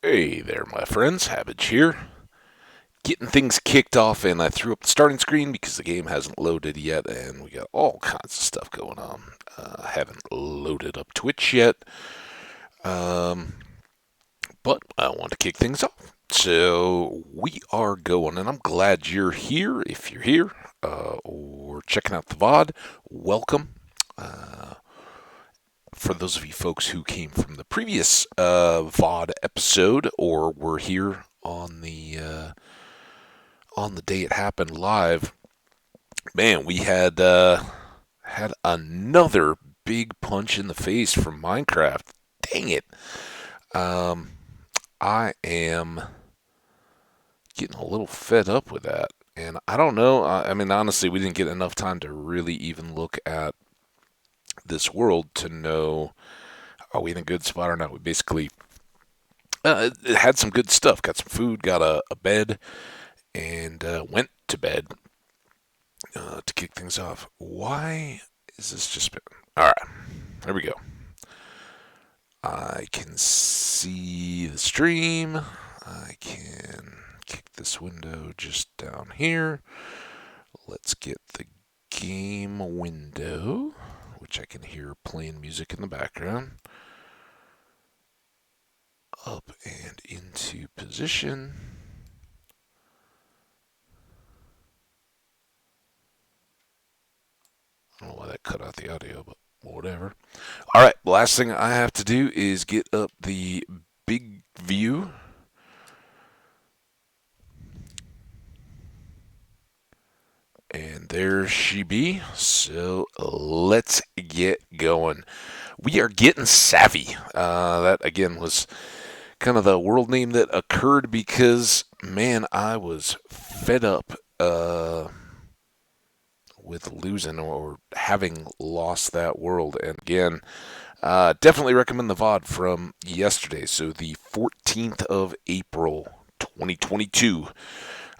Hey there, my friends. Habage here. Getting things kicked off, and I threw up the starting screen because the game hasn't loaded yet, and we got all kinds of stuff going on. I haven't loaded up Twitch yet, um, but I want to kick things off. So we are going, and I'm glad you're here. If you're here or checking out the VOD, welcome. Uh, for those of you folks who came from the previous VOD episode or were here on the day it happened live, man, we had another big punch in the face from Minecraft. Dang it! Um, I am getting a little fed up with that, and I don't know. I mean, honestly, we didn't get enough time to really even look at this world to know are we in a good spot or not. We basically it had some good stuff. Got some food, got a bed, and went to bed to kick things off. Why is this just been? All right, there we go. I can see the stream. I can kick this window just down here. Let's get the game window, which I can hear playing music in the background, up and into position. I don't know why that cut out the audio, but whatever. All right, last thing I have to do is get up the big view. And there she be. So let's get going. We are getting savvy. That, again, was kind of the world name that occurred because, man, I was fed up with losing or having lost that world. And again, definitely recommend the VOD from yesterday. So the 14th of April, 2022.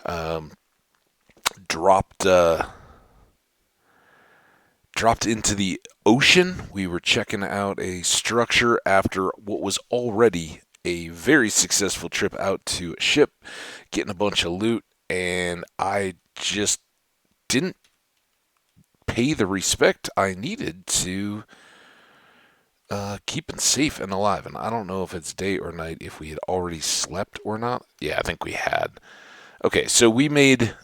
Um, dropped dropped into the ocean. We were checking out a structure after what was already a very successful trip out to a ship, getting a bunch of loot, and I just didn't pay the respect I needed to keeping safe and alive. And I don't know if it's day or night, if we had already slept or not. Yeah, I think we had. Okay, so we made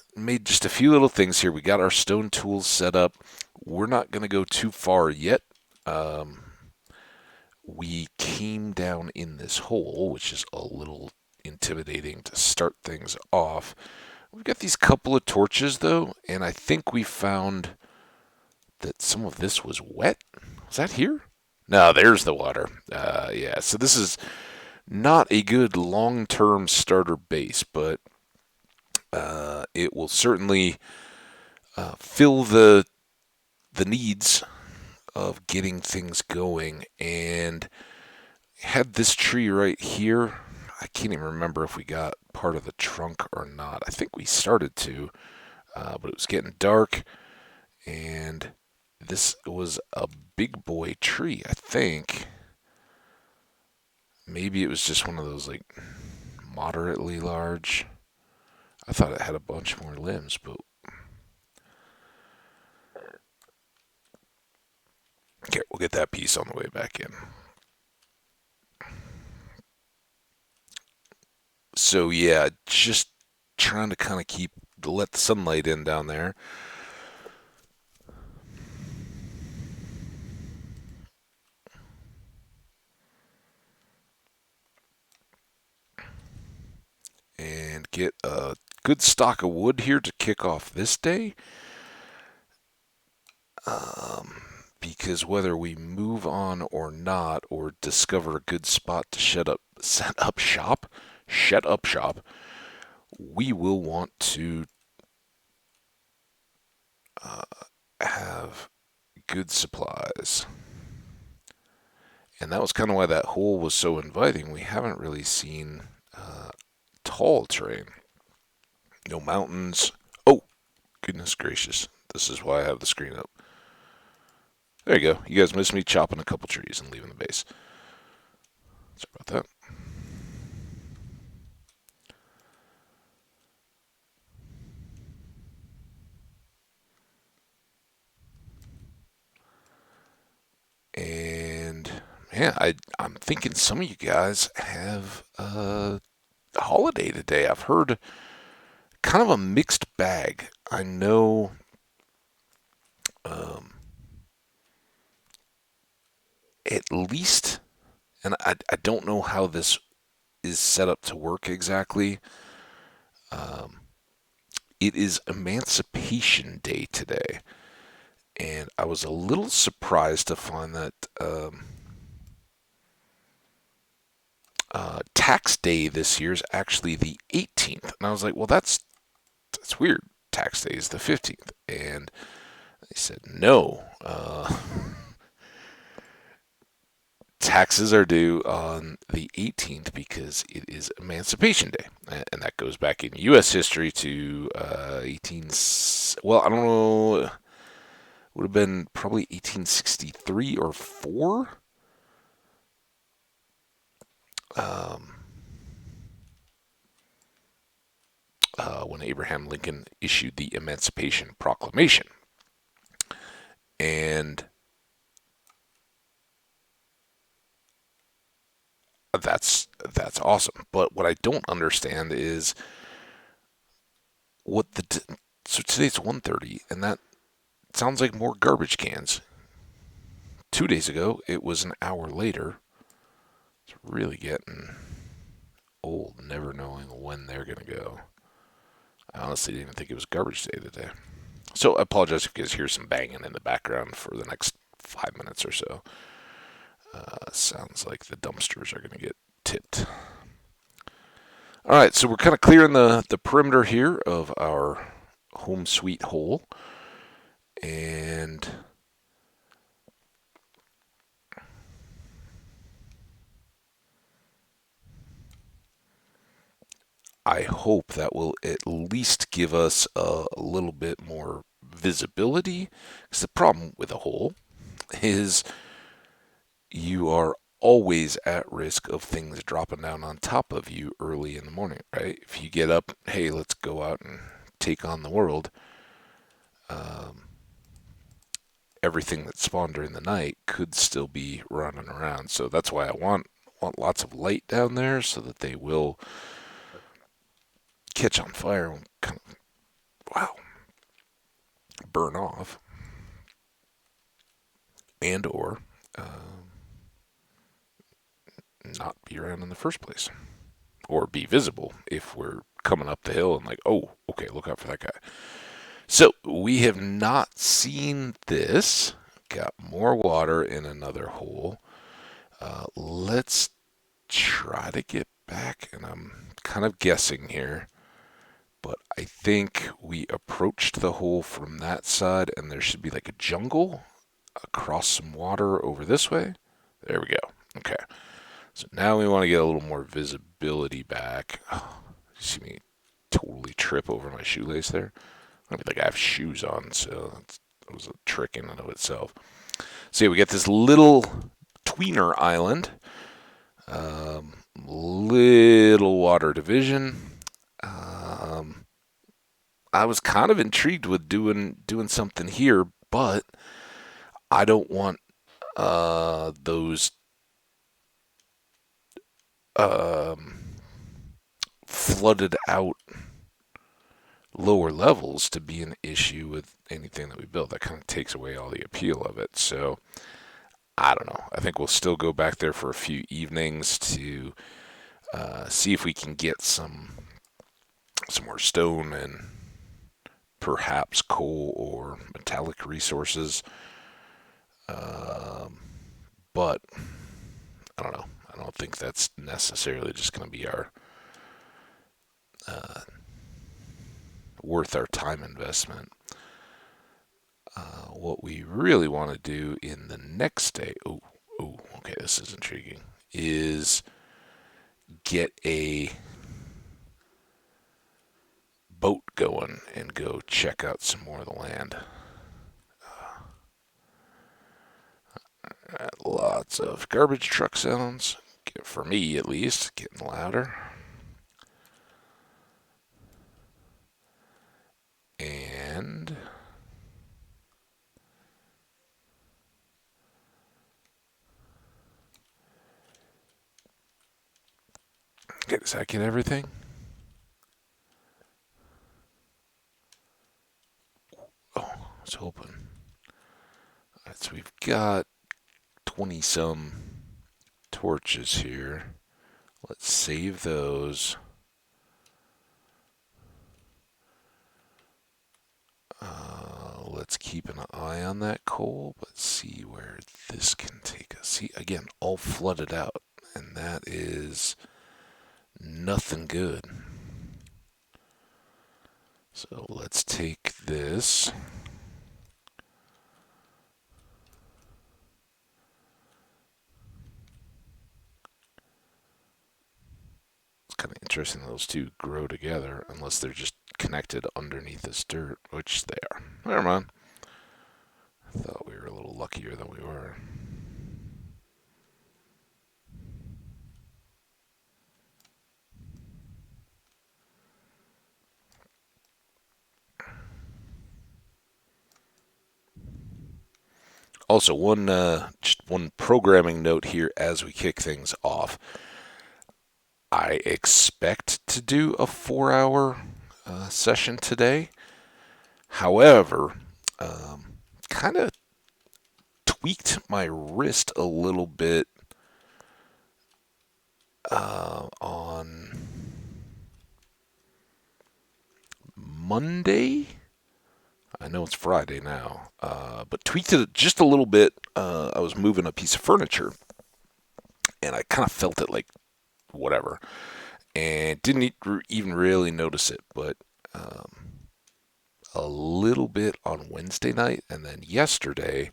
just a few little things here. We got our stone tools set up. We're not going to go too far yet. Um, we came down in this hole, which is a little intimidating to start things off. We've got these couple of torches, though, and I think we found that some of this was wet. Was that here? No, there's the water. Yeah, so this is not a good long-term starter base, but it will certainly fill the needs of getting things going. And had this tree right here. I can't even remember if we got part of the trunk or not. I think we started to, but it was getting dark, and this was a big boy tree. I think maybe it was just one of those like moderately large. I thought it had a bunch more limbs, but okay, we'll get that piece on the way back in. So yeah, just trying to kind of let the sunlight in down there. And get a good stock of wood here to kick off this day. Because whether we move on or not, or discover a good spot to set up shop, we will want to uh, have good supplies. And that was kind of why that hole was so inviting. We haven't really seen tall terrain. No mountains. Oh, goodness gracious. This is why I have the screen up. There you go. You guys missed me chopping a couple trees and leaving the base. Sorry about that. man, I'm thinking some of you guys have a holiday today. I've heard kind of a mixed bag. I know um, at least, and I don't know how this is set up to work exactly. Um, it is Emancipation Day today, and I was a little surprised to find that tax day this year is actually the 18th. And I was like, well, that's weird. Tax day is the 15th. And they said, no, taxes are due on the 18th because it is Emancipation Day. And that goes back in U.S. history to 18, well, I don't know, would have been probably 1863 or 4. Um, when Abraham Lincoln issued the Emancipation Proclamation. And that's awesome. But what I don't understand is what so today's 1:30, and that sounds like more garbage cans. 2 days ago, it was an hour later. It's really getting old, never knowing when they're gonna go. I honestly didn't even think it was garbage day today. So I apologize if you guys hear some banging in the background for the next 5 minutes or so. Sounds like the dumpsters are gonna get tipped. All right, so we're kind of clearing the perimeter here of our home sweet hole. And I hope that will at least give us a little bit more visibility. Because the problem with a hole is you are always at risk of things dropping down on top of you early in the morning, right? If you get up, hey, let's go out and take on the world, um, everything that spawned during the night could still be running around. So that's why I want lots of light down there so that they will catch on fire and kind of, wow, burn off, and or not be around in the first place, or be visible if we're coming up the hill and like, oh, okay, look out for that guy. So we have not seen this. Got more water in another hole. Let's try to get back, and I'm kind of guessing here, but I think we approached the hole from that side, and there should be like a jungle across some water over this way. There we go. Okay. So now we want to get a little more visibility back. Oh, you see me totally trip over my shoelace there? I mean, like I have shoes on, so that was a trick in and of itself. So yeah, we got this little tweener island, little water division. Um, I was kind of intrigued with doing something here, but I don't want those um, flooded out lower levels to be an issue with anything that we build. That kind of takes away all the appeal of it. So I don't know. I think we'll still go back there for a few evenings to see if we can get some more stone and perhaps coal or metallic resources. Um, but I don't know. I don't think that's necessarily just going to be our uh, worth our time investment. What we really want to do in the next day, okay, this is intriguing, is get a boat going and go check out some more of the land. Lots of garbage truck sounds, for me at least, getting louder. And Okay, does that get everything? Oh, I was hoping. Alright, so we've got 20 some torches here. Let's save those. Let's keep an eye on that coal, but see where this can take us. See, again, all flooded out, and that is nothing good. So let's take this. It's kind of interesting those two grow together, unless they're just connected underneath this dirt, which they are. Never mind. I thought we were a little luckier than we were. Also, just one programming note here as we kick things off. I expect to do a 4 hour session today. However, kind of tweaked my wrist a little bit on Monday. I know it's Friday now, but tweaked it just a little bit. I was moving a piece of furniture, and I kind of felt it like whatever, and didn't even really notice it, but a little bit on Wednesday night, and then yesterday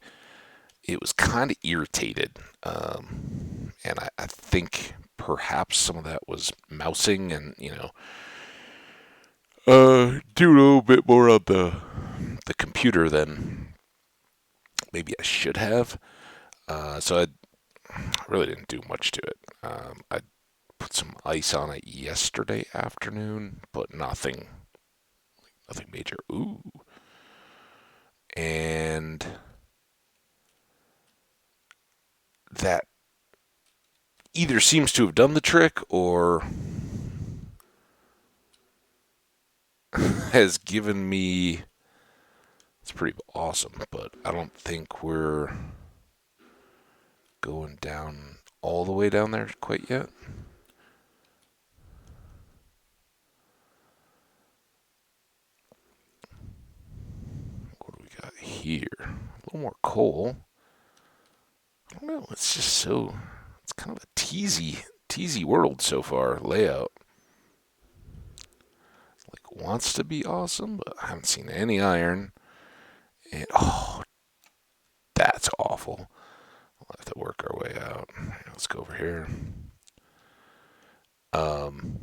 it was kind of irritated, and I think perhaps some of that was mousing, and do a little bit more on the computer than maybe I should have. So I really didn't do much to it. I put some ice on it yesterday afternoon, but nothing major. Ooh, and that either seems to have done the trick or has given me. It's pretty awesome, but I don't think we're going down all the way down there quite yet. What do we got here? A little more coal. I don't know. It's just so. It's kind of a teasy world so far. Layout like wants to be awesome, but I haven't seen any iron. And oh, that's awful. We'll have to work our way out. Let's go over here. Um,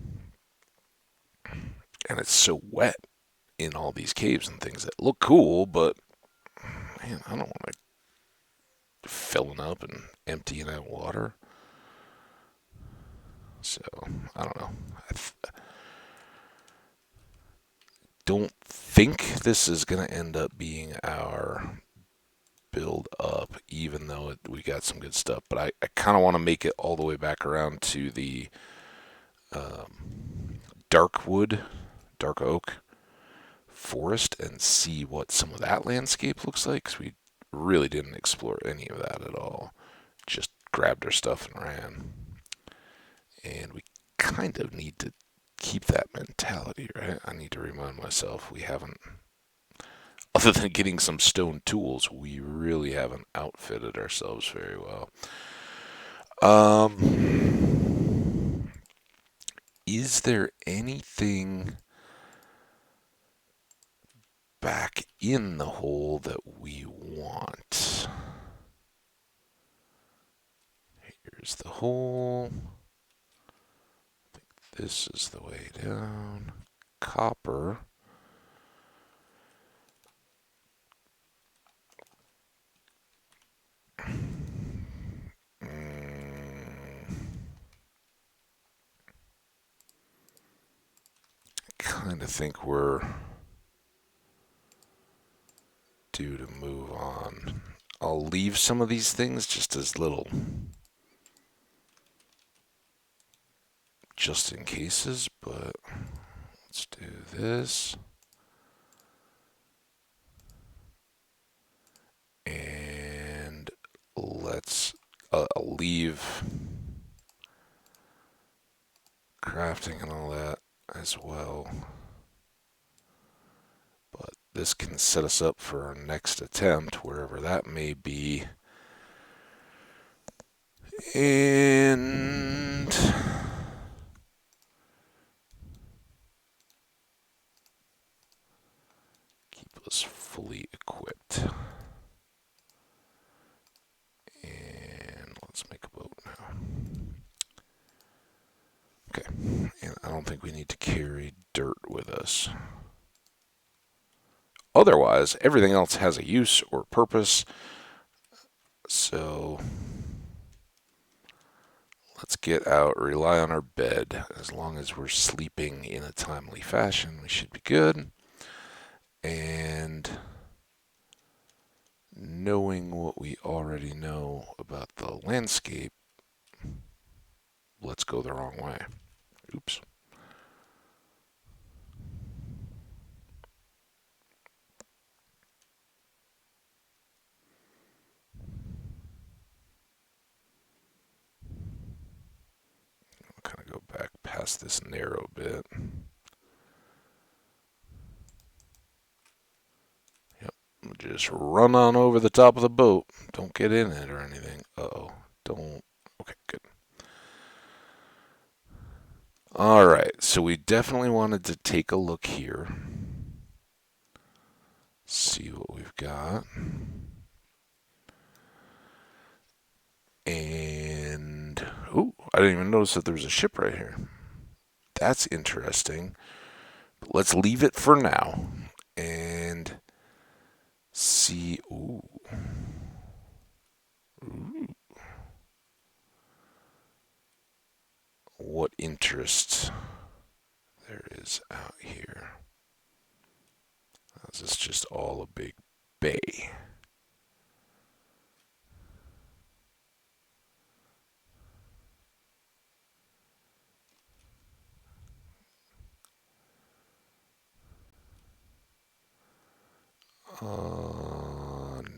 and it's so wet in all these caves and things that look cool, but man, I don't want to filling up and emptying out water. So I don't know. Don't think this is going to end up being our build up, even though we got some good stuff. But I kind of want to make it all the way back around to the dark wood, dark oak forest and see what some of that landscape looks like, because we really didn't explore any of that at all. Just grabbed our stuff and ran. And we kind of need to keep that mentality, right? I need to remind myself we haven't, other than getting some stone tools, we really haven't outfitted ourselves very well. Is there anything back in the hole that we want? Here's the hole. I think this is the way down. Copper. Kind of think we're due to move on. I'll leave some of these things just as little just in cases, but let's do this. And let's leave crafting and all that as well. But this can set us up for our next attempt, wherever that may be. And keep us fully equipped. And let's make a boat now. Okay, and I don't think we need to carry dirt with us. Otherwise, everything else has a use or purpose. So let's get out, rely on our bed. As long as we're sleeping in a timely fashion, we should be good. And knowing what we already know about the landscape, let's go the wrong way. Oops. I'll kind of go back past this narrow bit. Yep. Just run on over the top of the boat. Don't get in it or anything. Uh-oh. Don't. Okay, good. All right, so we definitely wanted to take a look here. See what we've got. And, oh, I didn't even notice that there was a ship right here. That's interesting. But let's leave it for now and see. Ooh. What interest there is out here. Is this just all a big bay?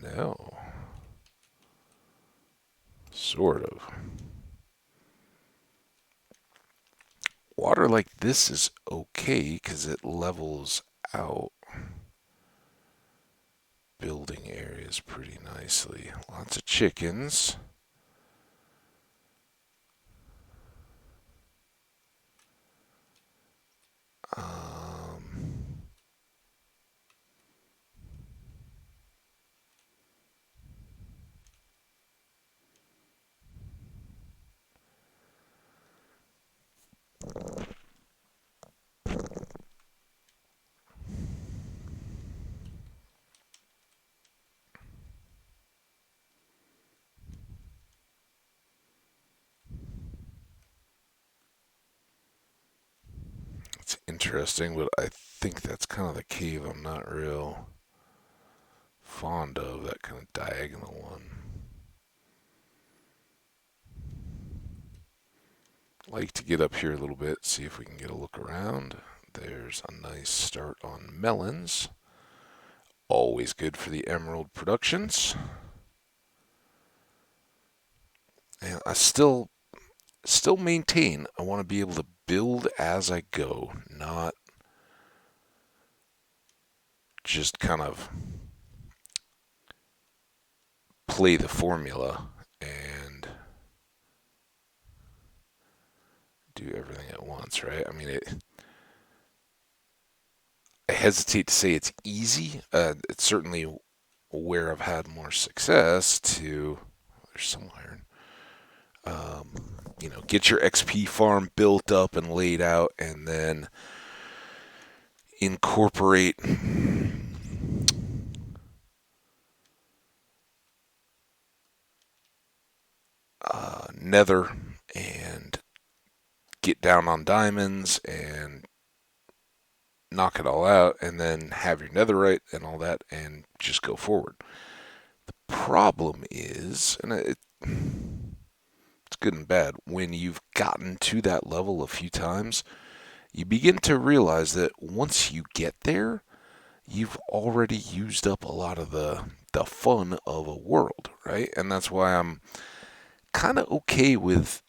No. Sort of. Water like this is okay because it levels out building areas pretty nicely. Lots of chickens. It's interesting, but I think that's kind of the cave I'm not real fond of, that kind of diagonal one. Like to get up here a little bit, see if we can get a look around. There's a nice start on melons. Always good for the emerald productions. And I still maintain I want to be able to build as I go, not just kind of play the formula and do everything at once, right? I mean, I hesitate to say it's easy. It's certainly where I've had more success to. There's some iron. Get your XP farm built up and laid out, and then incorporate nether and get down on diamonds and knock it all out, and then have your netherite and all that, and just go forward. The problem is, and it's it's good and bad. When you've gotten to that level a few times, you begin to realize that once you get there, you've already used up a lot of the fun of a world, right? And that's why I'm kind of okay with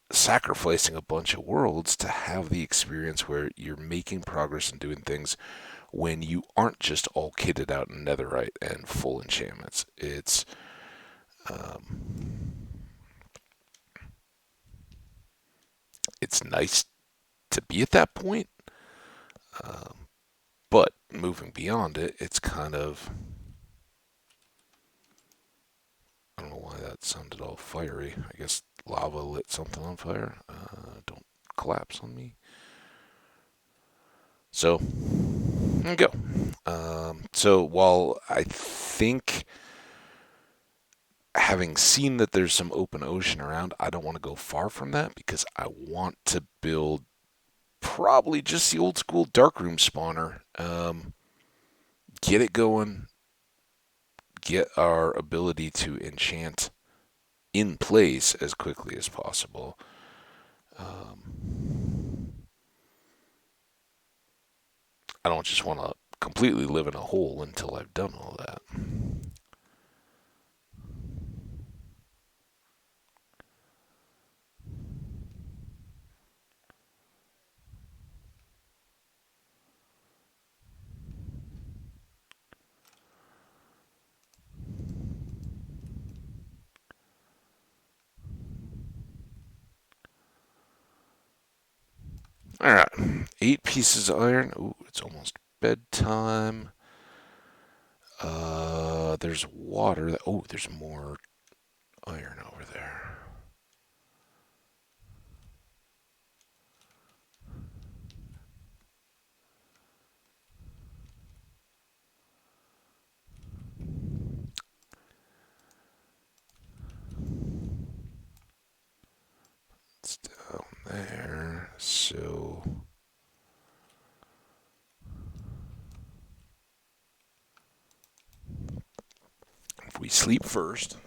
sacrificing a bunch of worlds to have the experience where you're making progress and doing things when you aren't just all kitted out in netherite and full enchantments. Um, it's nice to be at that point, um, but moving beyond it, it's kind of, I don't know why that sounded all fiery. I guess lava lit something on fire. Don't collapse on me. So, there you go. So while I think having seen that there's some open ocean around, I don't want to go far from that because I want to build probably just the old school darkroom spawner. Get it going, get our ability to enchant in place as quickly as possible. I don't just want to completely live in a hole until I've done all that. All right, 8 pieces of iron. Ooh, it's almost bedtime. There's water. Oh, there's more iron over there. It's down there. So if we sleep first,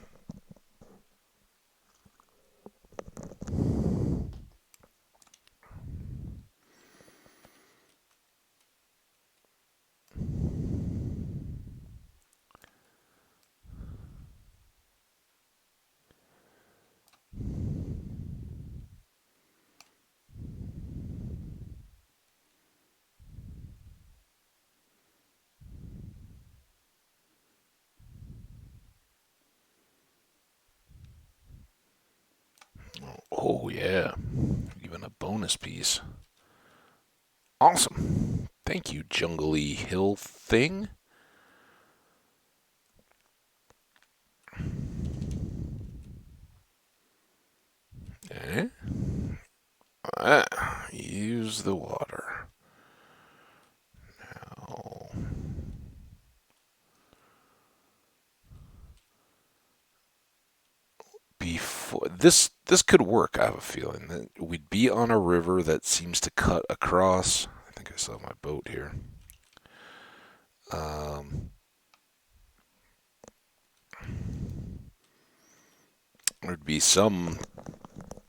oh yeah, even a bonus piece. Awesome. Thank you, jungly hill thing. Eh? Use the water. Now, before this could work. I have a feeling that we'd be on a river that seems to cut across. I think I saw my boat here. Um, there'd be some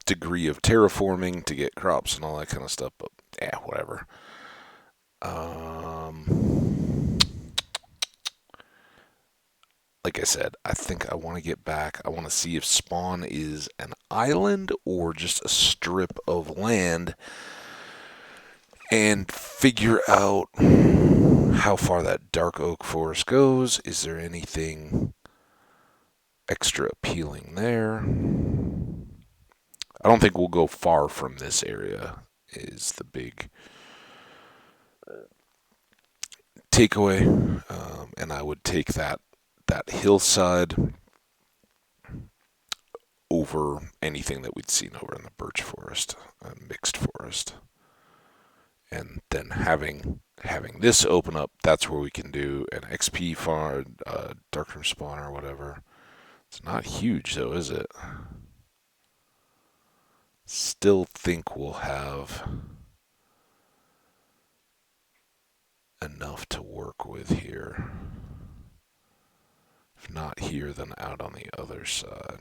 degree of terraforming to get crops and all that kind of stuff, but yeah, whatever. Um, like I said, I think I want to get back. I want to see if Spawn is an island or just a strip of land and figure out how far that dark oak forest goes. Is there anything extra appealing there? I don't think we'll go far from this area, is the big takeaway. And I would take that hillside over anything that we'd seen over in the birch forest, mixed forest. And then having this open up, that's where we can do an XP farm, darkroom spawn or whatever. It's not huge though, is it? Still think we'll have enough to work with here. If not here, then out on the other side.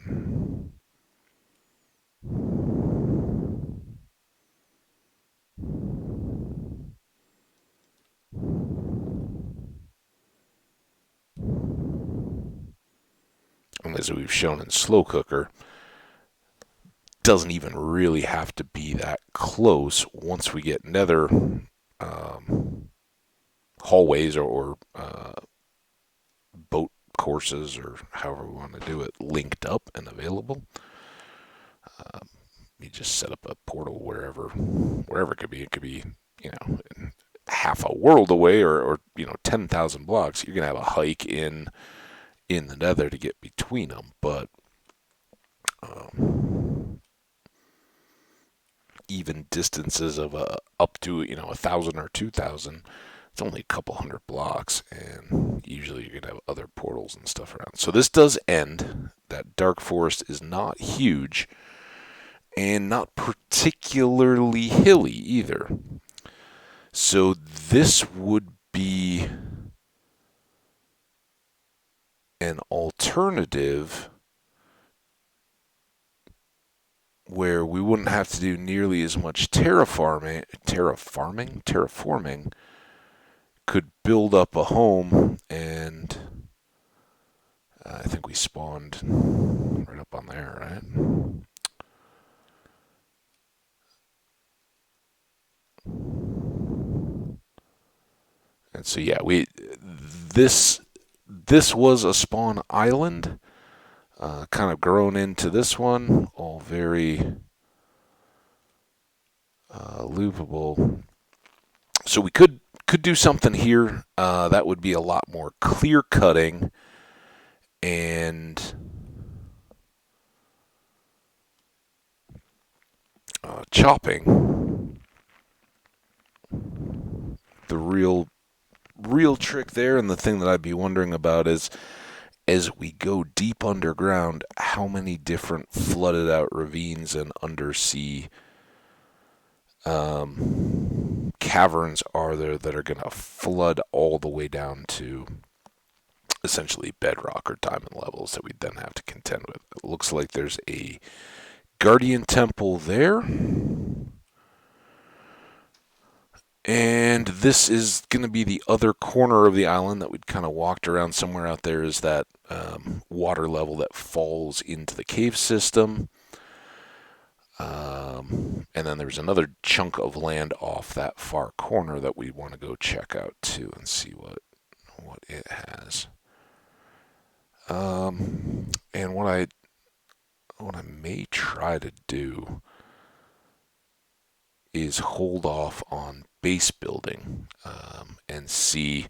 And as we've shown in Slow Cooker, doesn't even really have to be that close once we get nether hallways or boat courses or however we want to do it linked up and available. You just set up a portal wherever it could be. It could be, you know, half a world away or 10,000 blocks. You're gonna have a hike in the nether to get between them, but even distances of up to 1,000 or 2,000, it's only a couple hundred blocks, and usually you're gonna have other portals and stuff around. So this does end. That dark forest is not huge and not particularly hilly either. So this would be an alternative where we wouldn't have to do nearly as much terraforming, could build up a home, and I think we spawned right up on there, right? And so yeah, this was a spawn island, kind of grown into this one, all very loopable. So we could do something here that would be a lot more clear cutting and chopping. The real trick there, and the thing that I'd be wondering about is, as we go deep underground, how many different flooded out ravines and undersea caverns are there that are going to flood all the way down to essentially bedrock or diamond levels that we'd then have to contend with. It looks like there's a guardian temple there. And this is going to be the other corner of the island that we'd kind of walked around. Somewhere out there is that water level that falls into the cave system. And then there's another chunk of land off that far corner that we want to go check out too and see what it has. And what I may try to do is hold off on base building and see,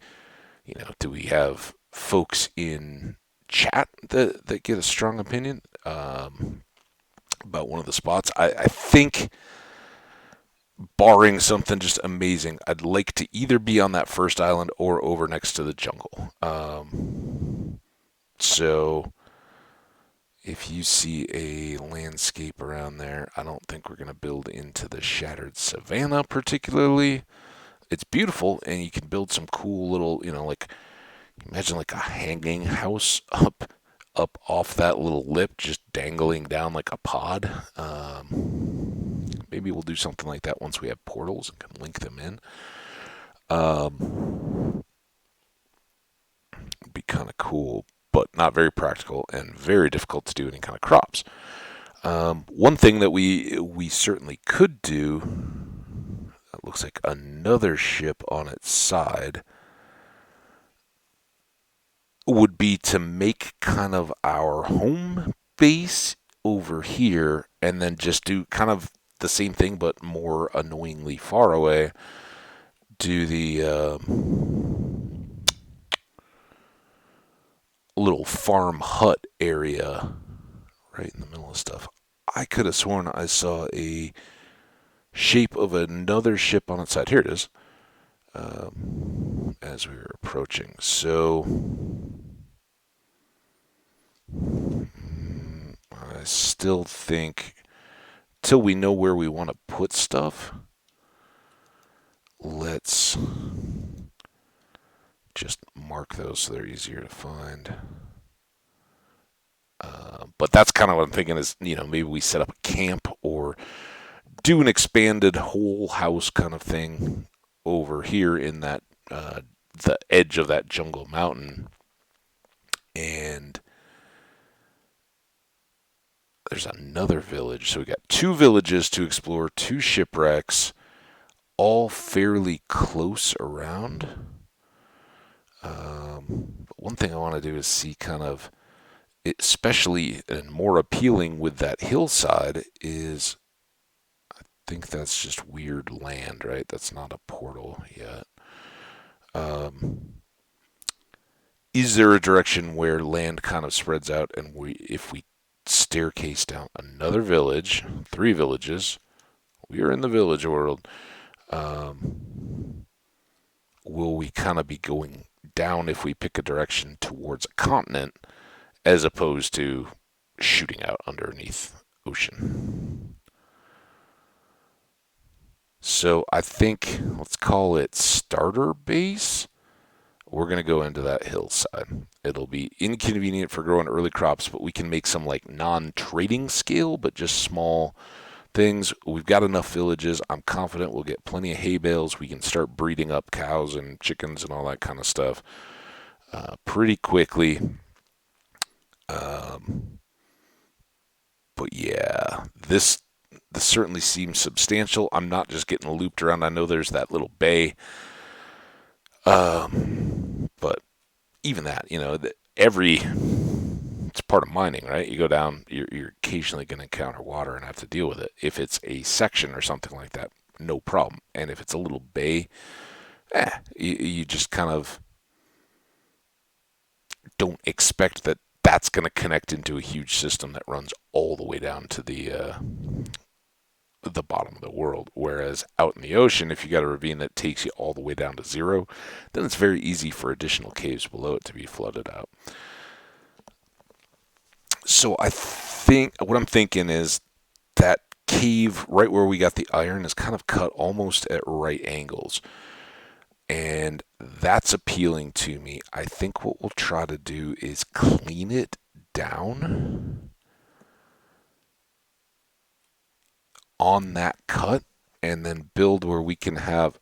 do we have folks in chat that get a strong opinion about one of the spots. I think, barring something just amazing, I'd like to either be on that first island or over next to the jungle. So if you see a landscape around there, I don't think we're going to build into the shattered savanna particularly. It's beautiful, and you can build some cool little, like, imagine like a hanging house up off that little lip, just dangling down like a pod. Maybe we'll do something like that once we have portals and can link them in. It'd be kind of cool, but not very practical and very difficult to do any kind of crops. One thing that we certainly could do, it looks like another ship on its side, would be to make kind of our home base over here and then just do kind of the same thing but more annoyingly far away. Do the little farm hut area right in the middle of stuff. I could have sworn I saw a shape of another ship on its side. Here it is. As we were approaching. So I still think, till we know where we want to put stuff, let's just mark those so they're easier to find. But that's kind of what I'm thinking is, maybe we set up a camp or do an expanded whole house kind of thing over here in that the edge of that jungle mountain. And there's another village. So we got two villages to explore, two shipwrecks, all fairly close around. But one thing I want to do is see kind of, especially and more appealing with that hillside is, I think that's just weird land, right? That's not a portal yet. Um, is there a direction where land kind of spreads out and if we staircase down another village, three villages, we are in the village world, will we kind of be going down if we pick a direction towards a continent as opposed to shooting out underneath ocean? So I think, let's call it starter base. We're going to go into that hillside. It'll be inconvenient for growing early crops, but we can make some like non-trading scale, but just small things. We've got enough villages. I'm confident we'll get plenty of hay bales. We can start breeding up cows and chickens and all that kind of stuff pretty quickly. Um, but yeah, this certainly seems substantial. I'm not just getting looped around. I know there's that little bay, but even that, every it's part of mining, right? You go down, you're occasionally going to encounter water and have to deal with it. If it's a section or something like that, no problem. And if it's a little bay, you just kind of don't expect that that's going to connect into a huge system that runs all the way down to the bottom of the world. Whereas out in the ocean, if you got a ravine that takes you all the way down to zero, then it's very easy for additional caves below it to be flooded out. So I think what I'm thinking is that cave right where we got the iron is kind of cut almost at right angles. And that's appealing to me. I think what we'll try to do is clean it down on that cut and then build where we can have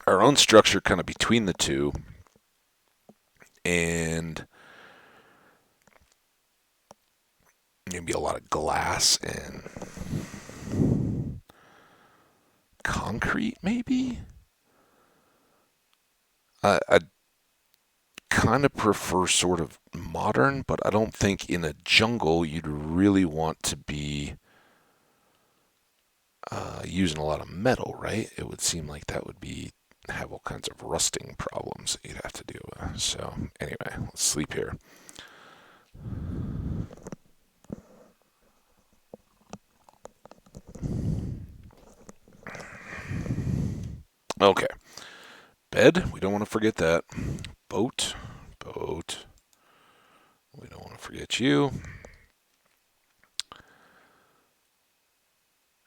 our own structure kind of between the two, and maybe a lot of glass and concrete maybe. I kind of prefer sort of modern, but I don't think in a jungle you'd really want to be using a lot of metal, right? It would seem like that would be have all kinds of rusting problems that you'd have to deal with. So anyway, let's sleep here. Okay, bed. We don't want to forget that. Boat, boat. We don't want to forget you.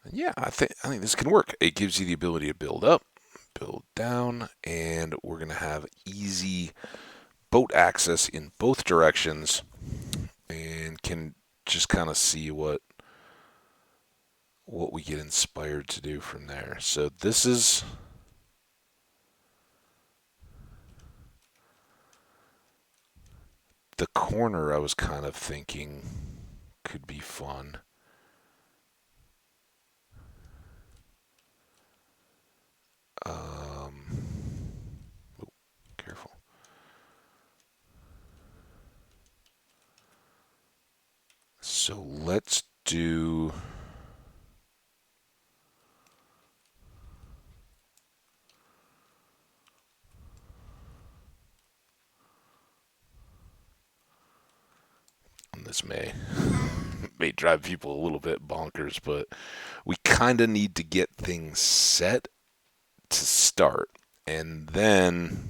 And yeah, I think this can work. It gives you the ability to build up, build down, and we're gonna have easy boat access in both directions, and can just kind of see what we get inspired to do from there. So this is the corner I was kind of thinking could be fun. Um, oh, careful. So let's do. This may drive people a little bit bonkers, but we kind of need to get things set to start, and then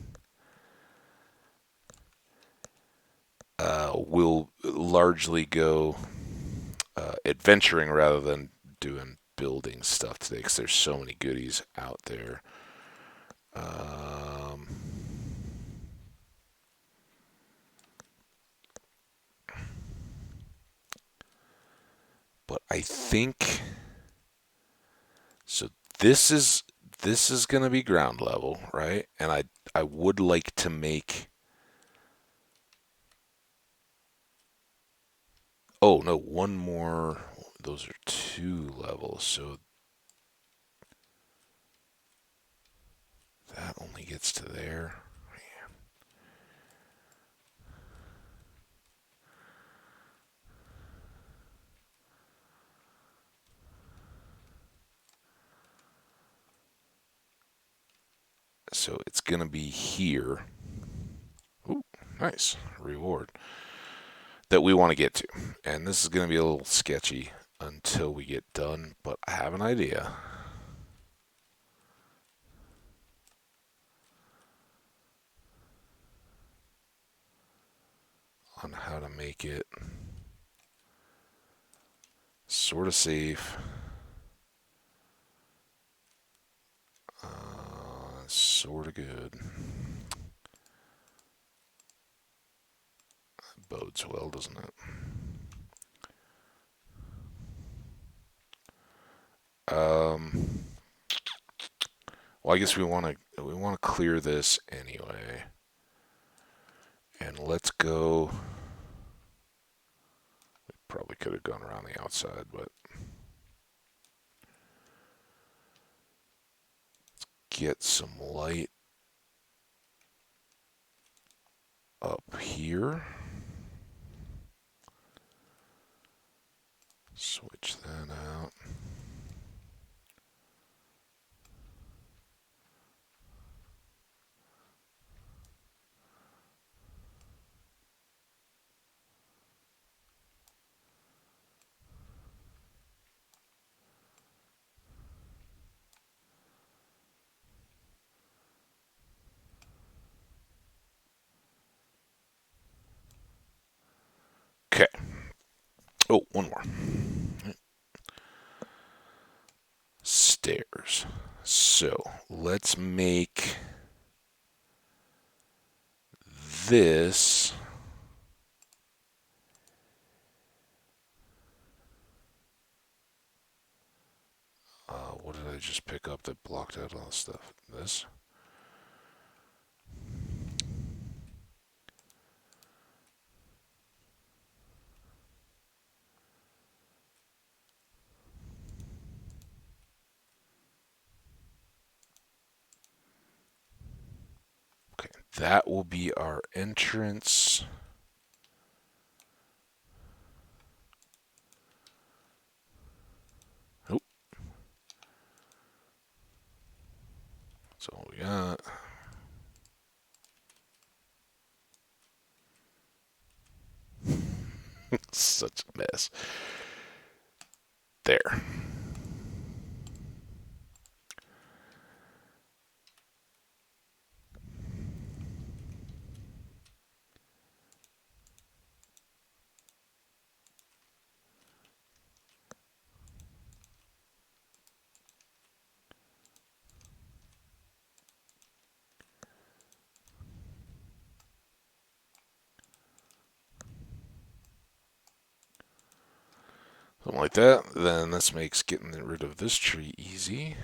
we'll largely go adventuring rather than doing building stuff today because there's so many goodies out there. Um, But I think so. This is going to be ground level, right? And I would like to make. Oh no, one more. Those are 2 levels, so that only gets to there. So it's going to be here. Ooh, nice reward that we want to get to. And this is going to be a little sketchy until we get done, but I have an idea on how to make it sort of safe, sort of good. Bodes well, doesn't it? Um, well, I guess we want to clear this anyway, and let's go. Probably could have gone around the outside, but get some light up here. Switch that out. Okay. Oh, one more. Stairs. So let's make this. What did I just pick up that blocked out all the stuff? This? Okay, that will be our entrance. Oh, that's all we got. Such a mess. There. Something like that. Then this makes getting rid of this tree easy.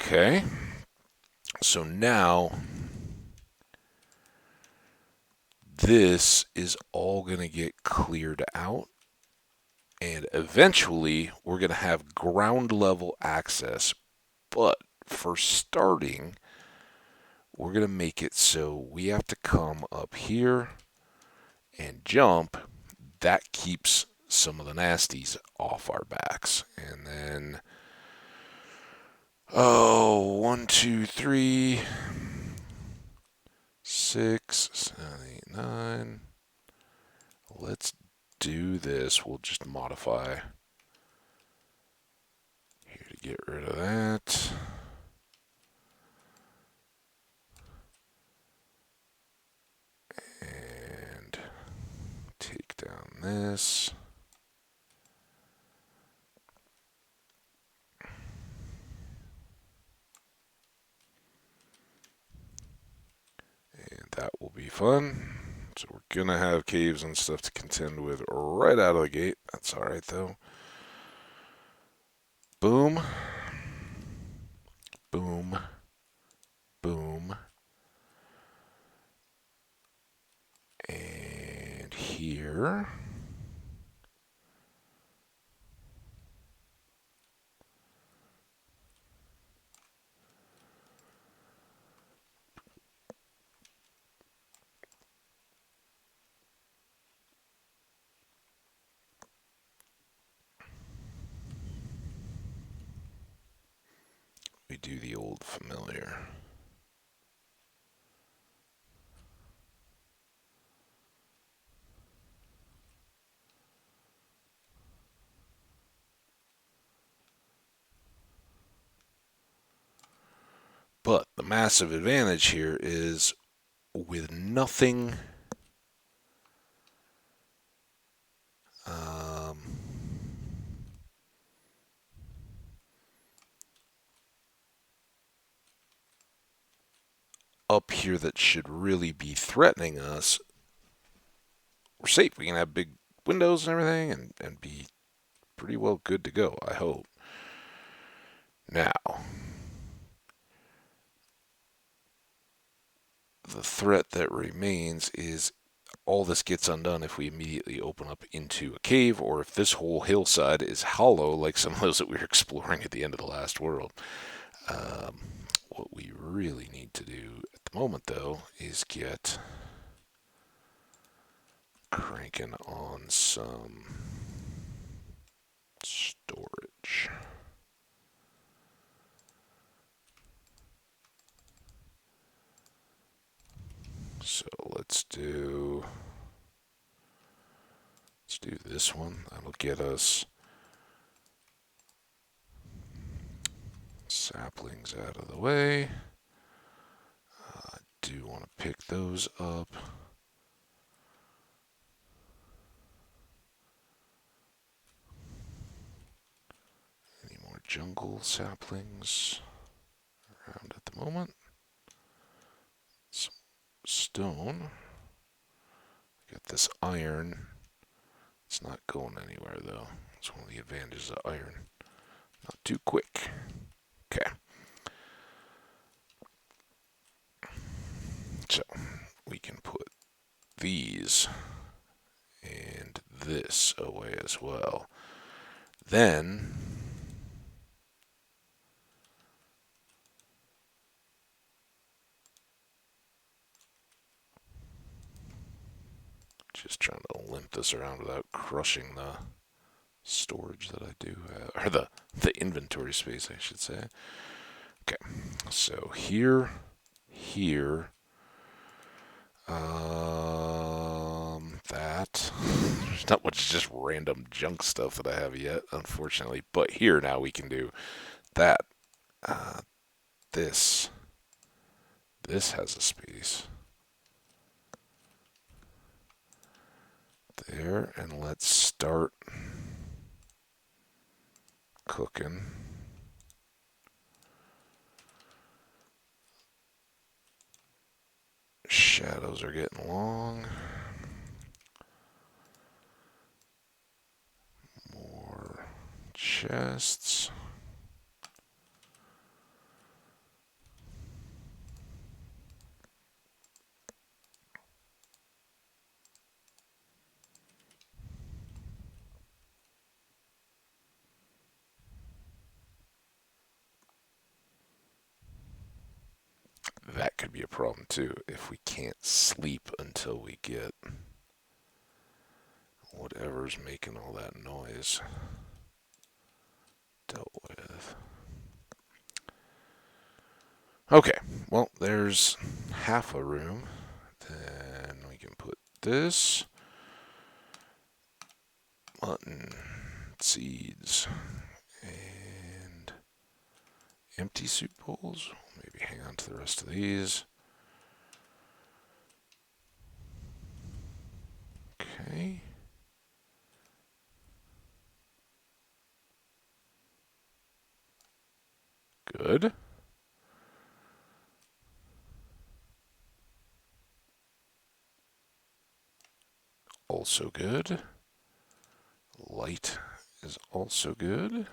Okay. So now this is all going to get cleared out. And eventually we're going to have ground level access. But for starting, we're going to make it so we have to come up here and jump. That keeps some of the nasties off our backs. And then, oh, 1, 2, 3, 6, 7, 8, 9. Let's do this. We'll just modify here to get rid of that. And take down this. be fun. So we're going to have caves and stuff to contend with right out of the gate. That's alright, though. Boom. Boom. Boom. And here. We do the old familiar. But the massive advantage here is with nothing um, up here that should really be threatening us, we're safe. We can have big windows and everything and be pretty well good to go, I hope. Now, the threat that remains is all this gets undone if we immediately open up into a cave, or if this whole hillside is hollow, like some of those that we were exploring at the end of the last world. What we really need to do at the moment, though, is get cranking on some storage. So let's do this one. That'll get us saplings out of the way. I do want to pick those up. Any more jungle saplings around at the moment? Some stone. Got this iron. It's not going anywhere though. It's one of the advantages of iron. Not too quick. Okay. So we can put these and this away as well. Then just trying to limp this around without crushing the storage that I do have, or the inventory space, I should say. Okay, so here, that. There's not much just random junk stuff that I have yet, unfortunately. But here now we can do that. This has a space there, and let's start cooking. Shadows are getting long. More chests. That could be a problem too if we can't sleep until we get whatever's making all that noise dealt with. Okay, well, there's half a room. Then we can put this. Mutton, seeds, and empty soup bowls. Maybe hang on to the rest of these. Okay. Good. also good. Light is also good.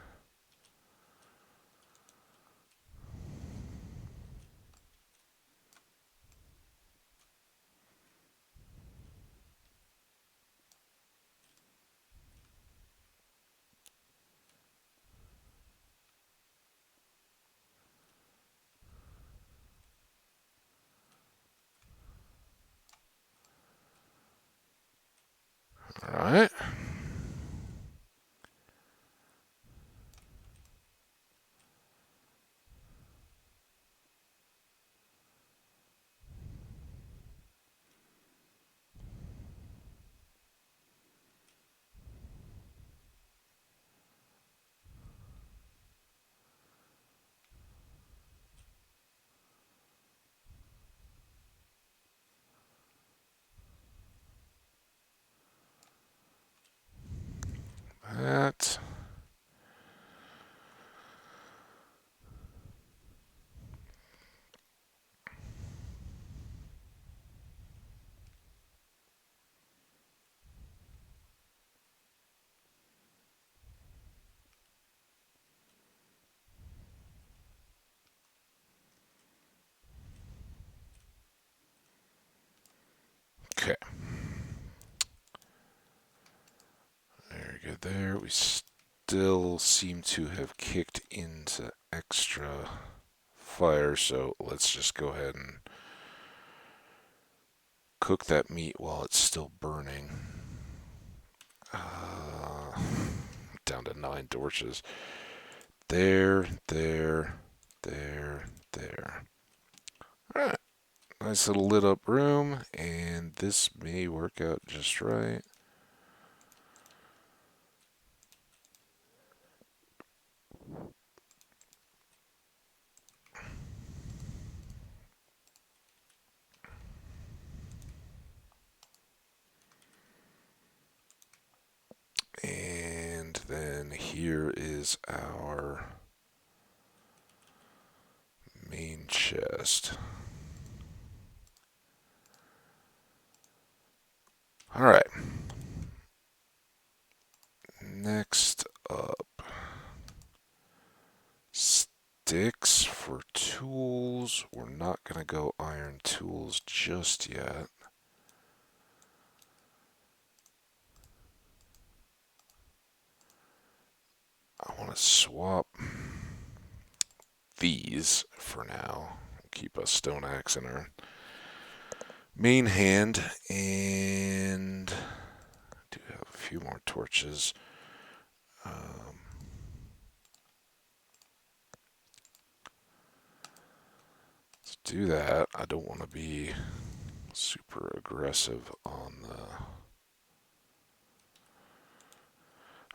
All right. That. Okay. Very good there. We still seem to have kicked into extra fire, so let's just go ahead and cook that meat while it's still burning. Down to 9 torches. There, there, there, there. Alright, nice little lit up room, and this may work out just right. And then here is our main chest. Alright, next up, sticks for tools. We're not going to go iron tools just yet. I want to swap these for now. Keep a stone axe in our main hand, and I do have a few more torches. Let's do that. I don't want to be super aggressive on the...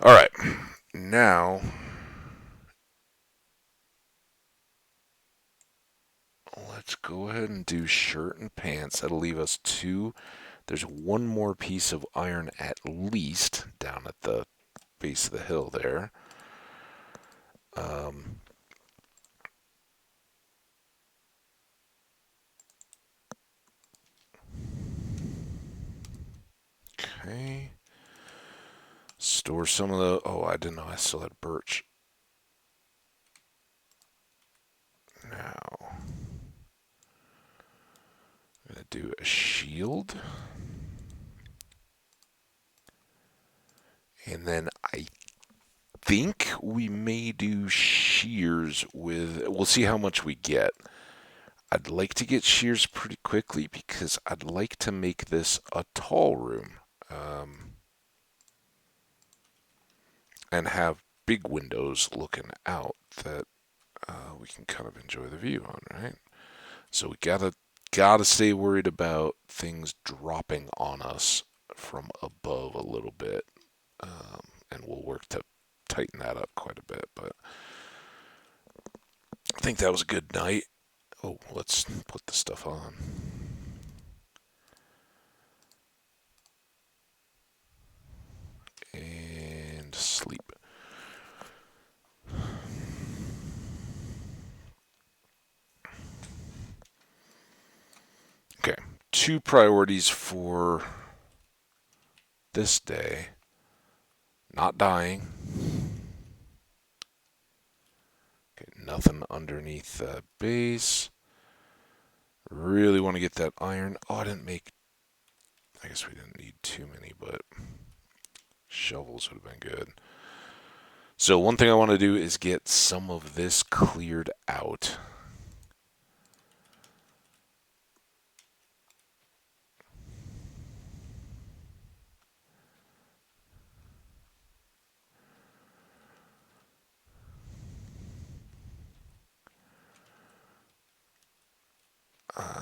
Alright, now let's go ahead and do shirt and pants. That'll leave us 2. There's one more piece of iron at least down at the base of the hill there. Okay. Store some of the... Oh, I didn't know I still had birch. Now, I'm going to do a shield. And then I think we may do shears with... We'll see how much we get. I'd like to get shears pretty quickly because I'd like to make this a tall room. And have big windows looking out that we can kind of enjoy the view on, right? So we gotta stay worried about things dropping on us from above a little bit, and we'll work to tighten that up quite a bit. But I think that was a good night. Oh, let's put the stuff on. And sleep. Okay, 2 priorities for this day. Not dying. Okay, nothing underneath the base. Really want to get that iron. Oh, I didn't make... I guess we didn't need too many, but shovels would have been good. So one thing I want to do is get some of this cleared out.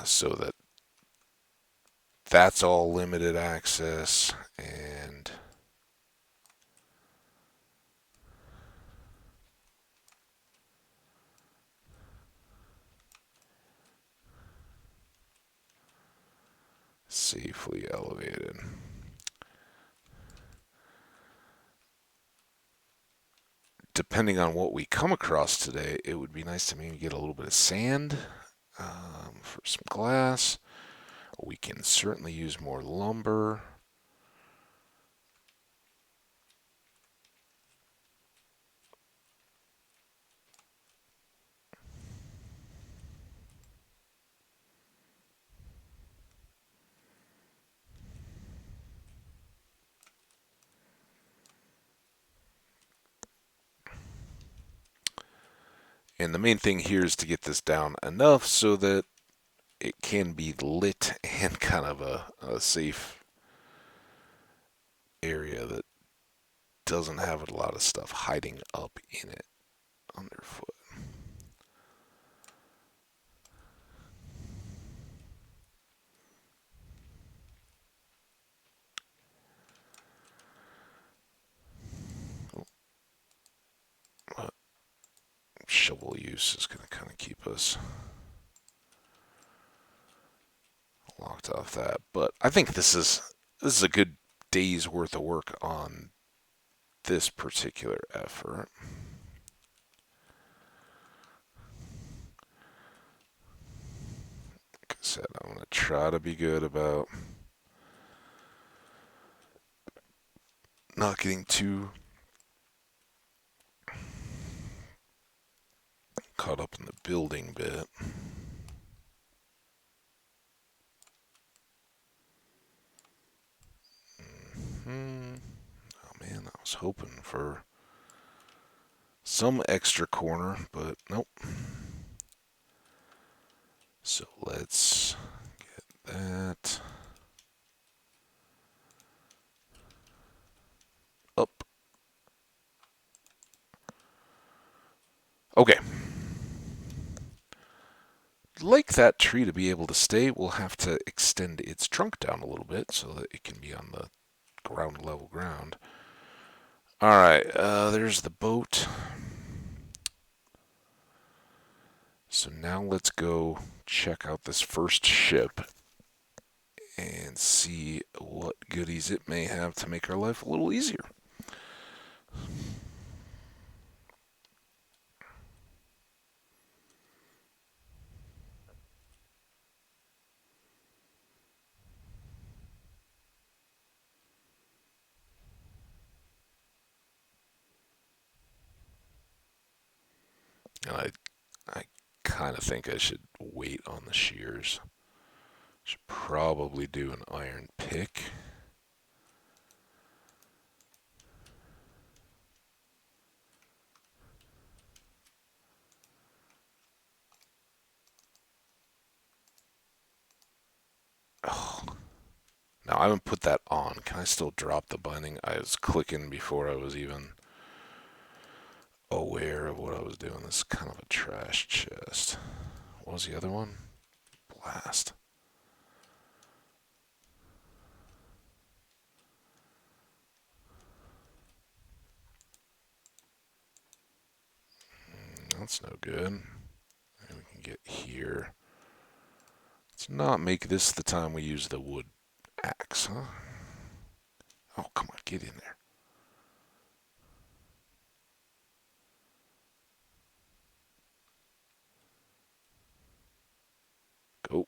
So that that's all limited access, and safely elevated. Depending on what we come across today, it would be nice to maybe get a little bit of sand for some glass. We can certainly use more lumber. And the main thing here is to get this down enough so that it can be lit and kind of a safe area that doesn't have a lot of stuff hiding up in it underfoot. Shovel use is going to kind of keep us locked off that. But I think this is a good day's worth of work on this particular effort. Like I said, I'm going to try to be good about not getting too caught up in the building bit. Oh man, I was hoping for some extra corner, but nope. So let's get that up. Okay. Like that tree to be able to stay, we'll have to extend its trunk down a little bit so that it can be on the ground level ground. Alright, there's the boat. So now let's go check out this first ship and see what goodies it may have to make our life a little easier. And I kind of think I should wait on the shears. Should probably do an iron pick. Oh, now I haven't put that on. Can I still drop the binding? I was clicking before I was even aware of what I was doing. This is kind of a trash chest. What was the other one? Blast. That's no good. And we can get here. Let's not make this the time we use the wood axe, huh? Oh, come on, get in there. Go.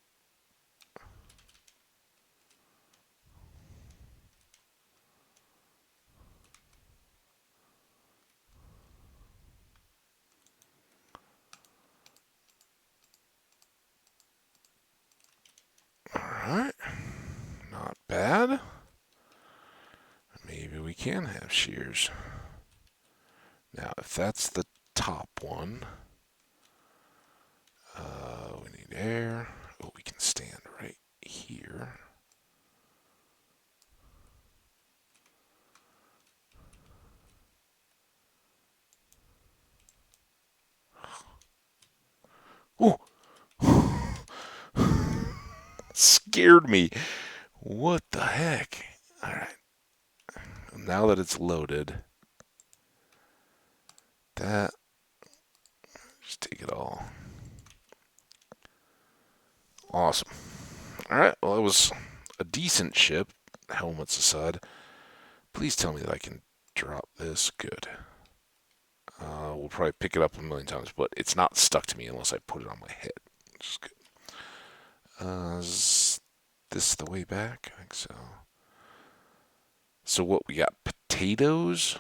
Alright. Not bad. Maybe we can have shears. Now, if that's the top one, we need air. Oh, we can stand right here. Oh! Scared me. What the heck? Alright. Now that it's loaded, just take it all. Awesome. Alright, well, it was a decent ship, helmets aside. Please tell me that I can drop this. Good. We'll probably pick it up a million times, but it's not stuck to me unless I put it on my head, which is good. Is this the way back? I think so. So what, we got potatoes,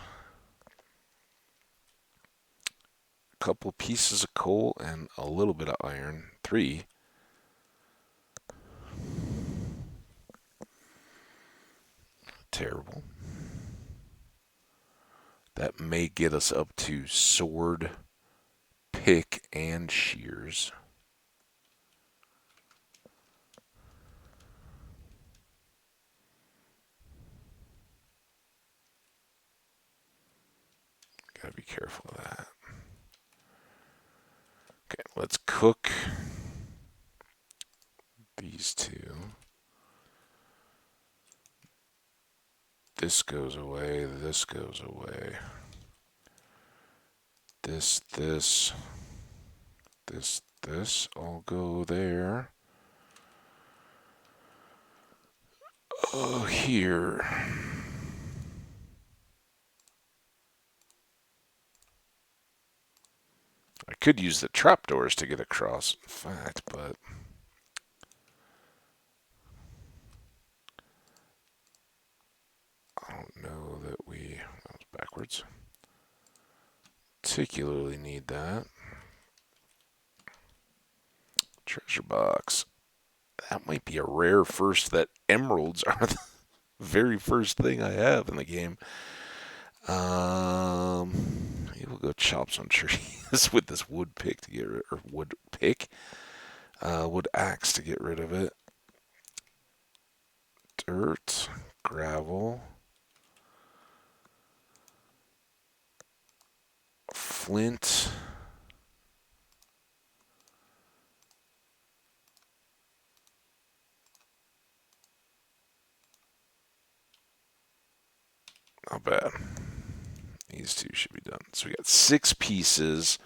a couple pieces of coal, and a little bit of iron. 3. Terrible. That may get us up to sword, pick, and shears. Gotta be careful of that. Okay, let's cook these two. This goes away, this goes away. This all go there. Oh, here. I could use the trapdoors to get across, in fact, but I don't know that we, that was backwards, particularly need that. Treasure box. That might be a rare first that emeralds are the very first thing I have in the game. Maybe we'll go chop some trees with this wood pick to get rid, or wood pick, wood axe to get rid of it. Dirt, gravel, flint. Not bad. These two should be done. So we got 6 pieces.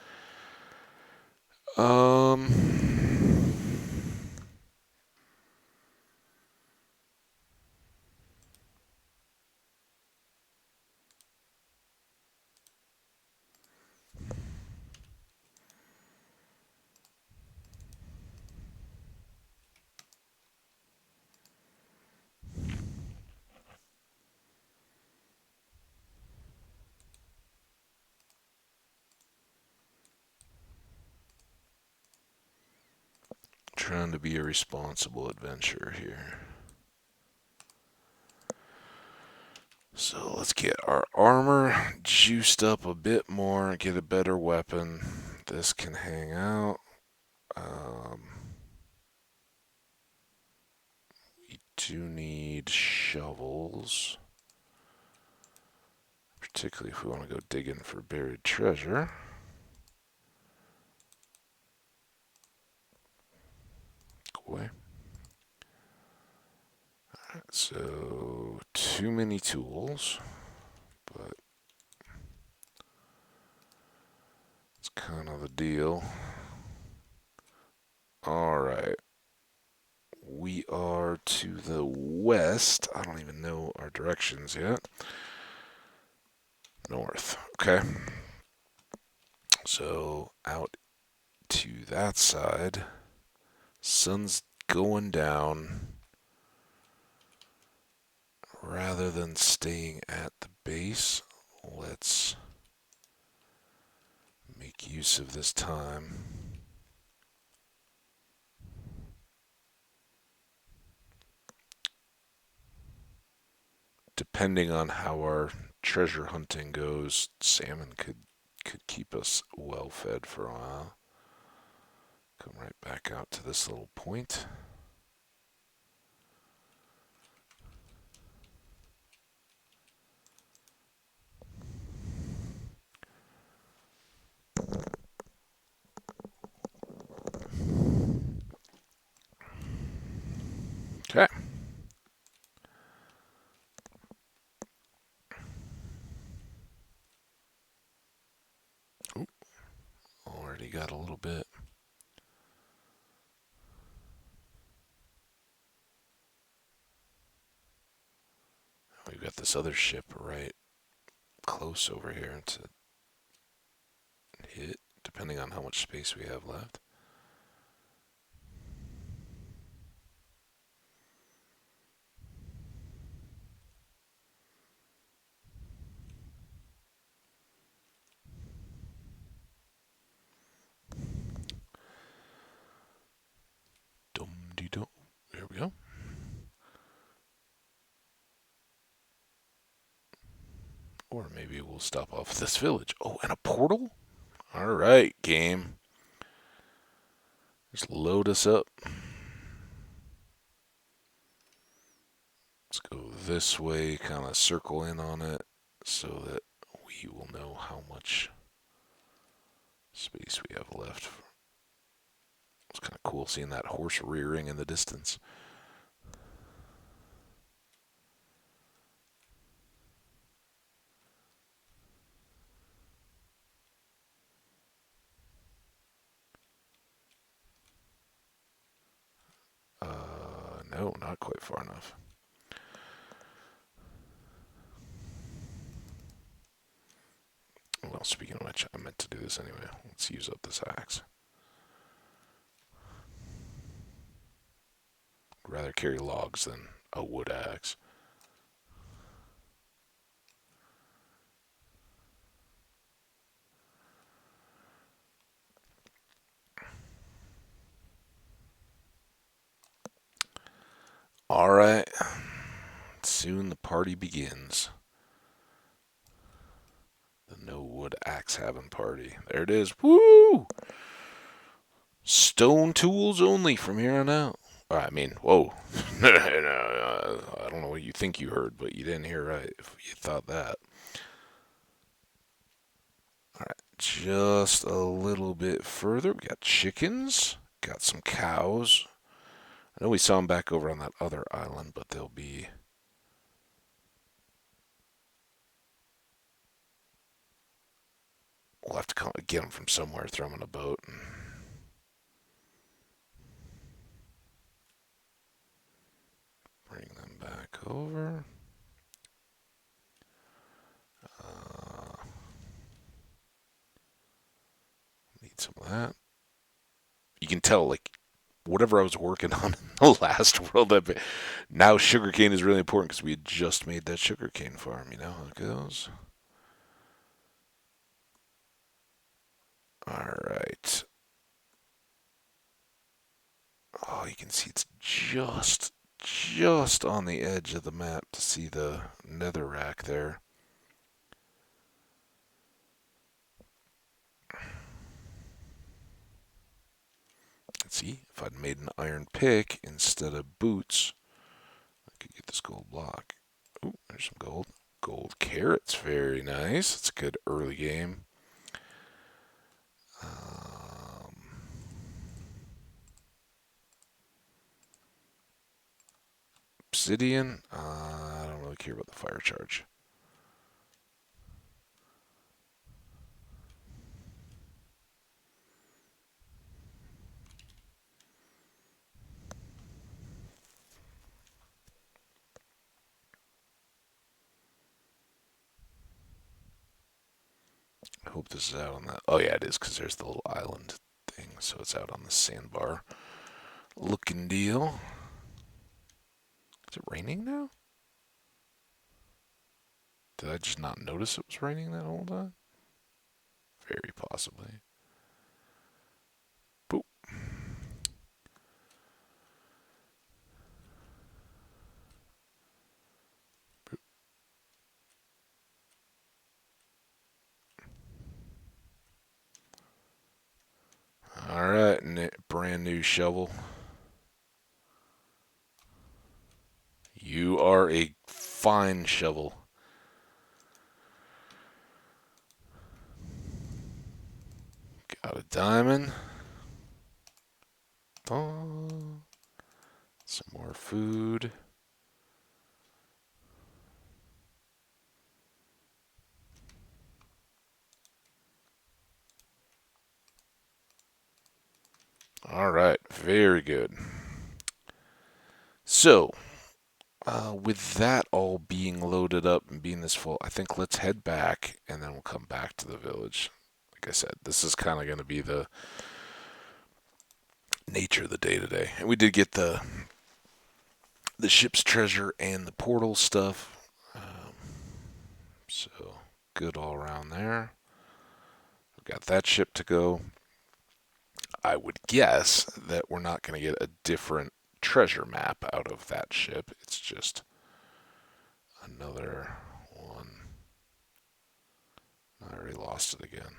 Trying to be a responsible adventurer here. So let's get our armor juiced up a bit more, get a better weapon. This can hang out. We do need shovels, particularly if we want to go digging for buried treasure. Go away. Alright, so too many tools, but it's kind of the deal. Alright. We are to the west. I don't even know our directions yet. North. Okay. So out to that side. Sun's going down. Rather than staying at the base, let's make use of this time. depending on how our treasure hunting goes, salmon could keep us well fed for a while. Come right back out to this little point. Okay. Ooh, already got a little bit. We've got this other ship right close over here to hit, depending on how much space we have left. Dum-de-dum. There we go. Or maybe we'll stop off this village. Oh, and a portal? Alright, game. Just load us up. Let's go this way, kind of circle in on it so that we will know how much space we have left. It's kind of cool seeing that horse rearing in the distance. No, not quite far enough. Well, speaking of which, I meant to do this anyway. Let's use up this axe. I'd rather carry logs than a wood axe. Alright. Soon the party begins. The no wood axe having party. There it is. Woo! Stone tools only from here on out. I mean, whoa. I don't know what you think you heard, but you didn't hear right if you thought that. Alright, just a little bit further. We got chickens, got some cows. I know we saw them back over on that other island, but they'll be. We'll have to get them from somewhere, throw them in a boat. And bring them back over. Need some of that. You can tell, like, whatever I was working on in the last world, now sugarcane is really important because we had just made that sugarcane farm. You know how it goes. All right. Oh, you can see it's just on the edge of the map to see the netherrack there. Let's see, if I'd made an iron pick instead of boots, I could get this gold block. Ooh, there's some gold. Gold carrots, very nice. It's a good early game. Obsidian, I don't really care about the fire charge. I hope this is out on that. Oh, yeah, it is, because there's the little island thing, so it's out on the sandbar looking deal. Is it raining now? Did I just not notice it was raining that whole time? Very possibly. Boop. you, shovel. You are a fine shovel. Got a diamond. Oh, some more food. All right, very good. So, with that all being loaded up and being this full, I think let's head back and then we'll come back to the village. Like I said, this is kind of going to be the nature of the day today. And we did get the ship's treasure and the portal stuff. So good all around there. We've got that ship to go. I would guess that we're not going to get a different treasure map out of that ship. It's just another one. I already lost it again.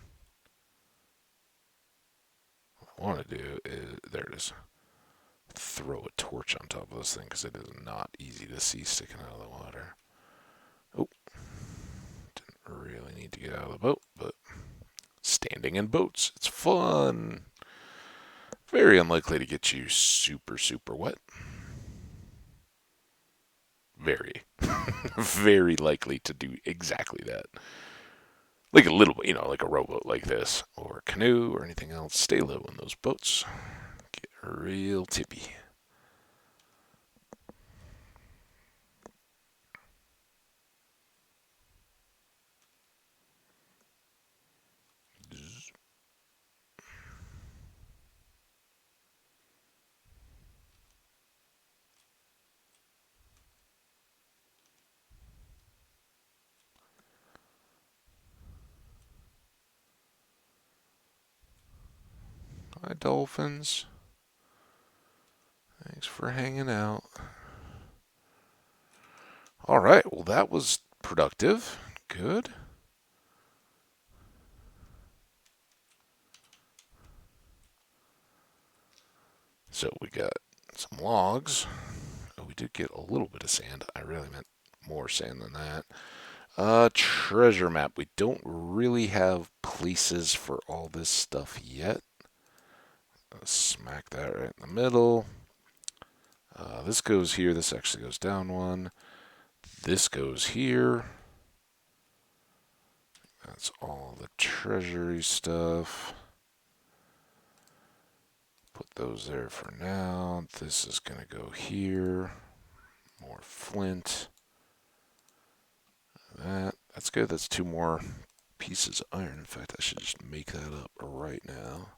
What I want to do is, there it is, throw a torch on top of this thing because it is not easy to see sticking out of the water. Oh, didn't really need to get out of the boat, but standing in boats, it's fun. Very unlikely to get you super, super wet. Very, very likely to do exactly that. Like a little, like a rowboat like this, or a canoe, or anything else. Stay low in those boats. Get real tippy. Hi, dolphins. Thanks for hanging out. All right, well, that was productive. Good. So we got some logs. Oh, we did get a little bit of sand. I really meant more sand than that. Treasure map. We don't really have places for all this stuff yet. Smack that right in the middle. This goes here. This actually goes down one. This goes here. That's all the treasury stuff. Put those there for now. This is going to go here. More flint. That's good. That's two more pieces of iron. In fact, I should just make that up right now.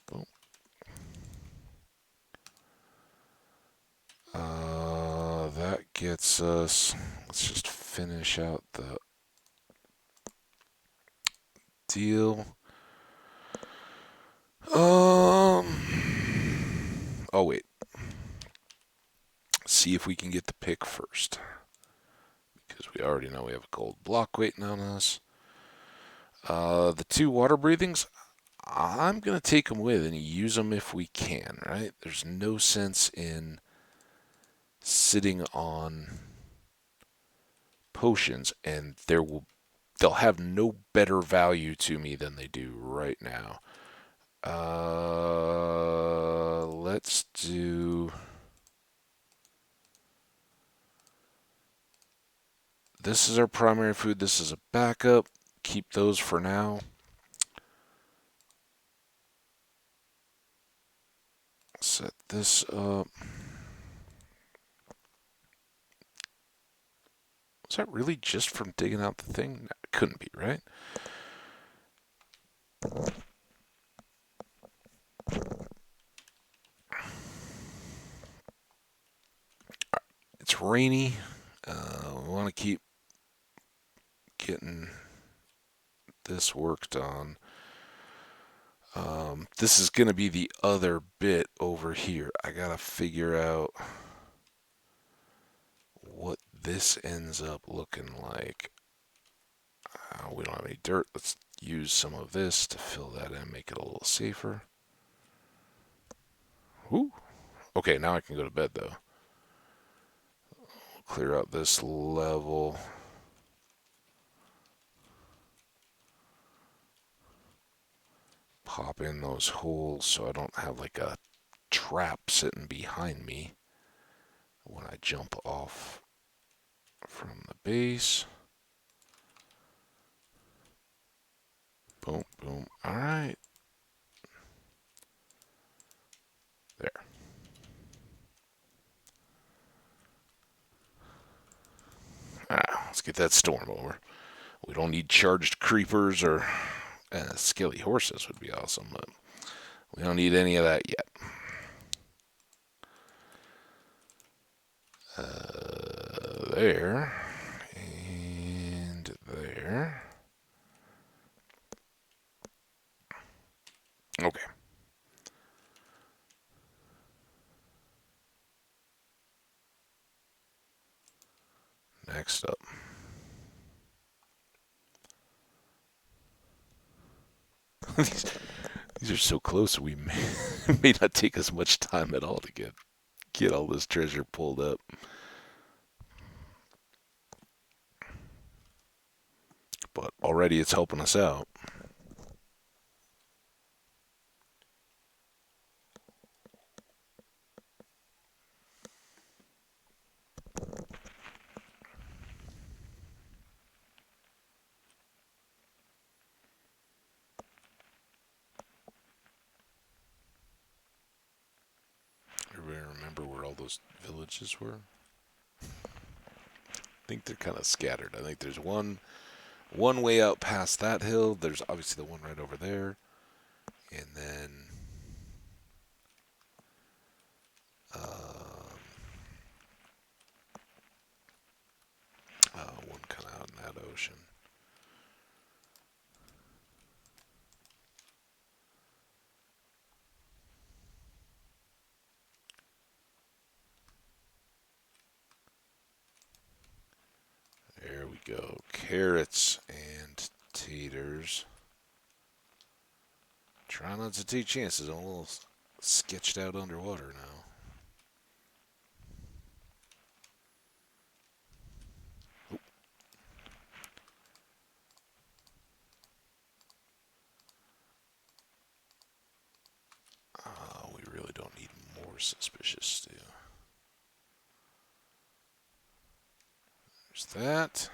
Boom. That gets us. Let's just finish out the deal. Oh wait. See if we can get the pick first, because we already know we have a gold block waiting on us. The two water breathings, I'm gonna take them with and use them if we can. Right? There's no sense in sitting on potions, and they'll have no better value to me than they do right now. Let's do. This is our primary food. This is a backup. Keep those for now. Set this up. Was that really just from digging out the thing? No, it couldn't be, right? It's rainy. We want to keep getting this worked on. This is going to be the other bit over here. I got to figure out what this ends up looking like. We don't have any dirt. Let's use some of this to fill that in, make it a little safer. Whew. Okay, now I can go to bed though. Clear out this level. Pop in those holes so I don't have like a trap sitting behind me when I jump off from the base. Boom, boom. All right. There. Let's get that storm over. We don't need charged creepers or skelly horses would be awesome, but we don't need any of that yet. There. And there. Okay. Next up. these are so close, we may not take us much time at all to get all this treasure pulled up. But already it's helping us out. Everybody remember where all those villages were? I think they're kind of scattered. I think there's one way out past that hill. There's obviously the one right over there. And then one kind of out in that ocean. There we go. Carrots and taters. Try not to take chances. I'm a little sketched out underwater now. We really don't need more suspicious stew. There's that.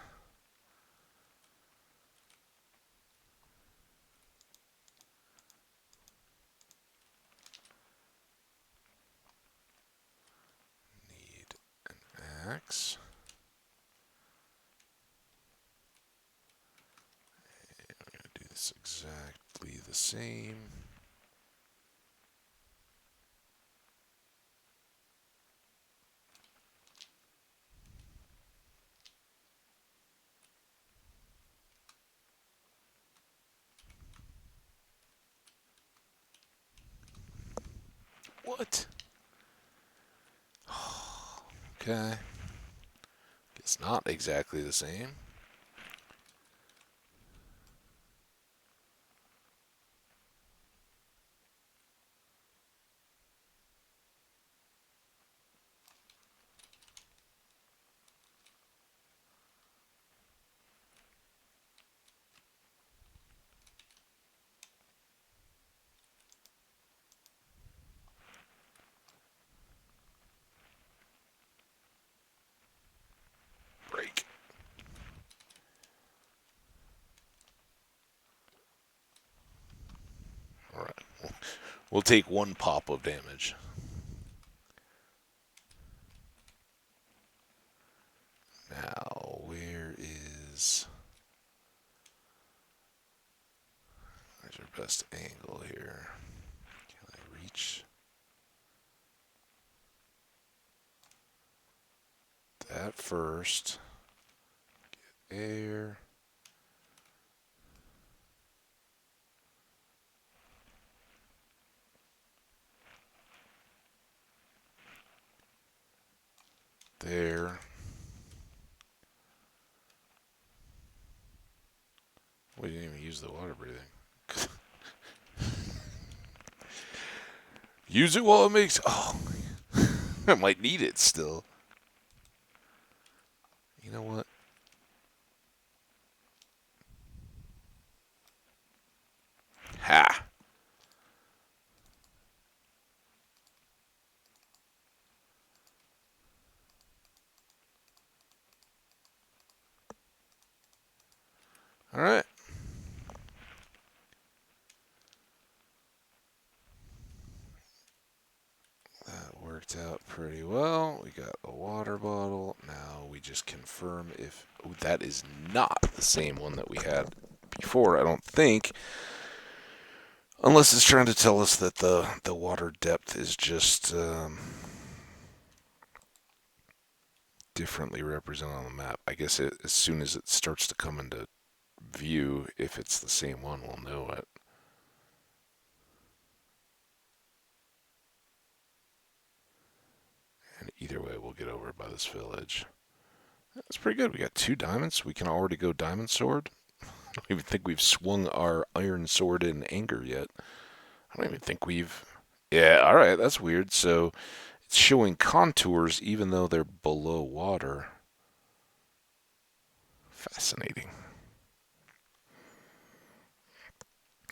Need an axe. And I'm going to do this exactly the same. What? Okay. It's not exactly the same. Break. Alright. We'll take one pop of damage. Now, where is... Where's our best angle here? Can I reach that first? Get air. There. We didn't even use use the water breathing. Use it while it makes... Oh, I might need it still. You know what? Ha! Alright. That worked out pretty well. We got a water bottle. Now we just confirm if... Oh, that is not the same one that we had before, I don't think. Unless it's trying to tell us that the water depth is just differently represented on the map. I guess as soon as it starts to come into view, if it's the same one, we'll know it. And either way, we'll get over by this village. That's pretty good. We got 2 diamonds. We can already go diamond sword. I don't even think we've swung our iron sword in anger yet. I don't even think we've... Yeah, alright, that's weird. So it's showing contours even though they're below water. Fascinating.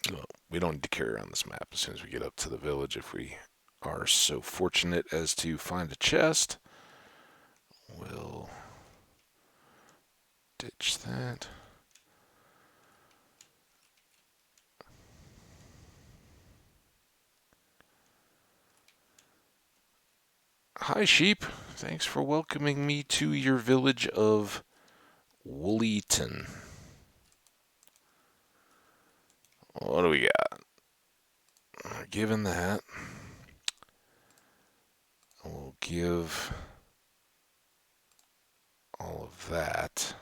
Well, we don't need to carry around this map as soon as we get up to the village if we are so fortunate as to find a chest. We'll ditch that. Hi, sheep. Thanks for welcoming me to your village of Woollyton. What do we got? Given that, we'll give all of that.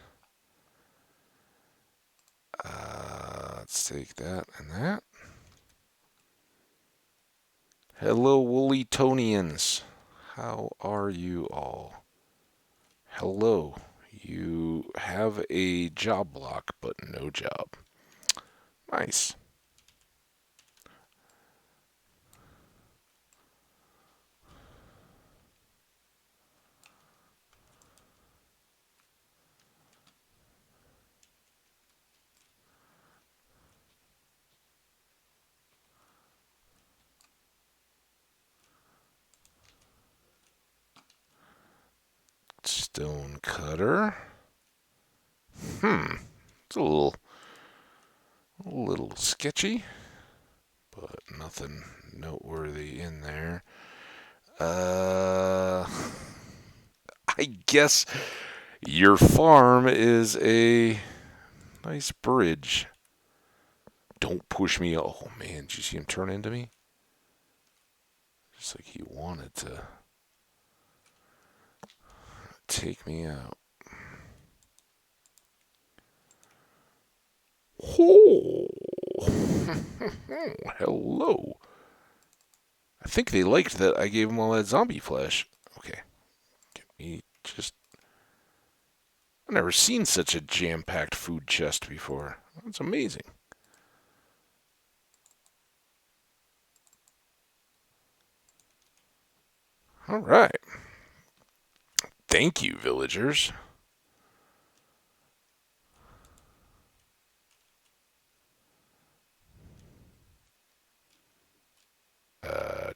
Let's take that and that. Hello, Woollytonians. How are you all? Hello. You have a job block, but no job. Nice. Stone cutter. It's a little sketchy, but nothing noteworthy in there. I guess your farm is a nice bridge. Don't push me. Oh man, did you see him turn into me? Just like he wanted to take me out. Oh, hello. I think they liked that I gave them all that zombie flesh. Okay. Give me just... I've never seen such a jam-packed food chest before. That's amazing. All right. Thank you, villagers.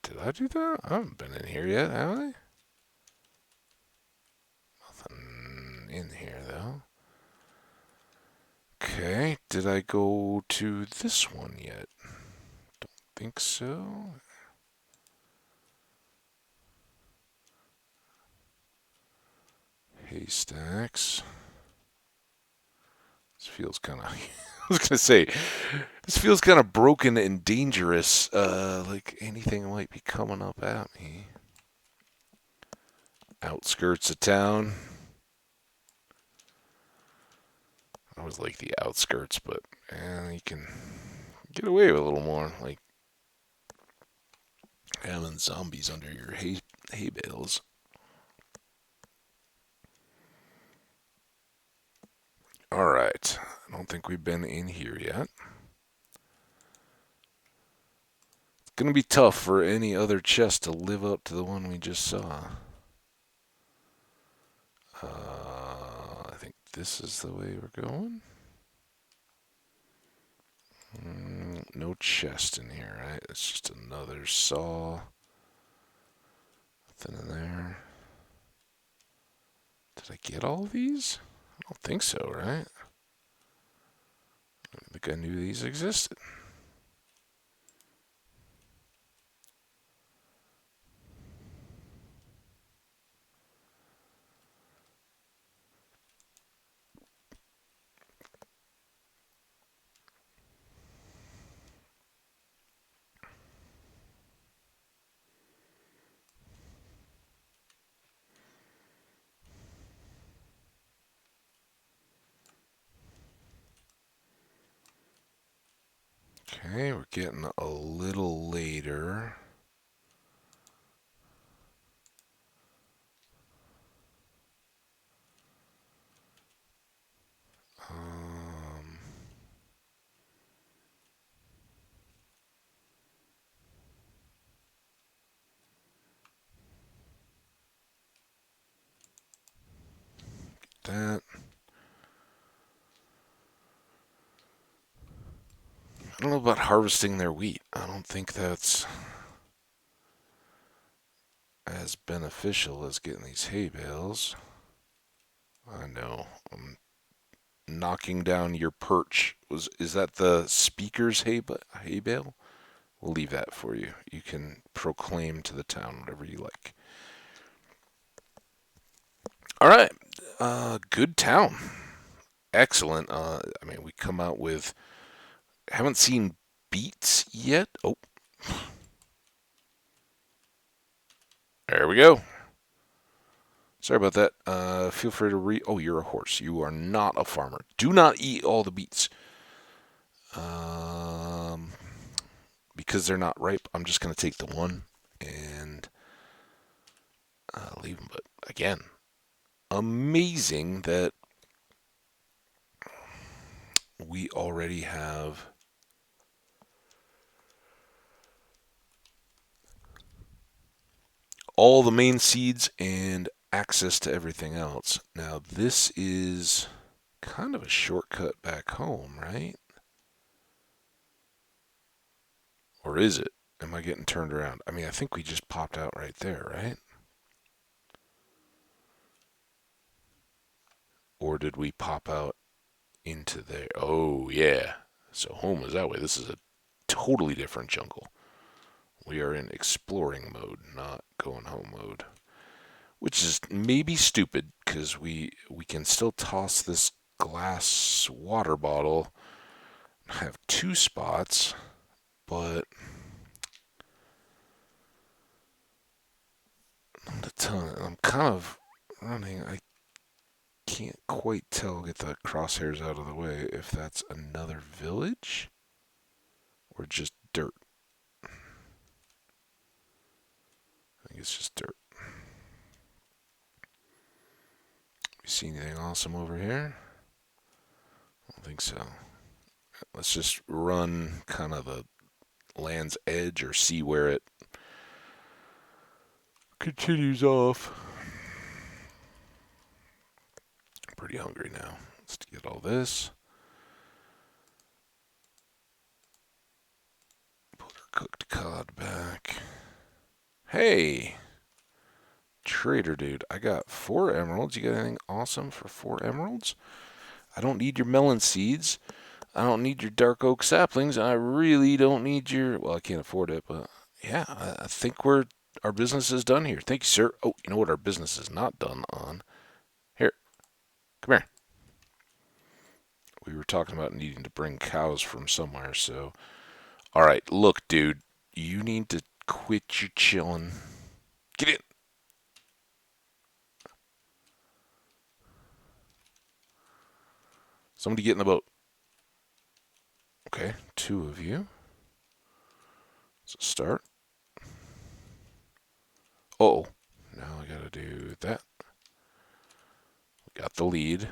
Did I do that? I haven't been in here yet, have I? Nothing in here, though. Okay, did I go to this one yet? Don't think so. Haystacks. This feels kind of... I was going to say, this feels kind of broken and dangerous. Like anything might be coming up at me. Outskirts of town. I always like the outskirts, but you can get away with a little more. Like having zombies under your hay bales. Alright. I don't think we've been in here yet. It's going to be tough for any other chest to live up to the one we just saw. I think this is the way we're going. No chest in here, right? It's just another saw. Nothing in there. Did I get all of these? I don't think so, right? I think I knew these existed. Okay, we're getting a little later. Um, that. I don't know about harvesting their wheat. I don't think that's as beneficial as getting these hay bales. I know. I'm knocking down your perch. Is that the speaker's hay bale? We'll leave that for you. You can proclaim to the town whatever you like. All right. Good town. Excellent. I mean, we come out with. Haven't seen beets yet. Oh, there we go. Sorry about that. Feel free to Oh, you're a horse. You are not a farmer. Do not eat all the beets. Because they're not ripe, I'm just going to take the one and leave them. But again, amazing that we already have all the main seeds and access to everything else. Now, this is kind of a shortcut back home, right? Or is it? Am I getting turned around? I mean, I think we just popped out right there, right? Or did we pop out into there? Oh, yeah. So home is that way. This is a totally different jungle. We are in exploring mode, not going home mode. Which is maybe stupid, because we can still toss this glass water bottle. I have 2 spots, but not a ton. I'm kind of running. I can't quite tell, get the crosshairs out of the way, if that's another village or just dirt. I think it's just dirt. You see anything awesome over here? I don't think so. Let's just run kind of the land's edge or see where it continues off. I'm pretty hungry now. Let's get all this. Put our cooked cod back. Hey, trader dude, I got 4 emeralds. You got anything awesome for 4 emeralds? I don't need your melon seeds. I don't need your dark oak saplings. I really don't need your. Well, I can't afford it, but yeah, I think our business is done here. Thank you, sir. Oh, you know what our business is not done on? Here, come here. We were talking about needing to bring cows from somewhere, so. All right, look, dude, you need to quit your chilling. Get in. Somebody get in the boat. Okay, 2 of you. Let's start. Oh, now I gotta do that. We got the lead.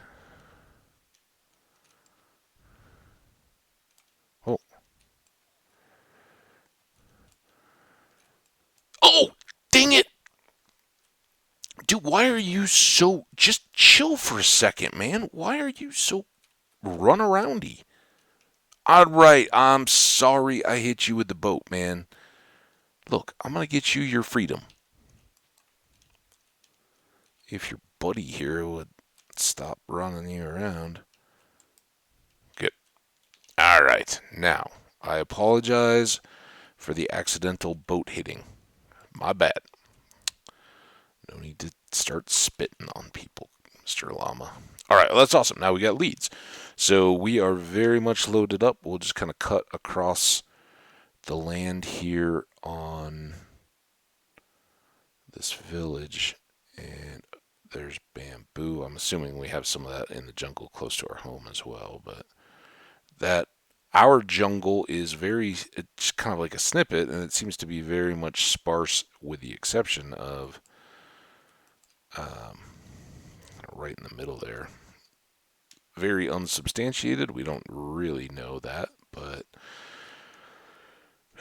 Dude, why are you so... Just chill for a second, man. Why are you so run-aroundy? All right, I'm sorry I hit you with the boat, man. Look, I'm going to get you your freedom. If your buddy here would stop running you around. Good. All right, now, I apologize for the accidental boat hitting. My bad. No need to start spitting on people, Mr. Llama. All right, well, that's awesome. Now we got leads. So we are very much loaded up. We'll just kind of cut across the land here on this village. And there's bamboo. I'm assuming we have some of that in the jungle close to our home as well. But that our jungle is it's kind of like a snippet, and it seems to be very much sparse with the exception of right in the middle there. Very unsubstantiated. We don't really know that, but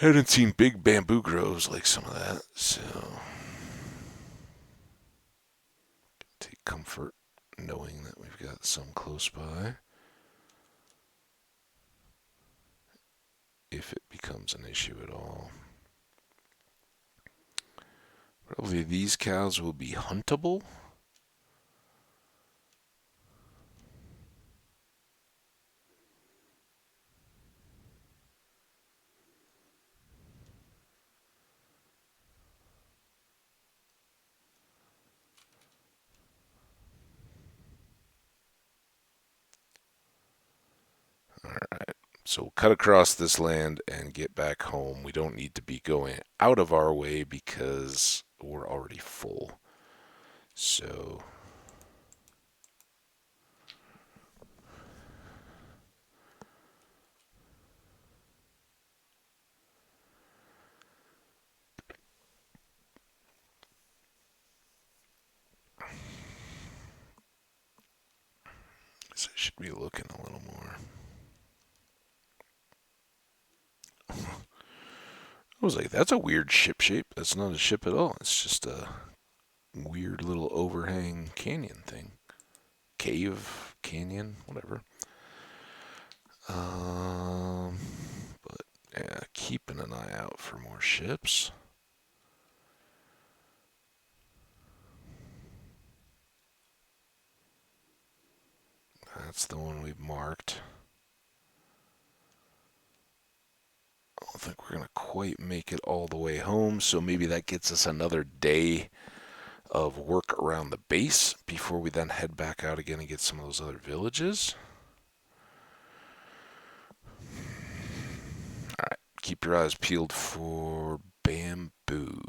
I hadn't seen big bamboo groves like some of that, so take comfort knowing that we've got some close by. If it becomes an issue at all. Probably these cows will be huntable. Alright, so we'll cut across this land and get back home. We don't need to be going out of our way because we're already full. So I should be looking a little more. I was like, that's a weird ship shape. That's not a ship at all. It's just a weird little overhang canyon thing. Cave, canyon, whatever. But yeah, keeping an eye out for more ships. That's the one we've marked. I don't think we're going to quite make it all the way home, so maybe that gets us another day of work around the base before we then head back out again and get some of those other villages. Alright, keep your eyes peeled for bamboo.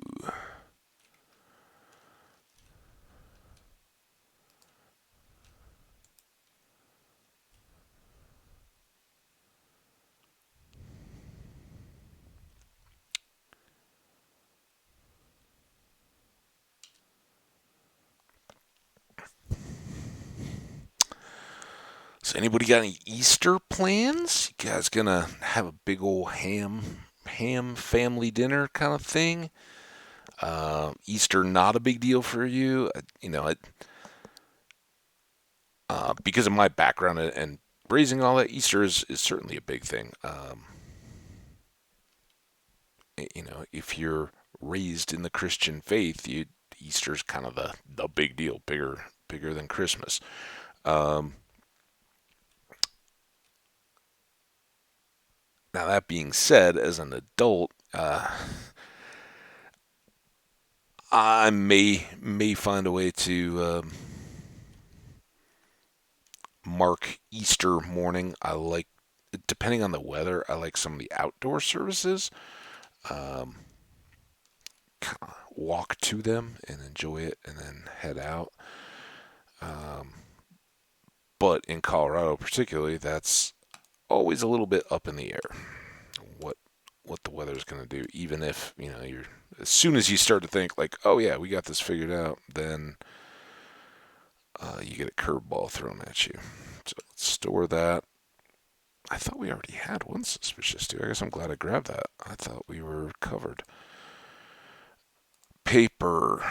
So anybody got any Easter plans? You guys gonna have a big old ham family dinner kind of thing? Easter not a big deal for you? Because of my background and raising all that, Easter is certainly a big thing. If you're raised in the Christian faith, Easter's kind of the big deal, bigger than Christmas. Now that being said, as an adult, I may find a way to mark Easter morning. I like, depending on the weather, I like some of the outdoor services. Walk to them and enjoy it, and then head out. But in Colorado, particularly, that's always a little bit up in the air. What the weather's going to do, even if you're as soon as you start to think like, oh yeah, we got this figured out, then you get a curveball thrown at you. So let's store that. I thought we already had one suspicious too. I guess I'm glad I grabbed that. I thought we were covered. Paper.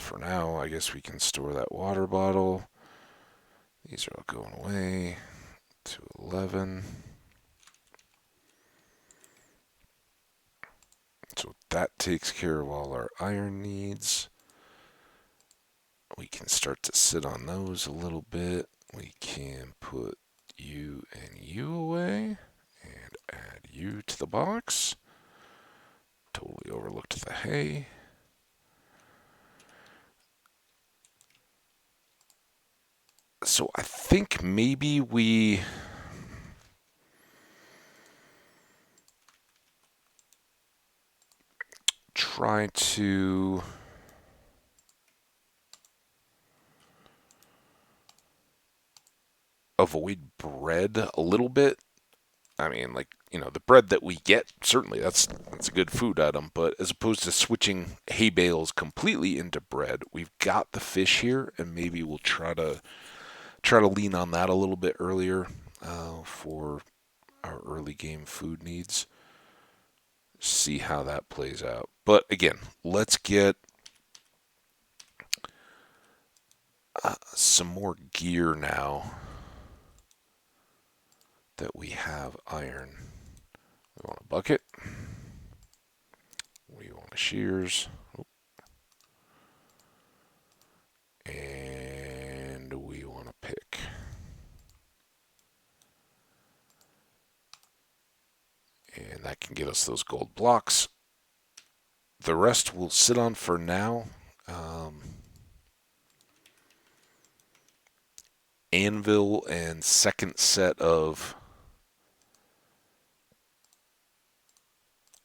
for now, I guess we can store that water bottle. These are all going away to 11. So that takes care of all our iron needs. We can start to sit on those a little bit. We can put you and you away and add you to the box. Totally overlooked the hay. So I think maybe we try to avoid bread a little bit. I mean, like, the bread that we get, certainly that's a good food item, but as opposed to switching hay bales completely into bread, we've got the fish here, and maybe we'll try to lean on that a little bit earlier for our early game food needs. See how that plays out. But again, let's get some more gear now that we have iron. We want a bucket. We want a shears. And we want a pick. And that can get us those gold blocks. The rest we'll sit on for now. Anvil and second set of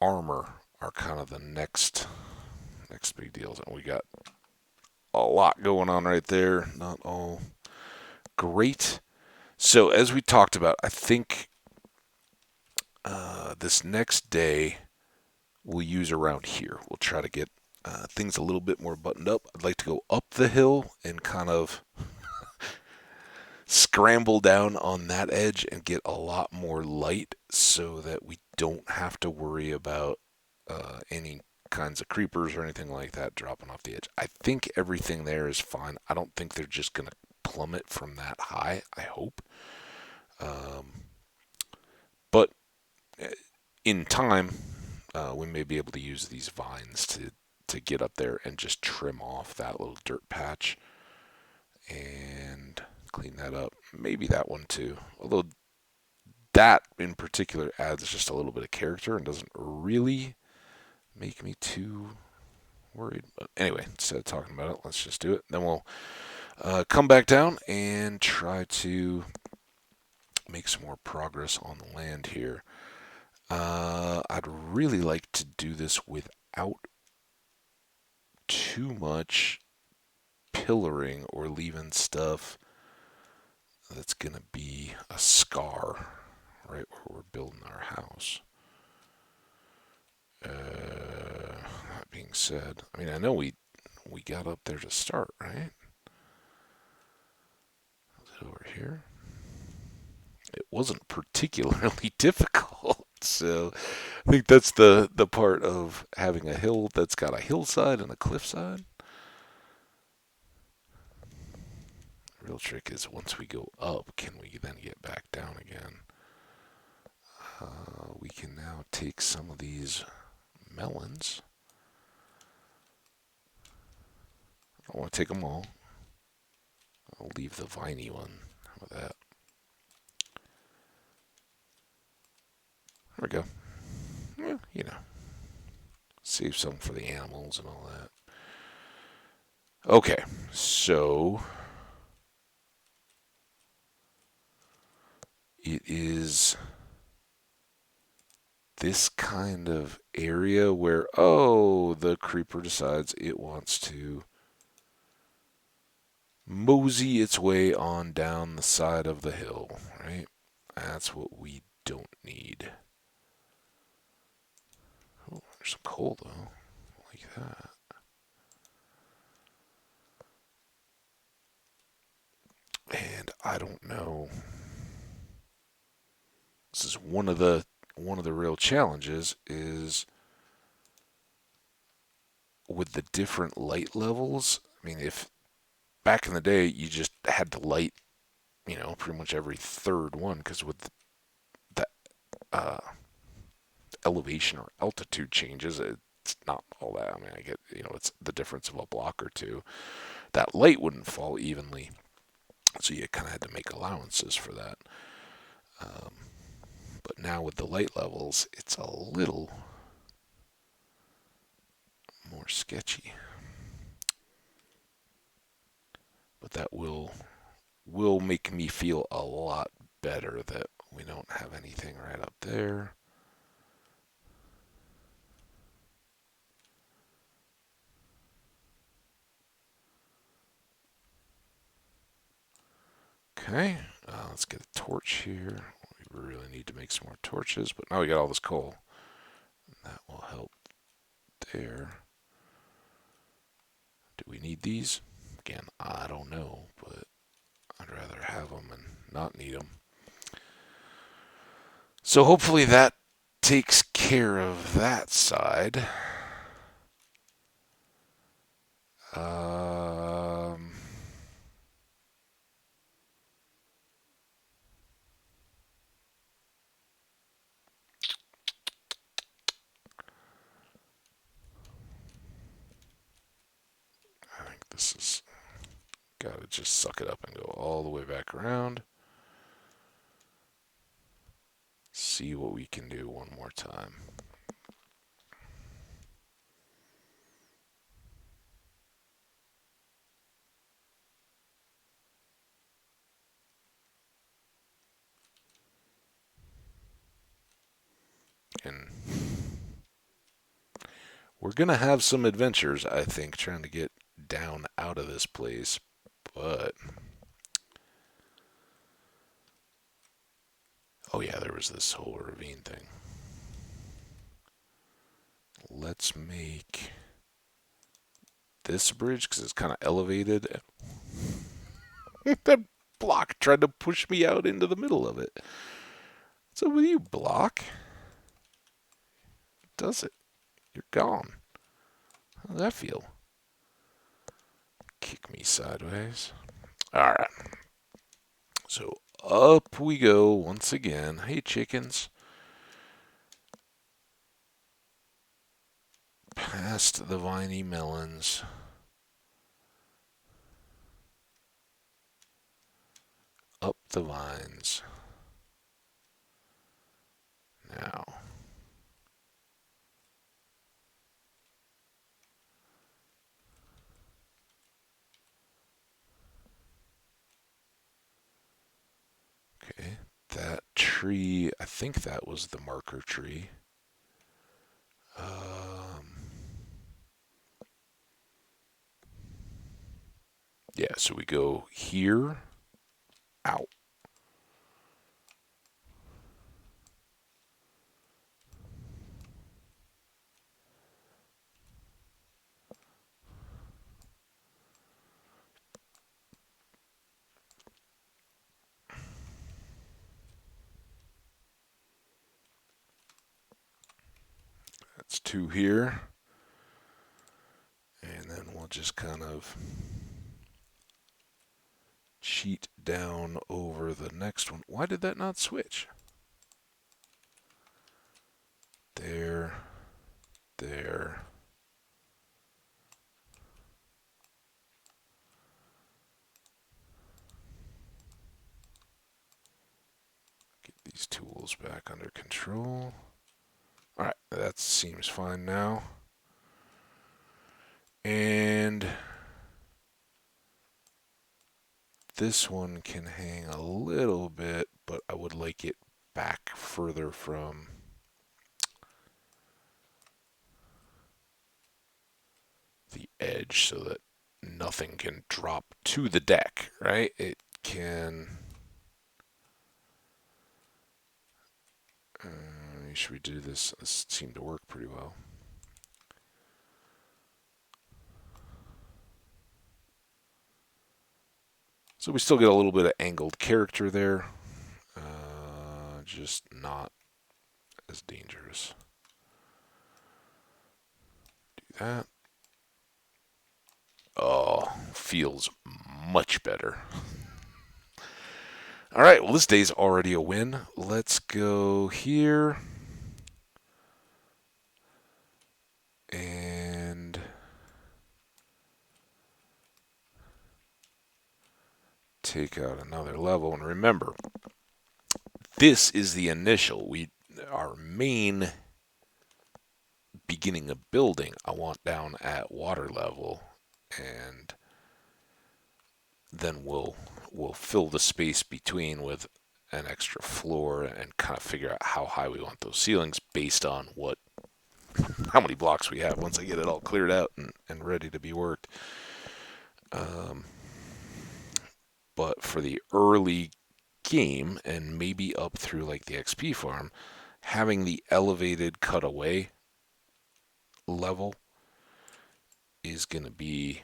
armor are kind of the next big deals. And we got a lot going on right there. Not all great. So as we talked about, I think this next day we'll use around here. We'll try to get things a little bit more buttoned up. I'd like to go up the hill and kind of scramble down on that edge and get a lot more light so that we don't have to worry about any kinds of creepers or anything like that dropping off the edge. I think everything there is fine. I don't think they're just going to plummet from that high, I hope. But in time, we may be able to use these vines to get up there and just trim off that little dirt patch and clean that up. Maybe that one too. Although that in particular adds just a little bit of character and doesn't really make me too worried. But anyway, instead of talking about it, let's just do it. Then we'll come back down and try to make some more progress on the land here. I'd really like to do this without too much pillaring or leaving stuff that's going to be a scar right where we're building our house. That being said, I mean, I know we got up there to start, right? Was it over here? It wasn't particularly difficult. So I think that's the part of having a hill that's got a hillside and a cliffside. The real trick is once we go up, can we then get back down again? We can now take some of these melons. I don't want to take them all. I'll leave the viney one. How about that? There we go. Yeah, save some for the animals and all that. Okay, so it is this kind of area where, the creeper decides it wants to mosey its way on down the side of the hill, right? That's what we don't need. Oh, there's some coal, though. Like that. And I don't know. This is one of the real challenges is with the different light levels, I mean, if back in the day you just had to light, pretty much every third one, because with the uh, elevation or altitude changes, it's not all that. I mean, I get, it's the difference of a block or two. That light wouldn't fall evenly, so you kind of had to make allowances for that. Um, but now with the light levels, it's a little more sketchy. But that will make me feel a lot better that we don't have anything right up there. Okay, let's get a torch here. We really need to make some more torches, but now we got all this coal. That will help there. Do we need these? Again, I don't know, but I'd rather have them and not need them. So hopefully that takes care of that side. Um, I think this is gotta just suck it up and go all the way back around. See what we can do one more time. And we're gonna have some adventures, I think, trying to get down out of this place. But oh yeah, there was this whole ravine thing. Let's make this bridge because it's kind of elevated. That block tried to push me out into the middle of it. So with you, block, does it? You're gone. How does that feel? Kick me sideways. All right. So up we go once again. Hey, chickens. Past the viney melons. Up the vines. Now. Okay. That tree, I think that was the marker tree. Yeah, so we go here, out. That's two here. And then we'll just kind of cheat down over the next one. Why did that not switch? There, there. Get these tools back under control. All right, that seems fine now. And this one can hang a little bit, but I would like it back further from the edge so that nothing can drop to the deck, right? It can. Should we do this? This seemed to work pretty well. So we still get a little bit of angled character there, just not as dangerous. Do that. Oh, feels much better. All right, well, this day's already a win. Let's go here and take out another level. And remember, this is the initial. Our main beginning of building, I want down at water level, and then we'll fill the space between with an extra floor and kind of figure out how high we want those ceilings based on how many blocks we have once I get it all cleared out and ready to be worked. But for the early game and maybe up through like the XP farm, having the elevated cutaway level is going to be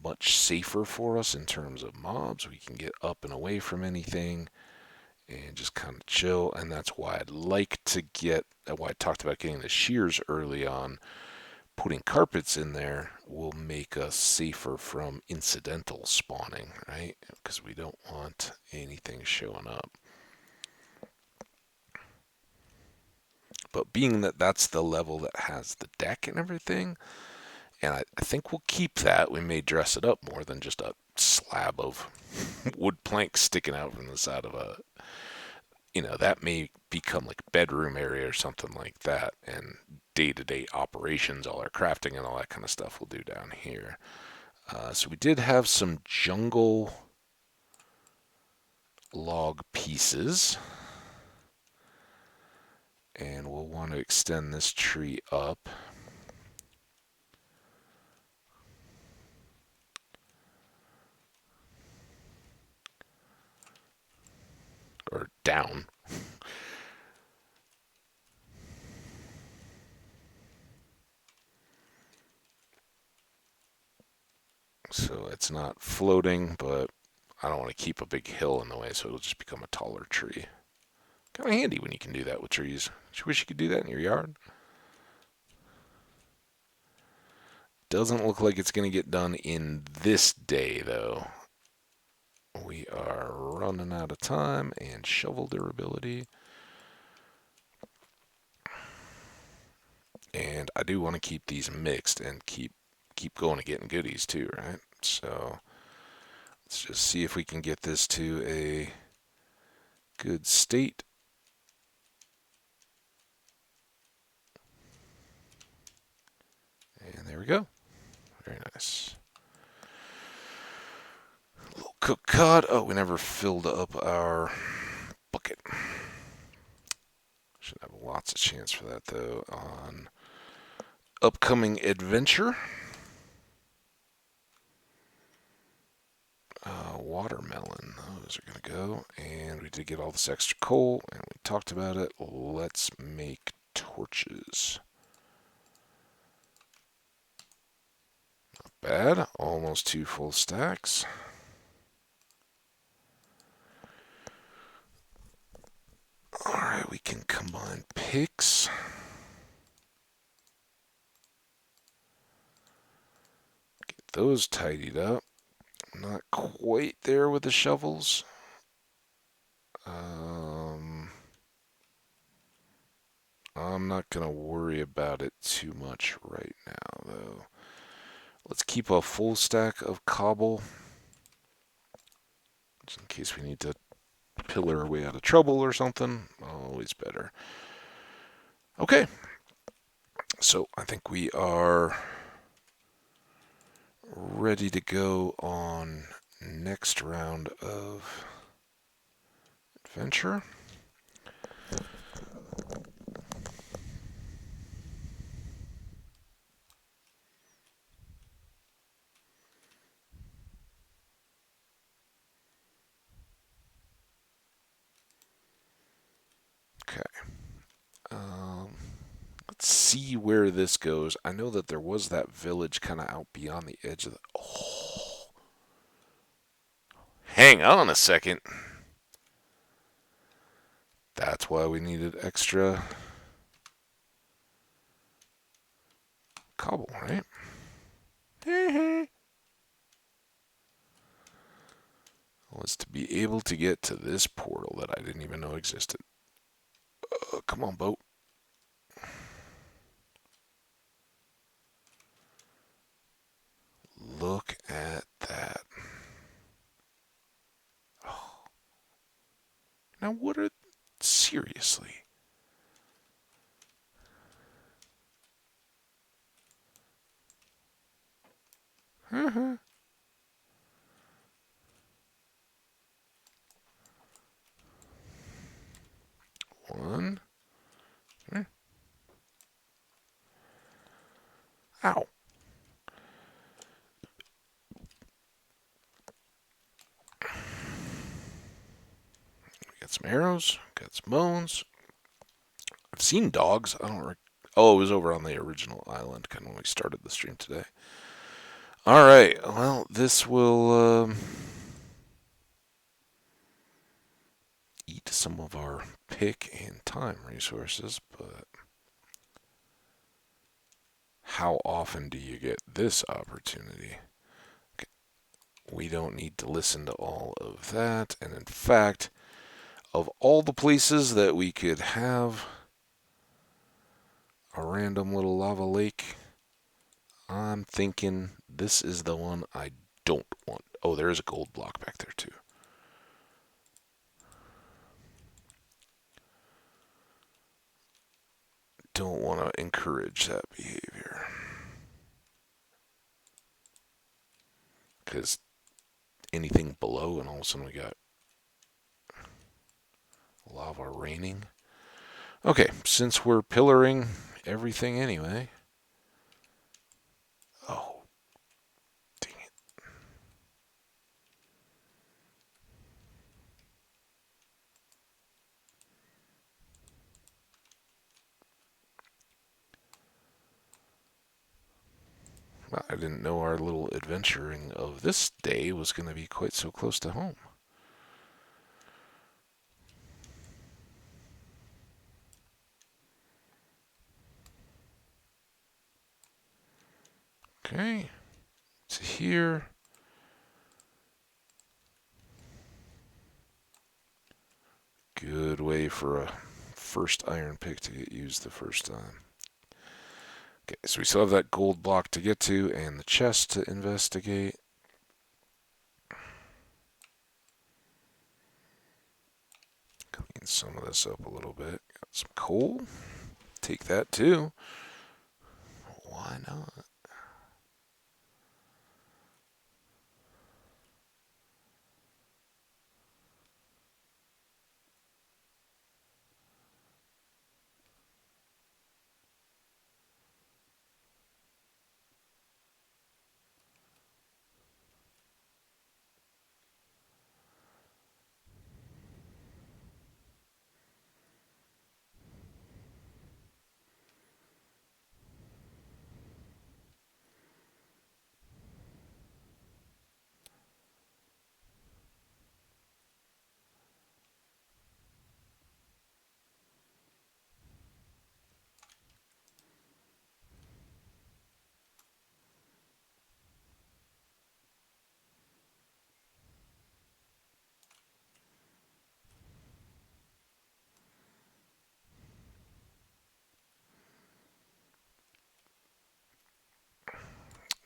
much safer for us in terms of mobs. We can get up and away from anything and just kind of chill. And that's why I'd like to why I talked about getting the shears early on. Putting carpets in there will make us safer from incidental spawning, right? Because we don't want anything showing up. But being that that's the level that has the deck and everything, and I think we'll keep that. We may dress it up more than just a slab of wood planks sticking out from the side of that may become like a bedroom area or something like that. And day-to-day operations, all our crafting and all that kind of stuff we'll do down here. So we did have some jungle log pieces. And we'll want to extend this tree up. Or down. So it's not floating, but I don't want to keep a big hill in the way, so it'll just become a taller tree. Kind of handy when you can do that with trees. Don't you wish you could do that in your yard? Doesn't look like it's going to get done in this day, though. We are running out of time and shovel durability. And I do want to keep these mixed and keep going and getting goodies too, right? So let's just see if we can get this to a good state. And there we go. Very nice. A little cooked cod. Oh, we never filled up our bucket. Should have lots of chance for that, though, on upcoming adventure. Watermelon. Those are going to go. And we did get all this extra coal, and we talked about it. Let's make torches. Not bad. Almost 2 full stacks. Alright, we can combine picks. Get those tidied up. Not quite there with the shovels. I'm not going to worry about it too much right now, though. Let's keep a full stack of cobble, just in case we need to pillar our way out of trouble or something. Always better. Okay. So I think we are ready to go on next round of adventure. Okay. Let's see where this goes. I know that there was that village kind of out beyond the edge of the... Oh. Hang on a second. That's why we needed extra cobble, right? was to be able to get to this portal that I didn't even know existed. Come on, boat. Look at that. Oh. Now, what are... Seriously. Uh-huh. One. Ow. Got some arrows. Got some bones. I've seen dogs. I don't... Oh, it was over on the original island, kind of when we started the stream today. All right. Well, this will eat some of our pick and time resources, but how often do you get this opportunity? Okay. We don't need to listen to all of that. And in fact, of all the places that we could have a random little lava lake, I'm thinking this is the one I don't want. Oh, there is a gold block back there too. Don't want to encourage that behavior. Because anything below, and all of a sudden we got lava raining. Okay, since we're pillaring everything anyway. Oh, dang it. Well, I didn't know our little adventuring of this day was going to be quite so close to home. Okay, to here. Good way for a first iron pick to get used the first time. Okay, so we still have that gold block to get to and the chest to investigate. Clean some of this up a little bit. Got some coal. Take that too. Why not?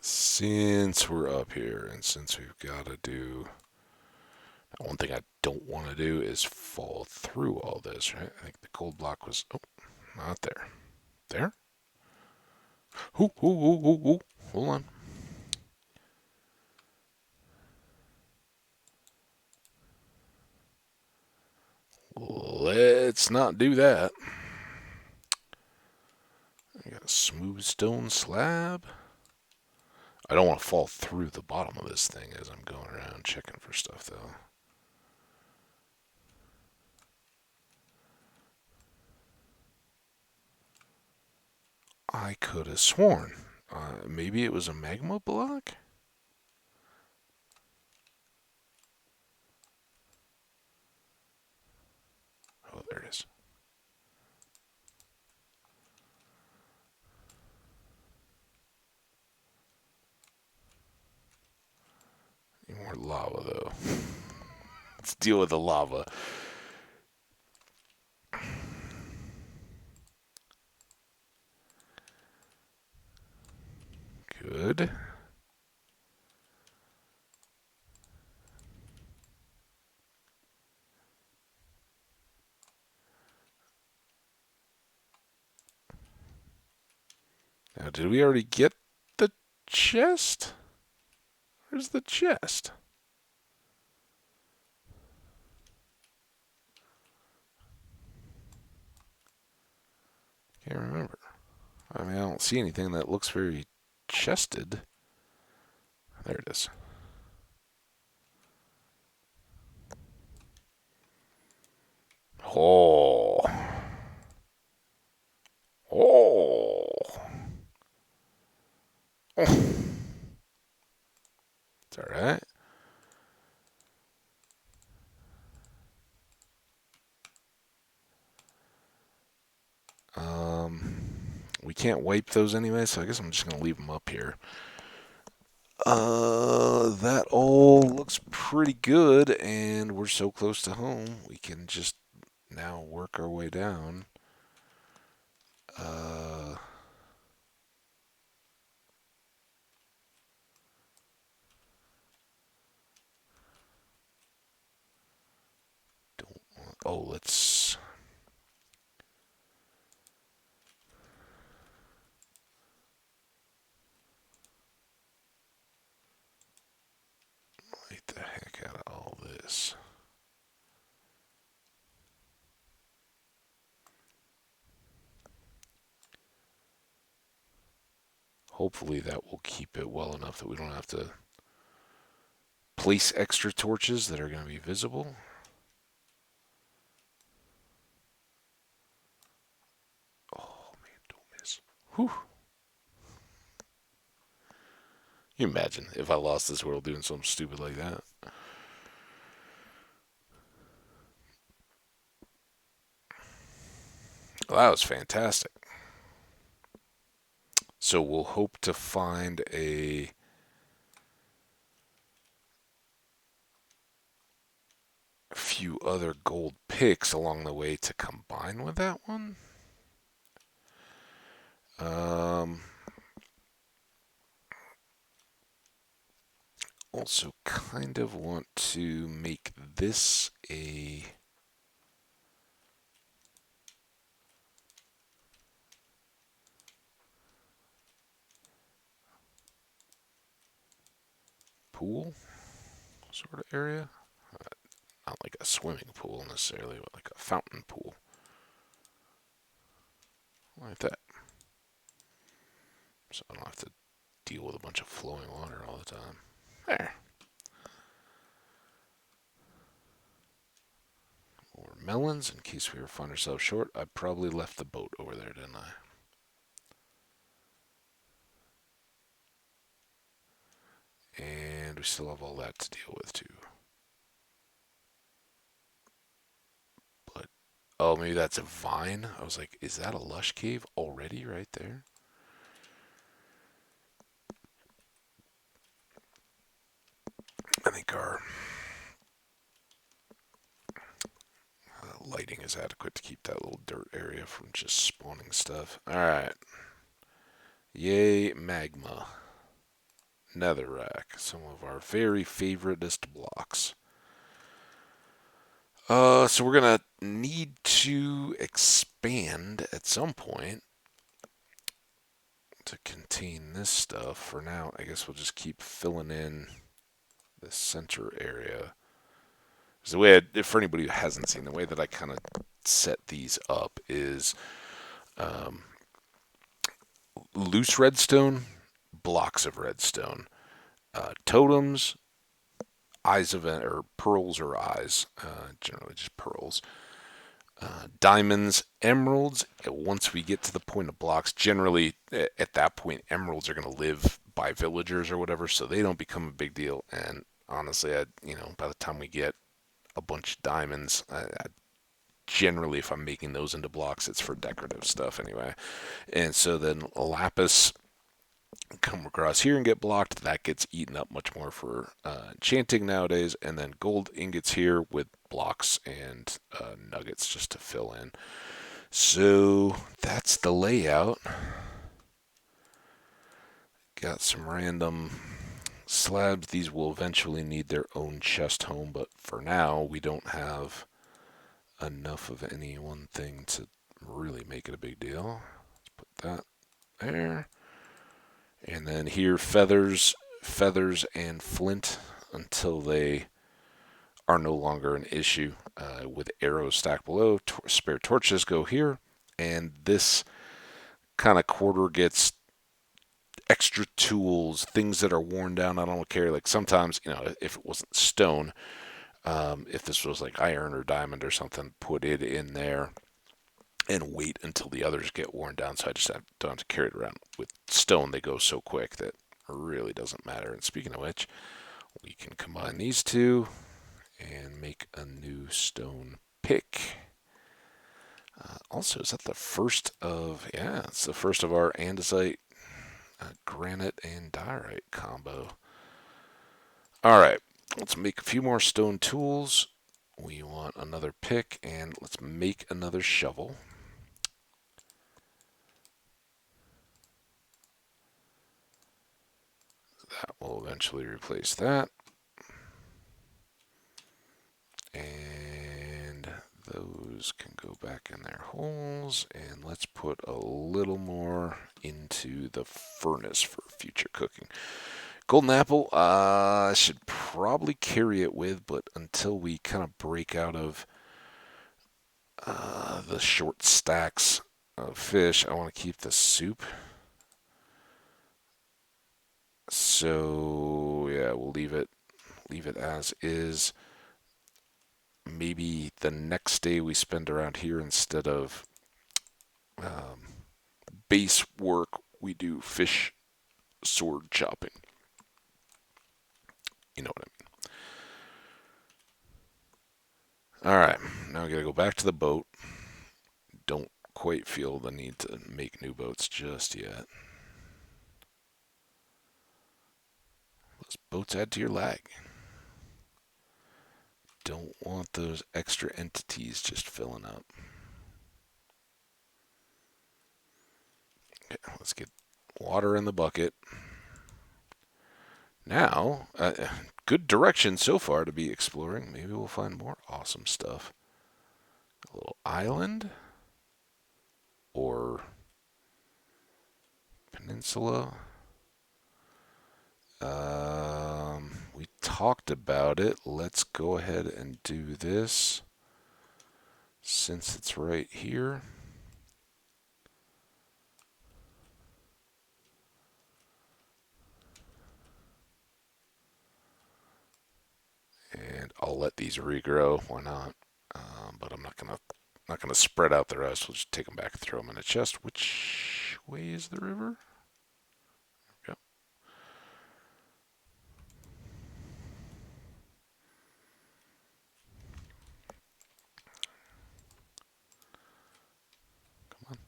Since we're up here and since we've got to do... One thing I don't want to do is fall through all this, right? I think the gold block was... Oh, not there. There? Ooh, ooh, ooh, ooh, ooh. Hold on. Let's not do that. I got a smooth stone slab. I don't want to fall through the bottom of this thing as I'm going around checking for stuff, though. I could have sworn. Maybe it was a magma block? Oh, there it is. Need more lava, though. Let's deal with the lava. Good. Now, did we already get the chest? Where's the chest? Can't remember. I mean, I don't see anything that looks very chested. There it is. Oh. Oh. Oh. It's alright. We can't wipe those anyway, so I guess I'm just going to leave them up here. That all looks pretty good, and we're so close to home, we can just now work our way down. Uh, don't want, oh, let's, light the heck out of all this. Hopefully that will keep it well enough that we don't have to place extra torches that are going to be visible. Oh, man, don't miss. Whew. You imagine if I lost this world doing something stupid like that. Well, that was fantastic. So we'll hope to find a few other gold picks along the way to combine with that one. Um, Also kind of want to make this a pool sort of area. Not like a swimming pool necessarily, but like a fountain pool. Like that. So I don't have to deal with a bunch of flowing water all the time. There. More melons in case we ever find ourselves short. I probably left the boat over there, didn't I? And we still have all that to deal with too. But oh, maybe that's a vine. I was like, is that a lush cave already right there? I think our lighting is adequate to keep that little dirt area from just spawning stuff. Alright. Yay, magma. Netherrack. Some of our very favoriteest blocks. So we're gonna need to expand at some point to contain this stuff. For now, I guess we'll just keep filling in the center area. So the way, for anybody who hasn't seen, the way that I kind of set these up is loose redstone, blocks of redstone, totems, eyes of or pearls or eyes, generally just pearls, diamonds, emeralds. Once we get to the point of blocks, generally at that point, emeralds are going to live by villagers or whatever, so they don't become a big deal. And honestly, by the time we get a bunch of diamonds, generally, if I'm making those into blocks, it's for decorative stuff anyway. And so then lapis come across here and get blocked. That gets eaten up much more for enchanting nowadays. And then gold ingots here with blocks and nuggets just to fill in. So that's the layout. Got some random slabs. These will eventually need their own chest home, but for now we don't have enough of any one thing to really make it a big deal. Let's put that there. And then here, feathers, and flint until they are no longer an issue. With arrows stacked below, spare torches go here, and this kind of quarter gets extra tools, things that are worn down. I don't care. Like sometimes, if it wasn't stone, if this was like iron or diamond or something, put it in there and wait until the others get worn down. So I just don't have to carry it around. With stone, they go so quick that it really doesn't matter. And speaking of which, we can combine these two and make a new stone pick. Also, is that the first of, yeah, it's the first of our andesite, granite, and diorite combo. All right, let's make a few more stone tools. We want another pick, and let's make another shovel. That will eventually replace that. And those can go back in their holes. And let's put a little more into the furnace for future cooking. Golden apple, I should probably carry it with, but until we kind of break out of the short stacks of fish, I want to keep the soup. So yeah, we'll leave it as is. Maybe the next day we spend around here instead of um, base work, we do fish sword chopping. You know what I mean. All right, now we gotta go back to the boat. Don't quite feel the need to make new boats just yet. Those boats add to your lag. Don't want those extra entities just filling up. Okay, let's get water in the bucket. Now, good direction so far to be exploring. Maybe we'll find more awesome stuff. A little island or peninsula. We talked about it. Let's go ahead and do this since it's right here. And I'll let these regrow. Why not? But I'm not gonna spread out the rest. We'll just take them back and throw them in a chest. Which way is the river? Yep. Come on,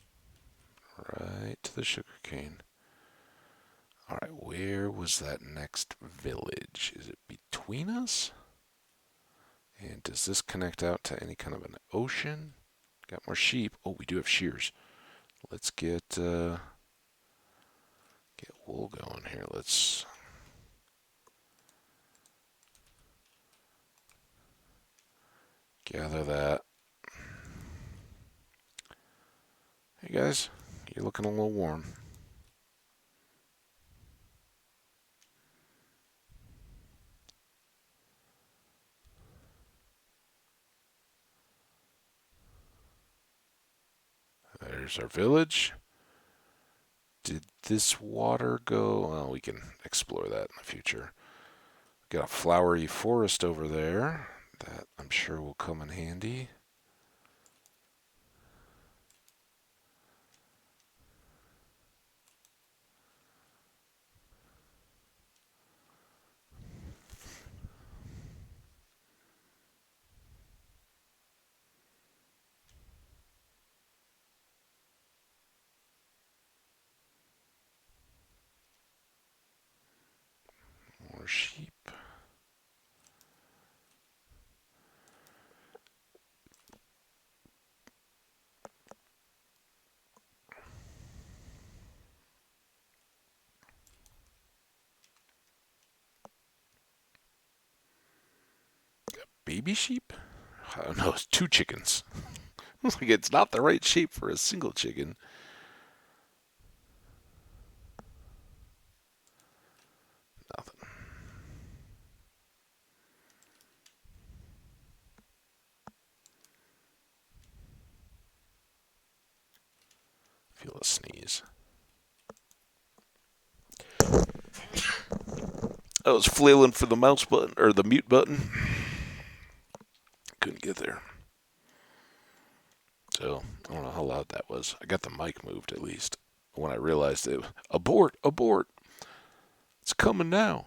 right to the sugarcane. All right, where was that next village? Is it between us? And does this connect out to any kind of an ocean? Got more sheep. Oh, we do have shears. Let's get wool going here. Let's gather that. Hey guys, you're looking a little warm. There's our village. Did this water go? Well, we can explore that in the future. Got a flowery forest over there that I'm sure will come in handy. baby sheep? I don't know, it's 2 chickens. Like it's not the right shape for a single chicken. Nothing. Feel a sneeze. I was flailing for the mouse button, or the mute button. Couldn't get there. So, I don't know how loud that was. I got the mic moved at least. When I realized it, abort, abort. It's coming now.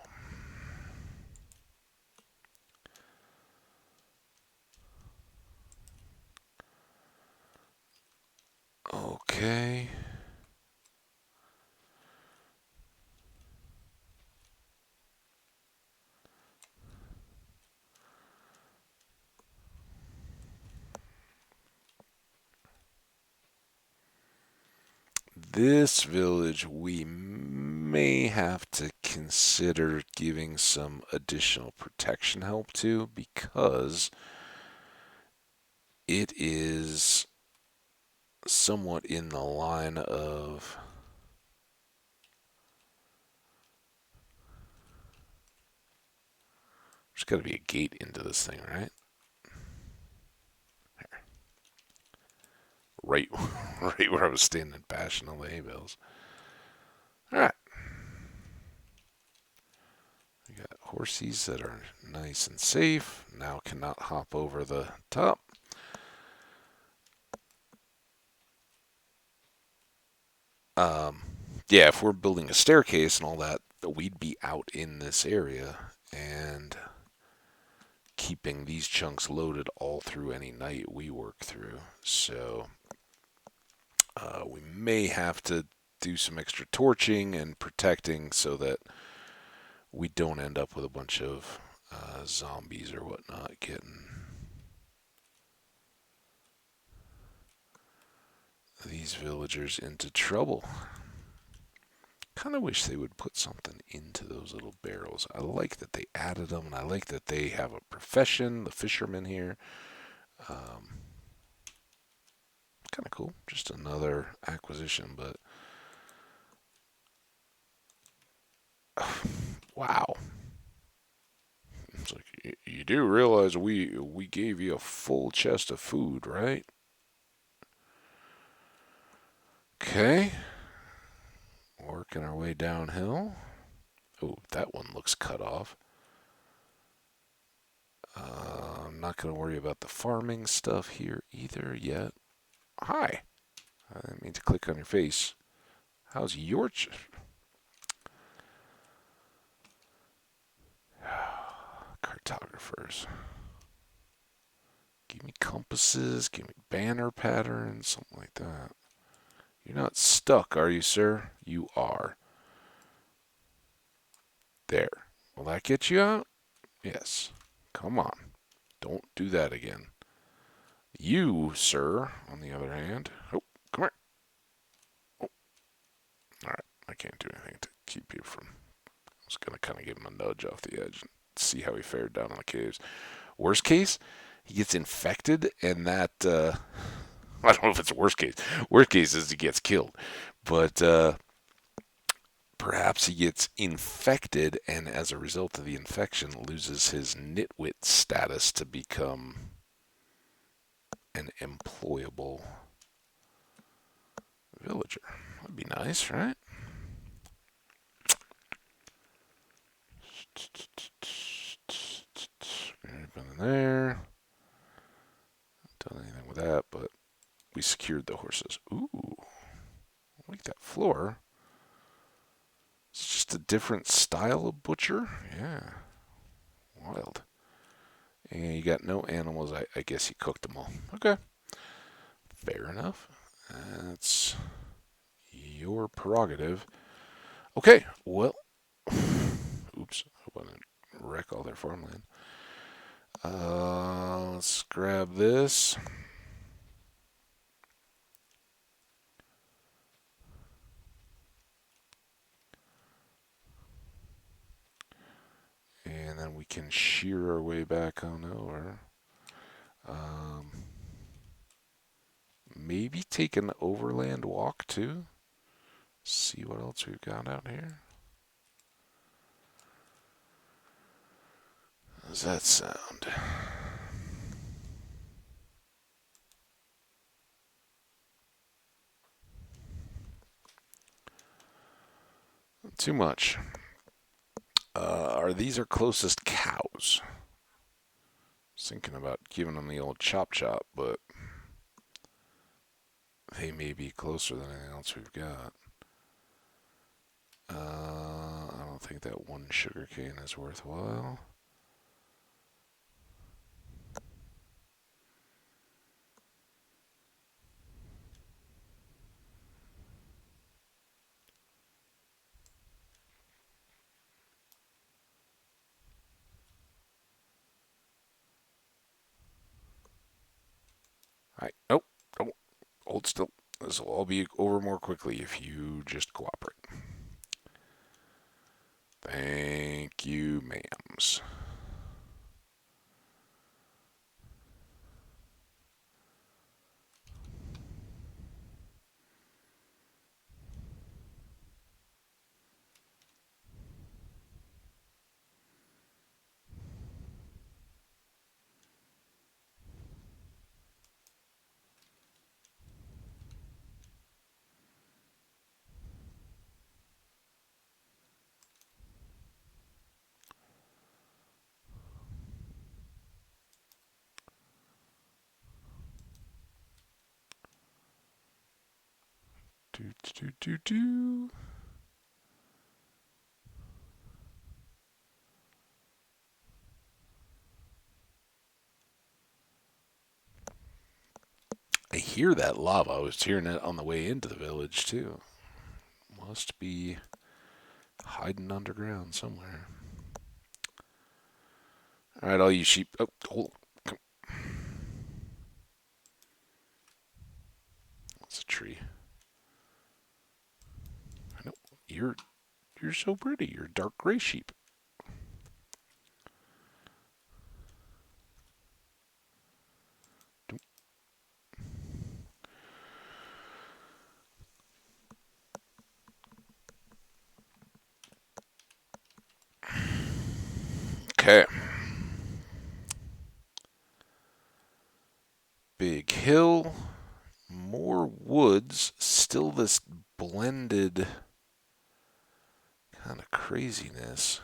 Okay. This village, we may have to consider giving some additional protection help to because it is somewhat in the line of. There's got to be a gate into this thing, right? Right, right where I was standing bashing on the hay bales. All right. We got horsies that are nice and safe. Now cannot hop over the top. Um, yeah, if we're building a staircase and all that, we'd be out in this area and keeping these chunks loaded all through any night we work through. So we may have to do some extra torching and protecting so that we don't end up with a bunch of zombies or whatnot getting these villagers into trouble. Kind of wish they would put something into those little barrels. I like that they added them, and I like that they have a profession, the fishermen here. Kind of cool. Just another acquisition, but wow. It's like you do realize we gave you a full chest of food, right? Okay. Working our way downhill. Oh, that one looks cut off. I'm not going to worry about the farming stuff here either yet. Hi. I didn't mean to click on your face. How's your cartographers? Give me compasses, give me banner patterns, something like that. You're not stuck, are you, sir? You are. There. Will that get you out? Yes. Come on. Don't do that again. You, sir, on the other hand. Oh, come here. Oh. Alright. I can't do anything to keep you from. I was going to kind of give him a nudge off the edge and see how he fared down in the caves. Worst case, he gets infected, and that. I don't know if it's worst case. Worst case is he gets killed. But perhaps he gets infected, and as a result of the infection, loses his nitwit status to become an employable villager. That'd be nice, right? Anything there? Done anything with that, but we secured the horses. Ooh, I like that floor. It's just a different style of butcher. Yeah, wild. And you got no animals. I guess you cooked them all. Okay, fair enough. That's your prerogative. Okay, well, oops, I want to wreck all their farmland. Let's grab this. And then we can shear our way back on over. Maybe take an overland walk too. See what else we've got out here. How does that sound? Not too much. Are these our closest cows? I was thinking about giving them the old chop chop, but they may be closer than anything else we've got. I don't think that one sugarcane is worthwhile. Alright, nope, don't hold still. This will all be over more quickly if you just cooperate. Thank you, ma'ams. Do. I hear that lava. I was hearing it on the way into the village, too. Must be hiding underground somewhere. Alright, all you sheep. Oh, hold on. That's a tree. I know. You're so pretty. You're dark gray sheep. Okay. Big hill. More woods. Still this blended kind of craziness.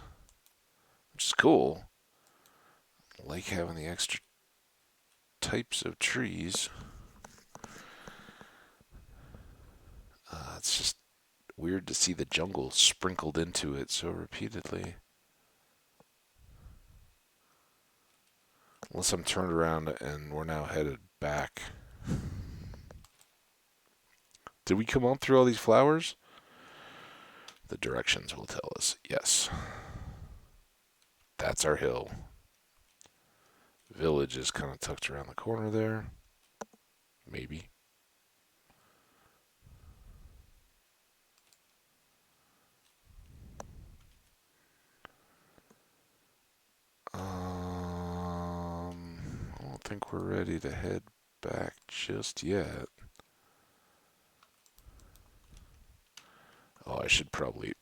Which is cool. I like having the extra types of trees. It's just weird to see the jungle sprinkled into it so repeatedly. Unless I'm turned around and we're now headed back. Did we come on through all these flowers? The directions will tell us. Yes. That's our hill. Village is kind of tucked around the corner there. Maybe. I don't think we're ready to head back just yet. Oh, I should probably,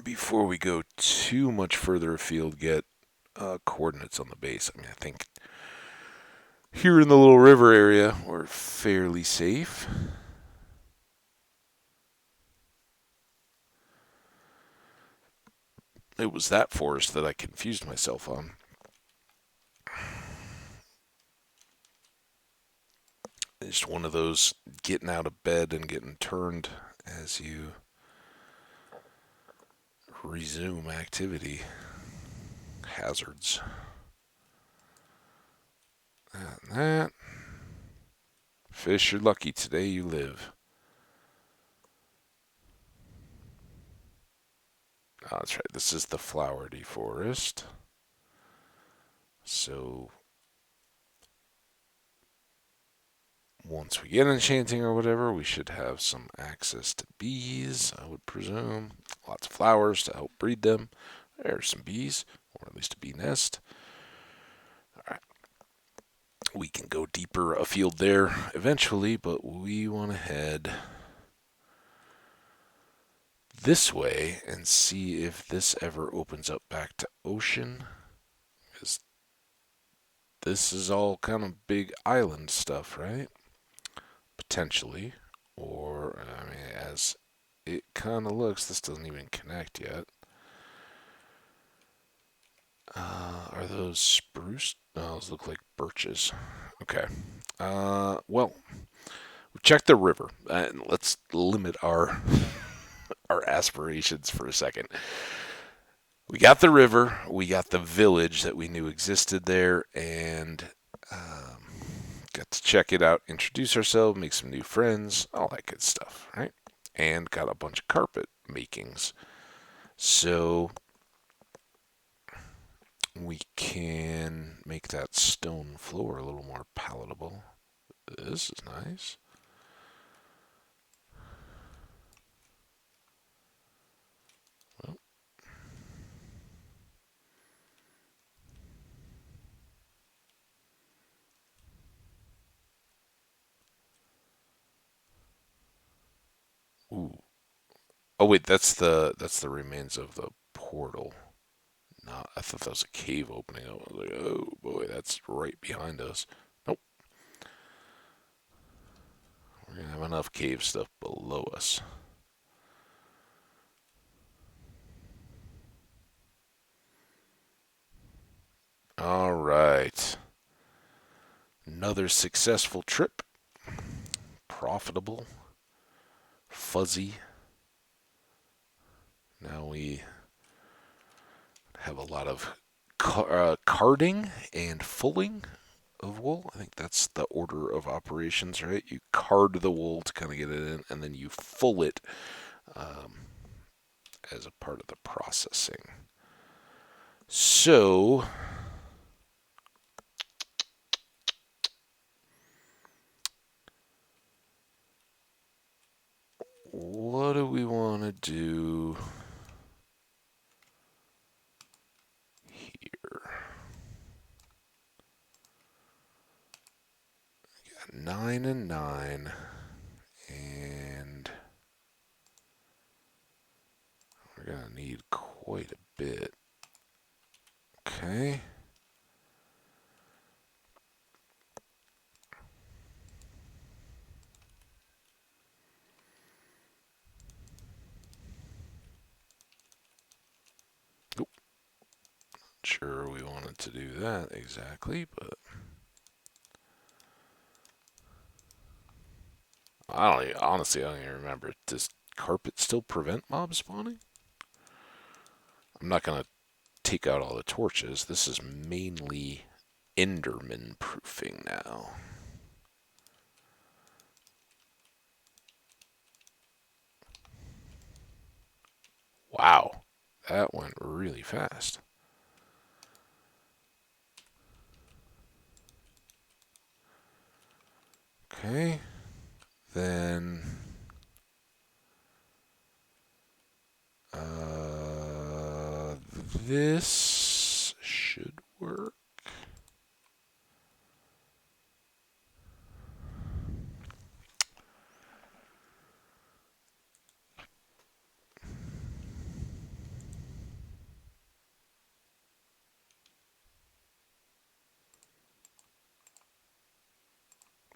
before we go too much further afield, get coordinates on the base. I mean, I think here in the little river area, we're fairly safe. It was that forest that I confused myself on. It's one of those getting out of bed and getting turned as you resume activity hazards. And that. Fish, you're lucky today you live. Oh, that's right. This is the Flowery Forest. So once we get enchanting or whatever, we should have some access to bees, I would presume. Lots of flowers to help breed them. There's some bees. or at least a bee nest. All right. We can go deeper afield there eventually, but we want to head this way and see if this ever opens up back to ocean. Because this is all kind of big island stuff, right? Potentially. Or, I mean, as it kind of looks, this doesn't even connect yet. Are those spruce? No, those look like birches. Okay. Well, we checked the river, and let's limit our our aspirations for a second. We got the river, we got the village that we knew existed there, and um, got to check it out, introduce ourselves, make some new friends, all that good stuff, right? And got a bunch of carpet makings. So we can make that stone floor a little more palatable. This is nice. Well, ooh. Oh wait, that's the remains of the portal. No, I thought that was a cave opening up. I was like, oh boy, that's right behind us. Nope, we're gonna have enough cave stuff below us. All right, another successful trip. Profitable, fuzzy. Now we have a lot of carding and fulling of wool. I think that's the order of operations, right? You card the wool to kind of get it in, and then you full it um, as a part of the processing. So, what do we want to do here? 9 and 9, and we're gonna need quite a bit. Okay. Oop, not sure we wanted to do that exactly, but honestly, I don't even remember. Does carpet still prevent mob spawning? I'm not gonna take out all the torches. This is mainly Enderman proofing now. Wow, that went really fast. Okay, then this should work.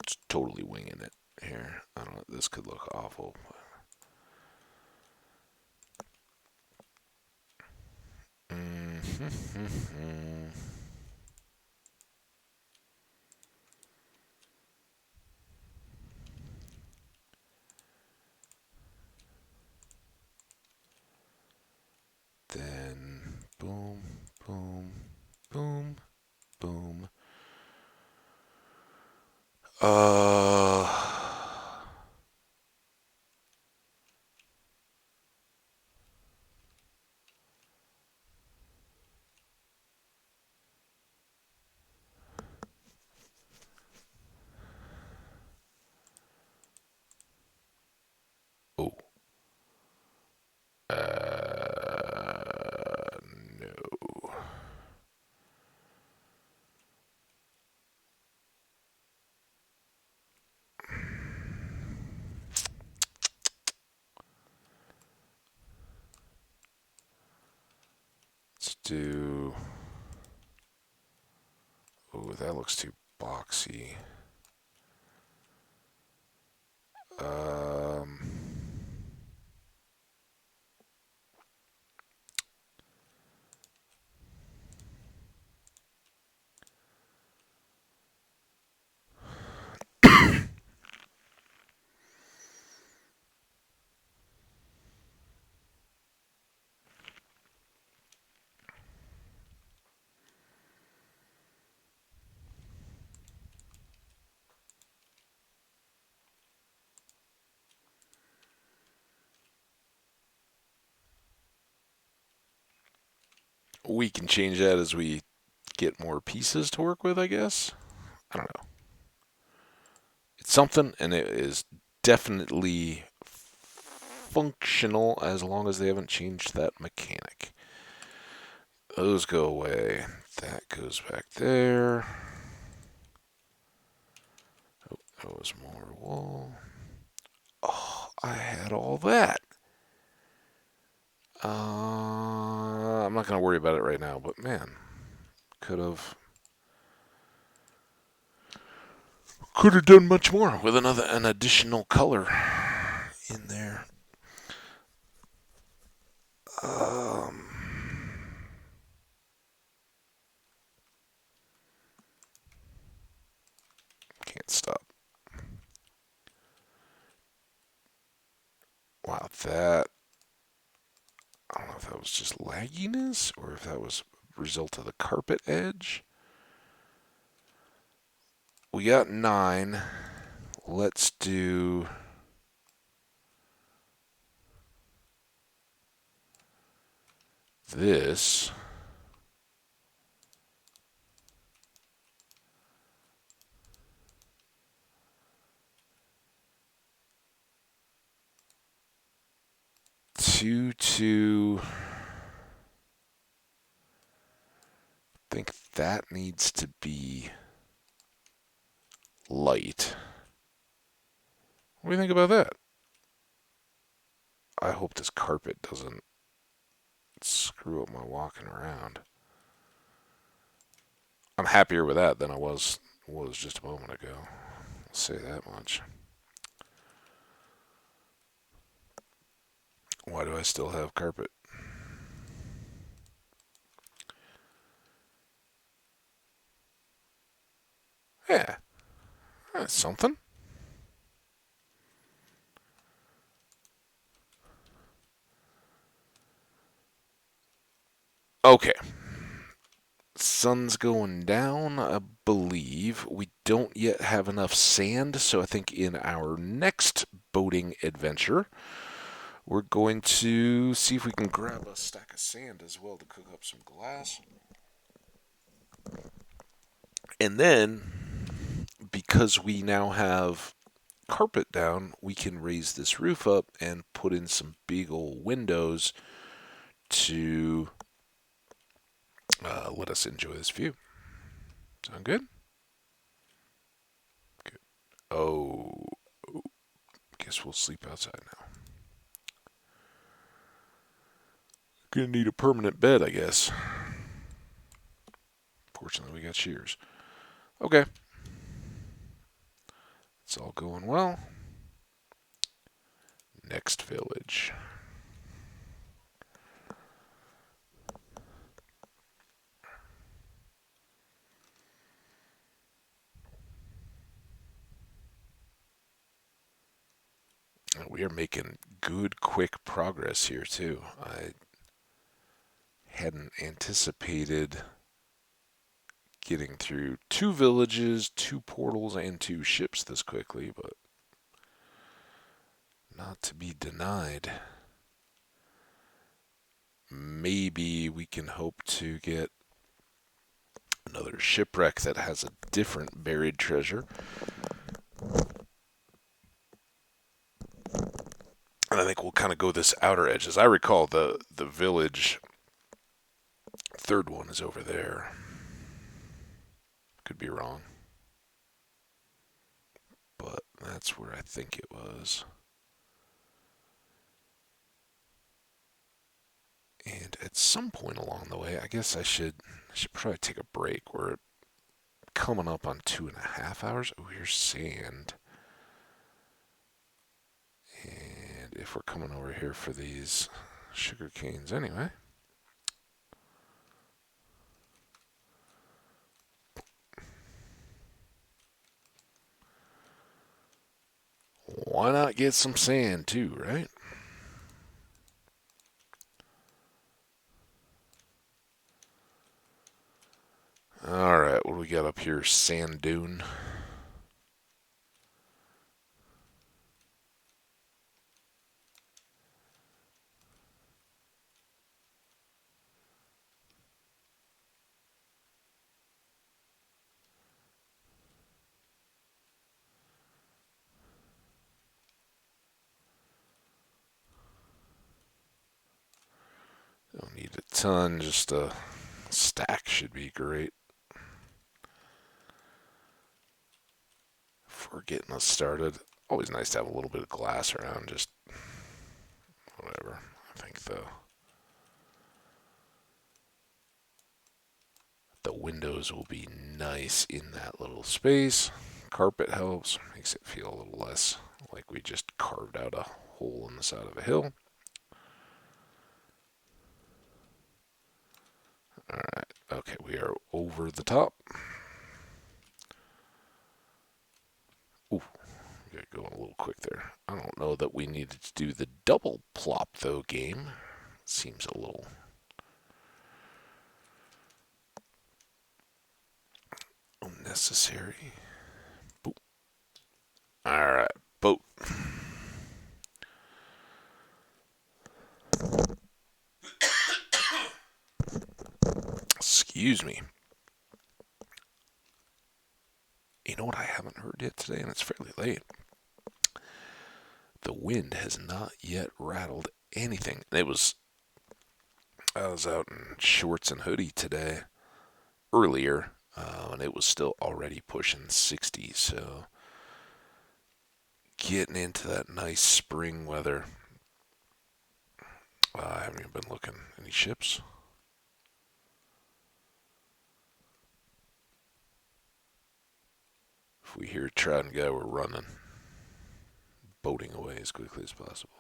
It's totally winging it here. I don't know. This could look awful. Mm-hmm. Then boom, boom, boom, boom. Uh, do... Oh, that looks too boxy. Um... We can change that as we get more pieces to work with, I guess. I don't know. It's something, and it is definitely functional as long as they haven't changed that mechanic. Those go away. That goes back there. Oh, that was more wool. Oh, I had all that. I'm not going to worry about it right now, but man, could have done much more with an additional color in there. Um, can't stop. Wow, that... I don't know if that was just lagginess or if that was a result of the carpet edge. We got 9. Let's do... this. Two. I think that needs to be light. What do you think about that? I hope this carpet doesn't screw up my walking around. I'm happier with that than I was just a moment ago. I'll say that much. Why do I still have carpet? Yeah, that's something. Okay. Sun's going down, I believe. We don't yet have enough sand, so I think in our next boating adventure, we're going to see if we can grab a stack of sand as well to cook up some glass. And then, because we now have carpet down, we can raise this roof up and put in some big old windows to let us enjoy this view. Sound good? Good. Oh, guess we'll sleep outside now. Gonna need a permanent bed, I guess. Fortunately, we got shears. Okay. It's all going well. Next village. We are making good, quick progress here, too. I hadn't anticipated getting through 2 villages, 2 portals, and 2 ships this quickly, but not to be denied. Maybe we can hope to get another shipwreck that has a different buried treasure. And I think we'll kind of go this outer edge. As I recall, the village, third one is over there. Could be wrong. But that's where I think it was. And at some point along the way, I guess I should probably take a break. We're coming up on 2.5 hours. Oh, here's sand. And if we're coming over here for these sugar canes anyway. Why not get some sand too, right? Alright, what do we got up here? Sand dune. Don't need a ton, just a stack should be great for getting us started. Always nice to have a little bit of glass around, just whatever. I think the windows will be nice in that little space. Carpet helps, makes it feel a little less like we just carved out a hole in the side of a hill. Alright, okay, we are over the top. Ooh, we got going a little quick there. I don't know that we needed to do the double plop though game. Seems a little unnecessary. Boop. Alright, boat. Excuse me. You know what I haven't heard yet today, and it's fairly late? The wind has not yet rattled anything. I was out in shorts and hoodie today, earlier, and it was still already pushing 60, so getting into that nice spring weather. I haven't even been looking. Any ships? If we hear a trout and guy, we're running, boating away as quickly as possible.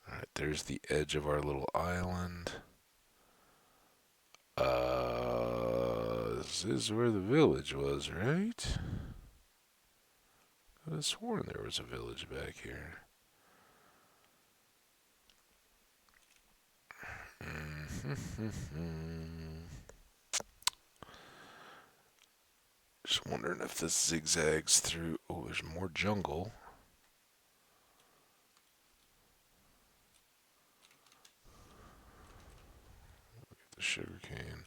Alright, there's the edge of our little island. This is where the village was, right? I could have sworn there was a village back here. Just wondering if this zigzags through. Oh, there's more jungle. The sugarcane.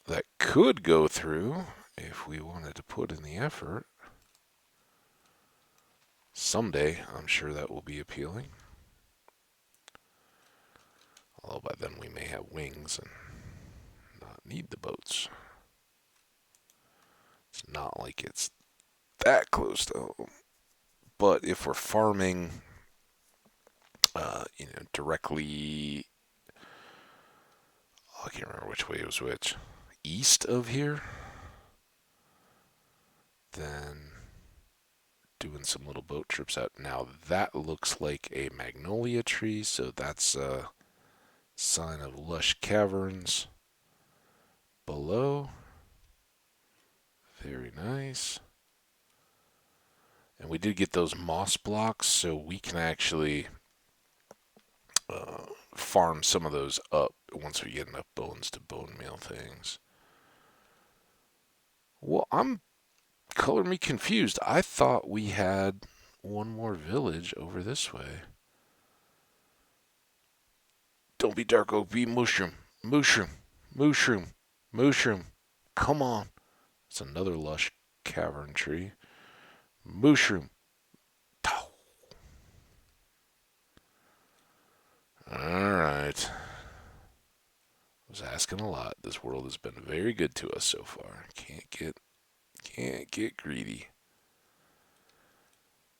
That could go through if we wanted to put in the effort. Someday, I'm sure that will be appealing. Although by then we may have wings and not need the boats. It's not like it's that close to home. But if we're farming, directly, I can't remember which way was which, east of here, then doing some little boat trips out. Now that looks like a magnolia tree, so that's a sign of lush caverns below. Very nice. And we did get those moss blocks, so we can actually farm some of those up once we get enough bones to bone meal things. Well, I'm color me confused. I thought we had one more village over this way. Don't be dark oak, be mushroom. Mushroom. Mushroom. Mushroom. Come on. It's another lush cavern tree. Mushroom. Alright. I was asking a lot. This world has been very good to us so far. Can't get greedy.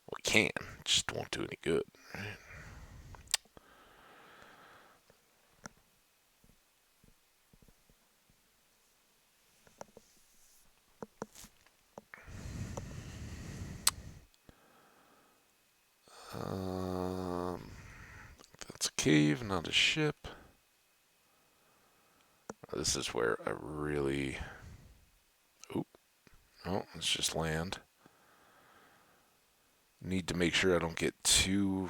Well, can. It just won't do any good. That's a cave, not a ship. This is where I really... Oop. Oh, it's just land. Need to make sure I don't get too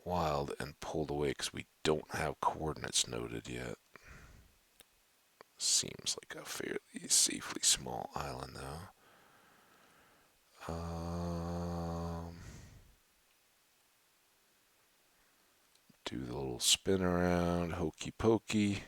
wild and pulled away because we don't have coordinates noted yet. Seems like a fairly safely small island, though. Do the little spin around, hokey pokey.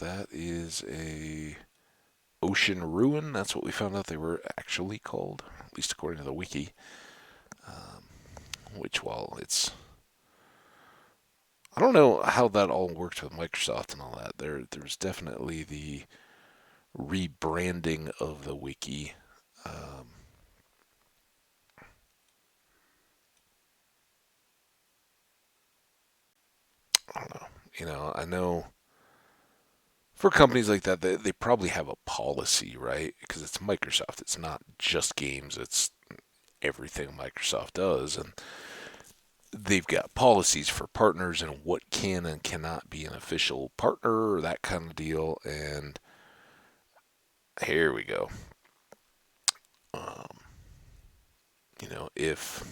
That is a ocean ruin. That's what we found out they were actually called, at least according to the wiki. Which, while it's... I don't know how that all worked with Microsoft and all that. There's definitely the rebranding of the wiki. I don't know. I know for companies like that, they probably have a policy, right? Because it's Microsoft. It's not just games. It's everything Microsoft does. And they've got policies for partners and what can and cannot be an official partner or that kind of deal. And here we go. If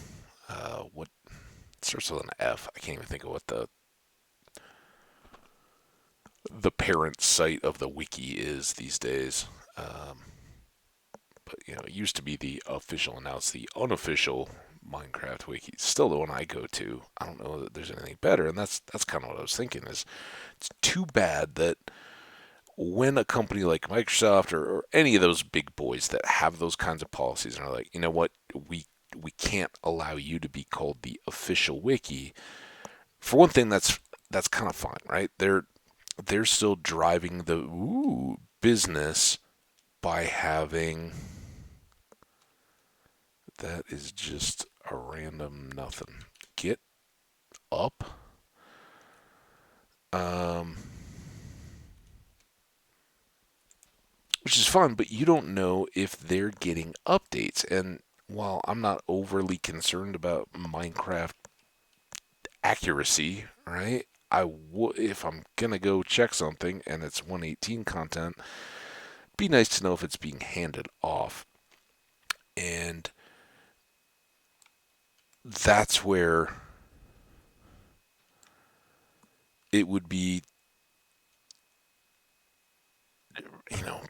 what starts with an F, I can't even think of what the parent site of the wiki is these days. But it used to be the official, and now it's the unofficial Minecraft wiki. It's still the one I go to. I don't know that there's anything better, and that's kind of what I was thinking. Is it's too bad that when a company like Microsoft or any of those big boys that have those kinds of policies and are like, you know what, we can't allow you to be called the official wiki. For one thing, that's kind of fine, right? They're still driving the business by having... That is just a random nothing. Get up. Which is fun, but you don't know if they're getting updates. And while I'm not overly concerned about Minecraft accuracy, right? If I'm gonna go check something and it's 118 content, it'd be nice to know if it's being handed off. And that's where it would be,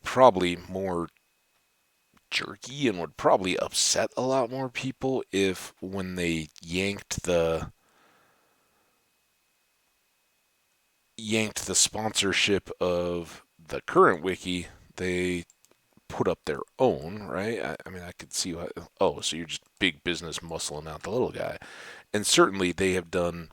probably more jerky and would probably upset a lot more people if when they yanked the sponsorship of the current wiki, they put up their own, right? I mean, I could see what, so you're just big business muscling out the little guy. And certainly they have done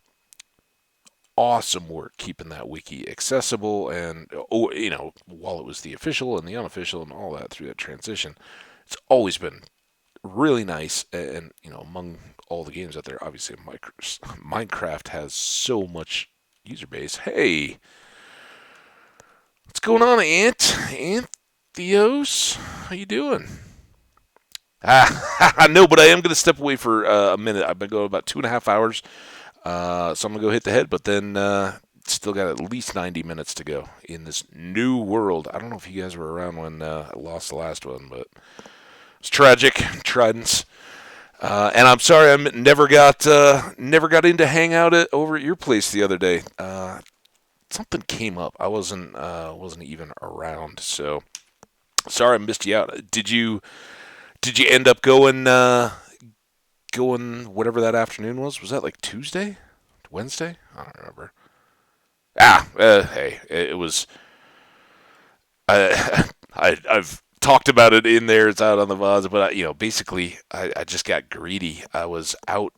awesome work keeping that wiki accessible, and while it was the official and the unofficial and all that through that transition, it's always been really nice. And among all the games out there, obviously Minecraft has so much user base. Hey, what's going on, Aunt Theos? How you doing? No, but I am going to step away for a minute. I've been going about 2.5 hours. So I'm going to go hit the head, but then still got at least 90 minutes to go in this new world. I don't know if you guys were around when I lost the last one, but it's tragic. Tridents. And I'm sorry I never got in to hang out over at your place the other day. Something came up. I wasn't even around, so sorry I missed you out. Did you end up going whatever that afternoon was? Was that like Tuesday? Wednesday? I don't remember. Hey, it was I've talked about it in there. It's out on the VODs, but basically, I just got greedy. I was out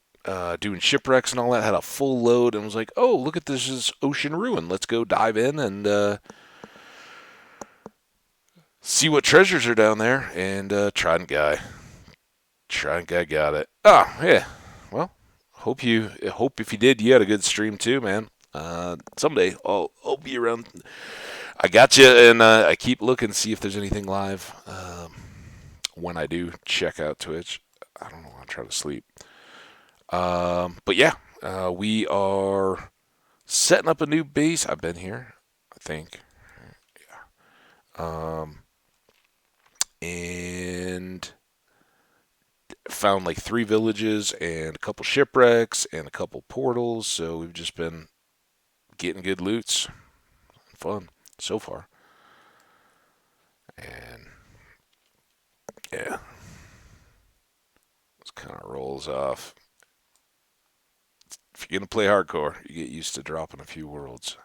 doing shipwrecks and all that. Had a full load and was like, "Oh, look at this ocean ruin. Let's go dive in and see what treasures are down there." And Trident guy got it. Oh yeah. Well, hope if you did, you had a good stream too, man. Someday I'll be around. I got you, and I keep looking, see if there's anything live. When I do check out Twitch, I don't know. I'll try to sleep. But yeah, we are setting up a new base. I've been here, I think. And found like 3 villages and a couple shipwrecks and a couple portals. So we've just been getting good loots. Fun so far. And yeah, it kind of rolls off. If you're gonna play hardcore, you get used to dropping a few worlds.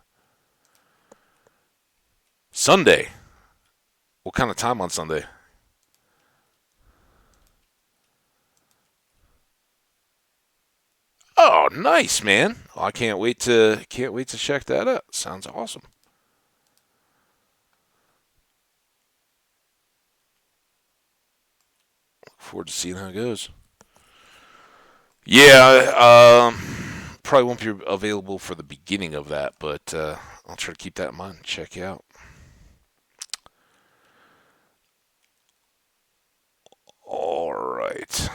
Sunday. What kind of time on Sunday? Oh, nice, man. Well, I can't wait to check that out. Sounds awesome. Look forward to seeing how it goes. Yeah, probably won't be available for the beginning of that, but I'll try to keep that in mind. Check you out. All right.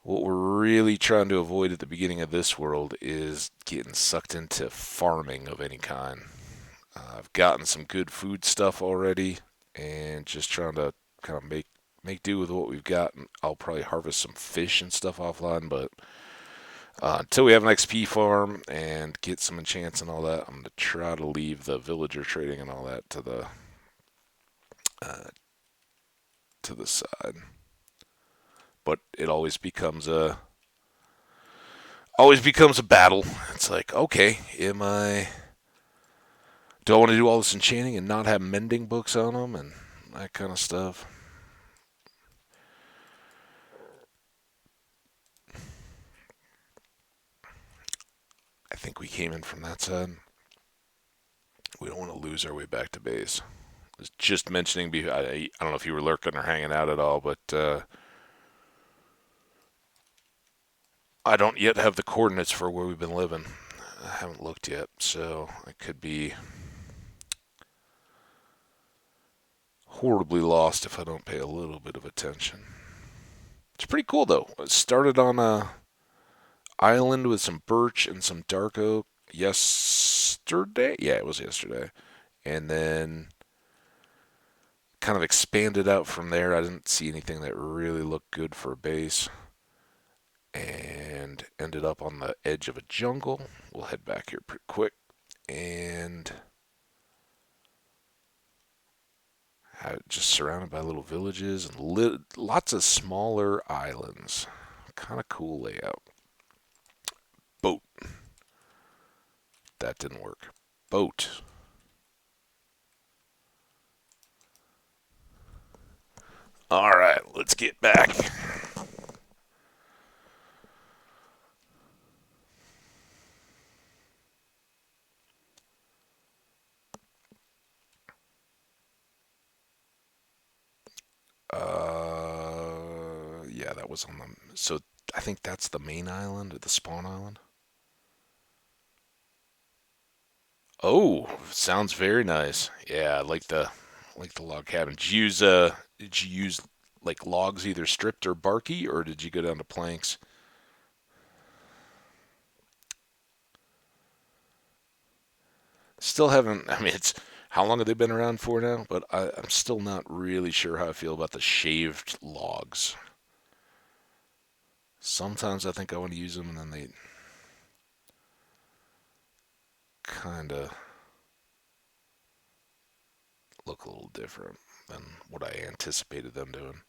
What we're really trying to avoid at the beginning of this world is getting sucked into farming of any kind. I've gotten some good food stuff already, and just trying to kind of make do with what we've got. I'll probably harvest some fish and stuff offline, but until we have an XP farm and get some enchants and all that, I'm gonna try to leave the villager trading and all that uh, to the side. But it always becomes a battle. It's like, okay, do I want to do all this enchanting and not have mending books on them and that kind of stuff? I think we came in from that side. We don't want to lose our way back to base. I was just mentioning, I don't know if you were lurking or hanging out at all, but I don't yet have the coordinates for where we've been living. I haven't looked yet, so I could be horribly lost if I don't pay a little bit of attention. It's pretty cool though. It started on a island with some birch and some dark oak yesterday. Yeah, it was yesterday. And then kind of expanded out from there. I didn't see anything that really looked good for a base. And ended up on the edge of a jungle. We'll head back here pretty quick. And just surrounded by little villages and lots of smaller islands. Kind of cool layout. Boat. That didn't work. Boat. All right, let's get back. Yeah, that was on the. So I think that's the main island, or the spawn island. Oh, sounds very nice. Yeah, I like the log cabin. Did you use like logs either stripped or barky, or did you go down to planks? Still haven't. I mean, it's how long have they been around for now? But I'm still not really sure how I feel about the shaved logs. Sometimes I think I want to use them, and then they kind of look a little different than what I anticipated them doing.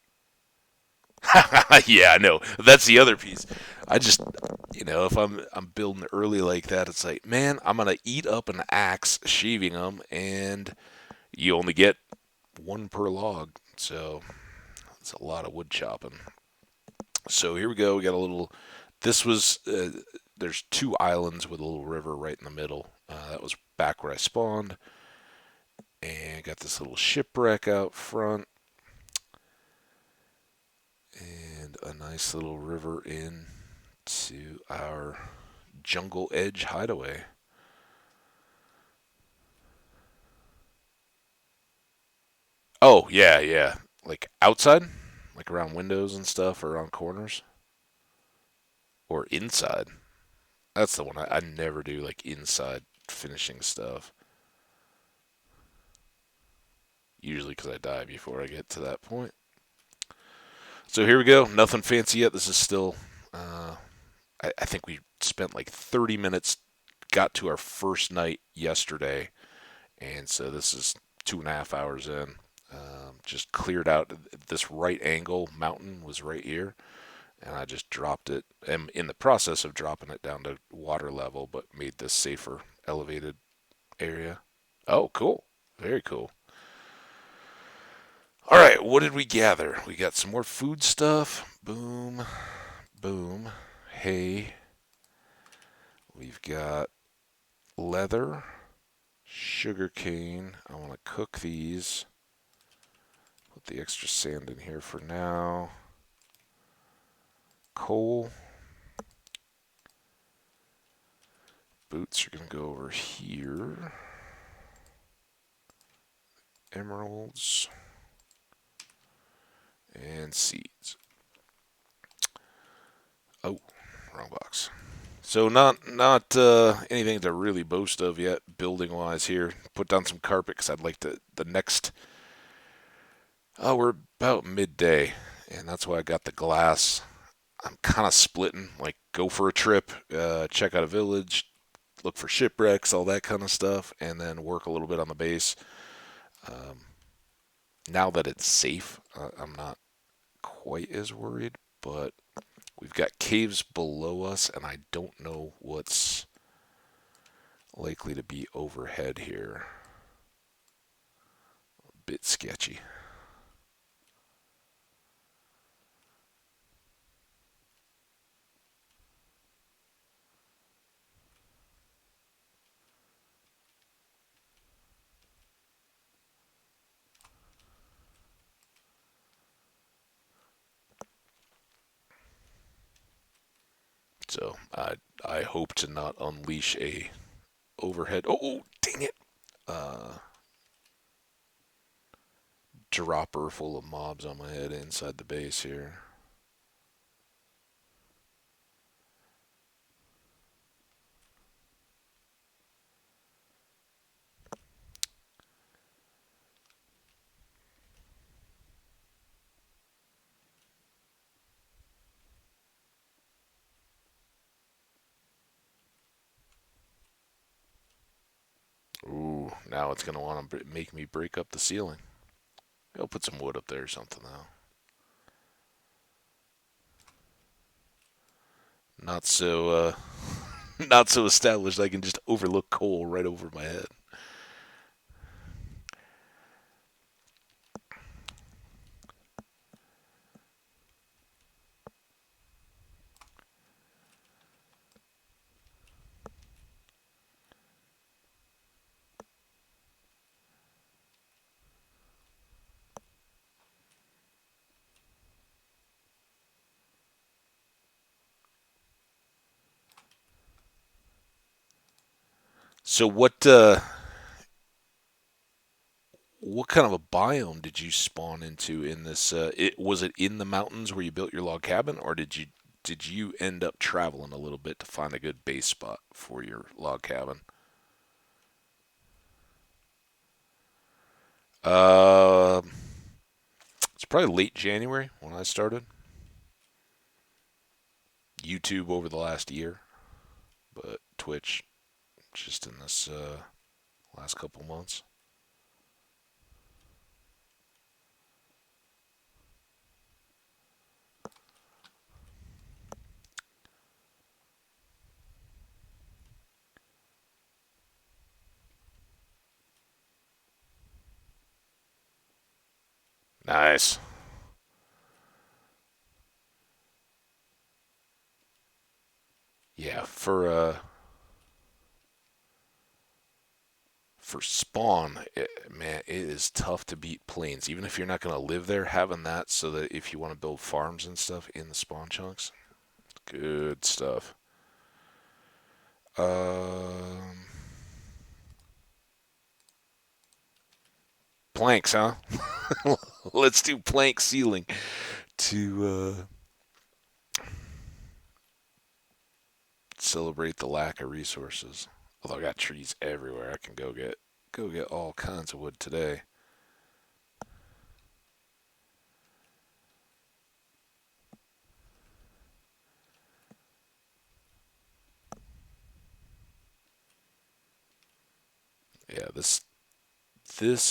Yeah, I know. That's the other piece. I just, if I'm building early like that, it's like, man, I'm gonna eat up an axe sheaving them, and you only get one per log, so it's a lot of wood chopping. So here we go. We got a little. This was. There's two islands with a little river right in the middle. That was back where I spawned, and got this little shipwreck out front, and a nice little river in to our jungle edge hideaway. Oh yeah, yeah. Like outside, like around windows and stuff, or on corners, or inside. That's the one I never do. Like inside finishing stuff. Usually because I die before I get to that point. So here we go. Nothing fancy yet. This is still. Uh, I think we spent like 30 minutes. Got to our first night yesterday, and so this is 2.5 hours in. Just cleared out this right angle mountain was right here, and I just dropped it. I'm in the process of dropping it down to water level, but made this safer, elevated area. Oh, cool. Very cool. All right, what did we gather? We got some more food stuff. Boom, boom. Hay. We've got leather, sugar cane. I want to cook these. Put the extra sand in here for now. Coal. Boots are going to go over here. Emeralds. And seeds. Oh, wrong box. So not anything to really boast of yet, building wise here. Put down some carpet because I'd like to the next. Oh, we're about midday, and that's why I got the glass. I'm kind of splitting. Like, go for a trip, check out a village, look for shipwrecks, all that kind of stuff, and then work a little bit on the base. Um, Now that it's safe, I'm not quite as worried, but we've got caves below us, and I don't know what's likely to be overhead here. A bit sketchy. So I hope to not unleash a overhead. Oh, dang it! Uh, Dropper full of mobs on my head inside the base here. Ooh, now it's gonna want to make me break up the ceiling. I'll put some wood up there or something though. Not so not so established. I can just overlook coal right over my head. So what kind of a biome did you spawn into in this? Was it in the mountains where you built your log cabin, or did you end up traveling a little bit to find a good base spot for your log cabin? Uh, it's probably late January when I started YouTube over the last year, but Twitch just in this last couple months. Nice. Yeah, for spawn, man, it is tough to beat plains. Even if you're not going to live there, having that so that if you want to build farms and stuff in the spawn chunks, good stuff. Um, Planks, huh? Let's do plank ceiling to celebrate the lack of resources. Although I got trees everywhere, I can go get all kinds of wood today. Yeah, this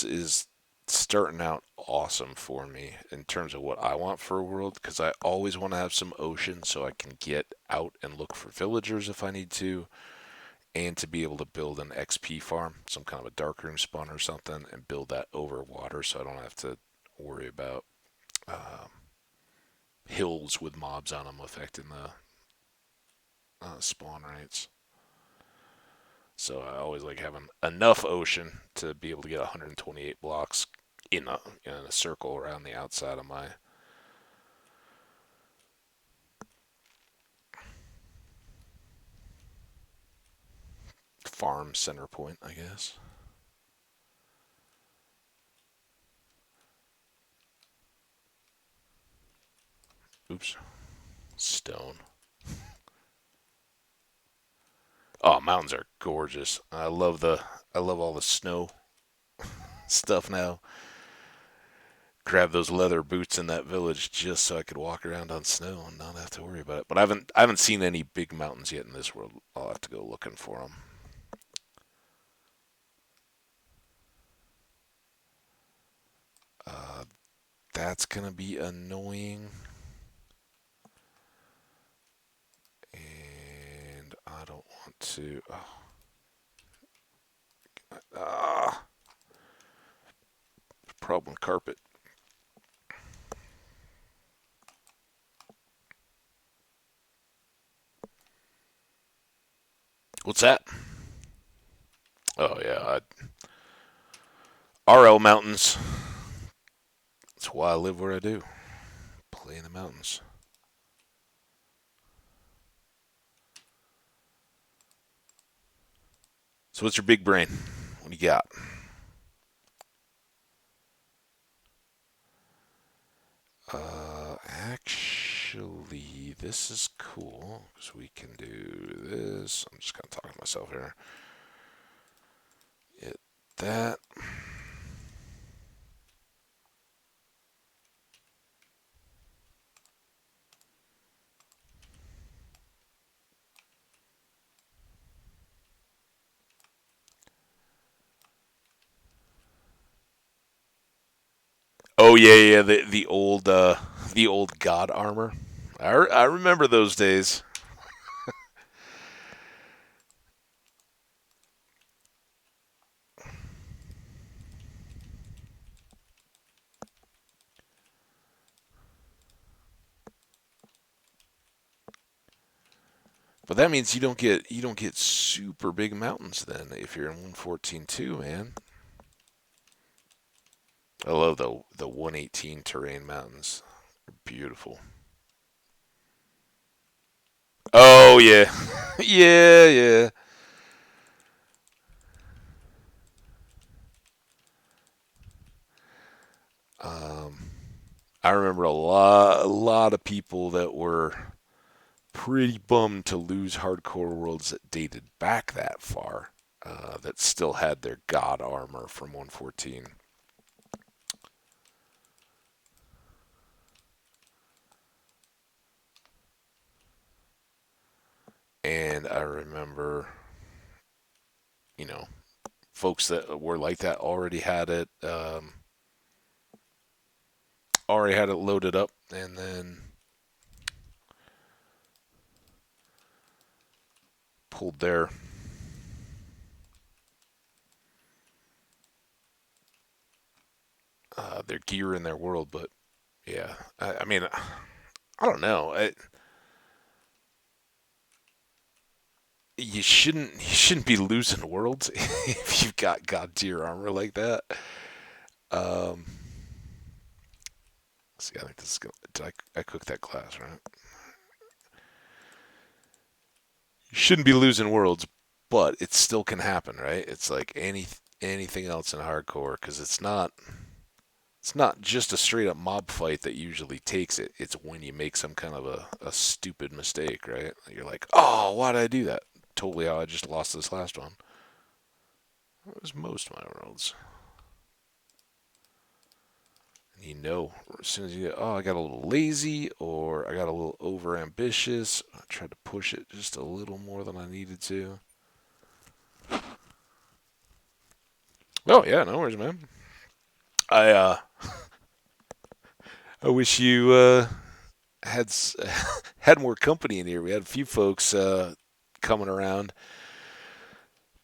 is starting out awesome for me in terms of what I want for a world because I always want to have some ocean so I can get out and look for villagers if I need to, and to be able to build an XP farm, some kind of a darkroom spawn or something, and build that over water so I don't have to worry about um, hills with mobs on them affecting the spawn rates. So I always like having enough ocean to be able to get 128 blocks in a circle around the outside of my farm center point, I guess. Oops, stone. Oh, mountains are gorgeous. I love all the snow stuff now. Grab those leather boots in that village just so I could walk around on snow and not have to worry about it. But I haven't seen any big mountains yet in this world. I'll have to go looking for them. Uh, that's gonna be annoying, and I don't want to. Ah, problem carpet. What's that? Oh yeah, RL Mountains. That's why I live where I do. Play in the mountains. So what's your big brain? What do you got? Actually, this is cool because we can do this. I'm just kind of talking to myself here. Get that. Oh yeah, yeah. The old god armor. I remember those days. But that means you don't get super big mountains then if you're in 114 too, man. I love the 118 terrain mountains. They're beautiful. Oh yeah, yeah, yeah. Um, I remember a lot of people that were pretty bummed to lose hardcore worlds that dated back that far. That still had their god armor from 114. And I remember, you know, folks that were like that already had it loaded up, and then pulled their gear in their world. But yeah, I mean, I don't know. You shouldn't be losing worlds if you've got god tier armor like that. Um, see, I think this is gonna. Did I cook that glass right? You shouldn't be losing worlds, but it still can happen, right? It's like anything else in hardcore because it's not just a straight up mob fight that usually takes it. It's when you make some kind of a stupid mistake, right? You're like, oh, why did I do that? Totally how I just lost this last one. It was most of my worlds. And as soon as you get, oh, I got a little lazy or I got a little over ambitious. I tried to push it just a little more than I needed to. Oh yeah, no worries, man. I I wish you had had more company in here. We had a few folks coming around,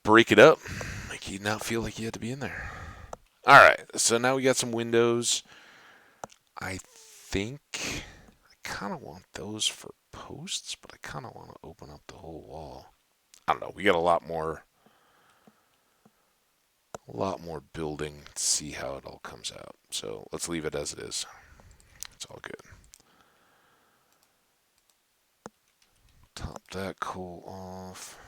break it up, make you not feel like you had to be in there. All right, so now we got some windows. I think I kind of want those for posts, but I kind of want to open up the whole wall. I don't know. We got a lot more building to see how it all comes out. So let's leave it as it is. It's all good. Top that coal off.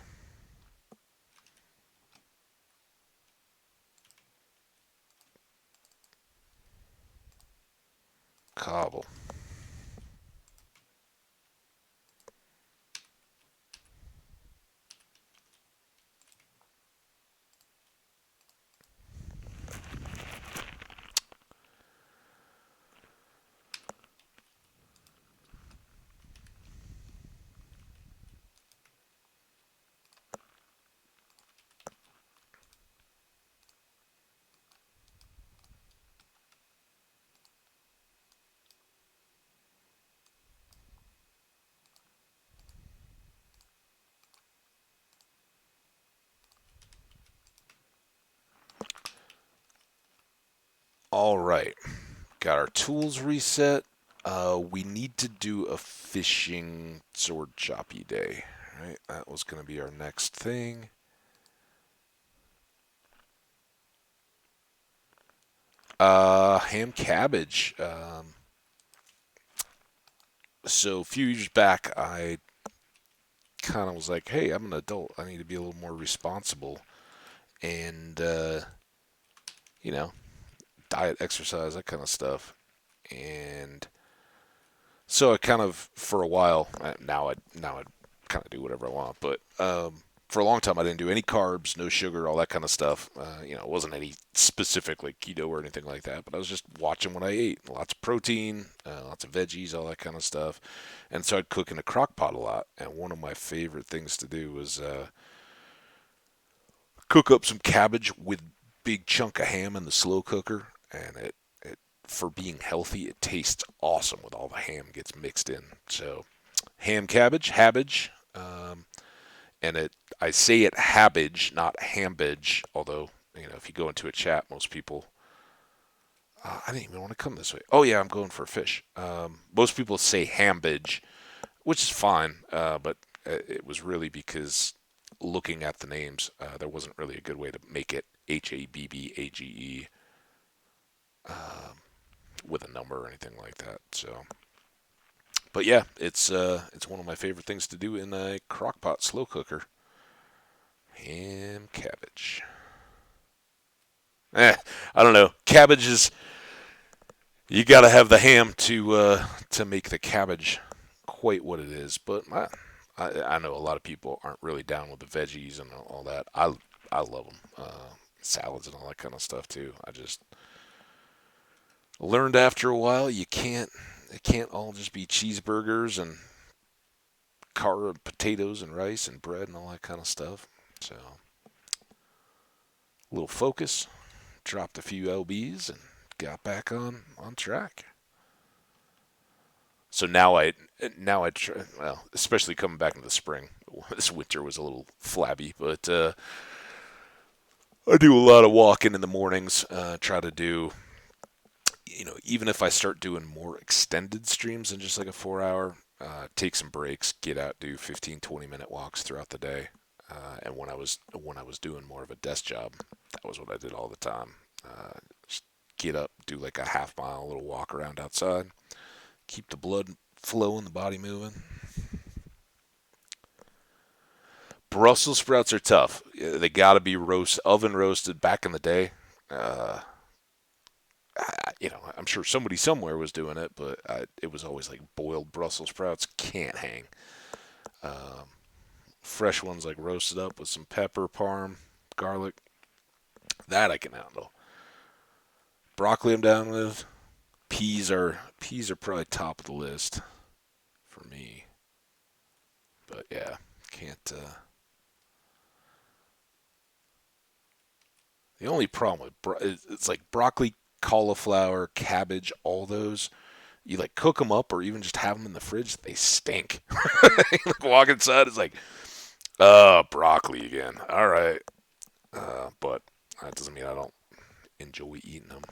Cobble. All right. Got our tools reset. We need to do a fishing sword choppy day. Right? That was going to be our next thing. Ham cabbage. So a few years back, I kind of was like, hey, I'm an adult. I need to be a little more responsible. And, you know, diet, exercise, that kind of stuff. And so I kind of, for a while, now I kind of do whatever I want. But for a long time, I didn't do any carbs, no sugar, all that kind of stuff. It wasn't any specific like keto or anything like that. But I was just watching what I ate. Lots of protein, lots of veggies, all that kind of stuff. And so I'd cook in a crock pot a lot. And one of my favorite things to do was cook up some cabbage with big chunk of ham in the slow cooker, and it for being healthy, it tastes awesome with all the ham gets mixed in. So ham cabbage, and I say it habbage, not hambage. Although if you go into a chat, most people. I didn't even want to come this way. Oh yeah, I'm going for a fish. Most people say hambage, which is fine, but it was really because looking at the names, there wasn't really a good way to make it Habbage with a number or anything like that. So, but yeah, it's one of my favorite things to do in a crockpot slow cooker. Ham cabbage. I don't know. Cabbage is you got to have the ham to make the cabbage quite what it is. But I know a lot of people aren't really down with the veggies and all that. I love them, salads and all that kind of stuff too. I just learned after a while it can't all just be cheeseburgers and potatoes and rice and bread and all that kind of stuff. So a little focus, dropped a few lbs and got back on track. So now I try, well, especially coming back into the spring. This winter was a little flabby, but I do a lot of walking in the mornings. Try to do even if I start doing more extended streams than just like a 4 hour, take some breaks, get out, do 15, 20-minute walks throughout the day. And when I was doing more of a desk job, that was what I did all the time. Just get up, do like a half mile, little walk around outside, keep the blood flowing, the body moving. Brussels sprouts are tough. They got to be oven roasted. Back in the day, uh, I'm sure somebody somewhere was doing it, but it was always like boiled Brussels sprouts. Can't hang. Um, Fresh ones like roasted up with some pepper, parm, garlic. That I can handle. Broccoli I'm down with. Peas are probably top of the list for me. But yeah, can't. The only problem with it's like broccoli, cauliflower, cabbage, all those. You like cook them up or even just have them in the fridge. They stink. Like walk inside, it's like, broccoli again. All right, but that doesn't mean I don't enjoy eating them.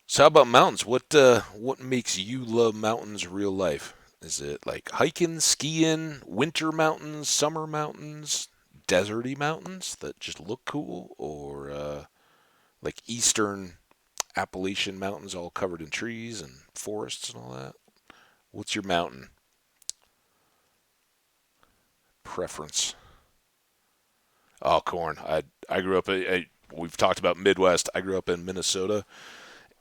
So how about mountains? What makes you love mountains real life? Is it like hiking, skiing, winter mountains, summer mountains, deserty mountains that just look cool, or like eastern Appalachian mountains all covered in trees and forests and all that? What's your mountain preference? Oh, corn. I grew up. We've talked about Midwest. I grew up in Minnesota,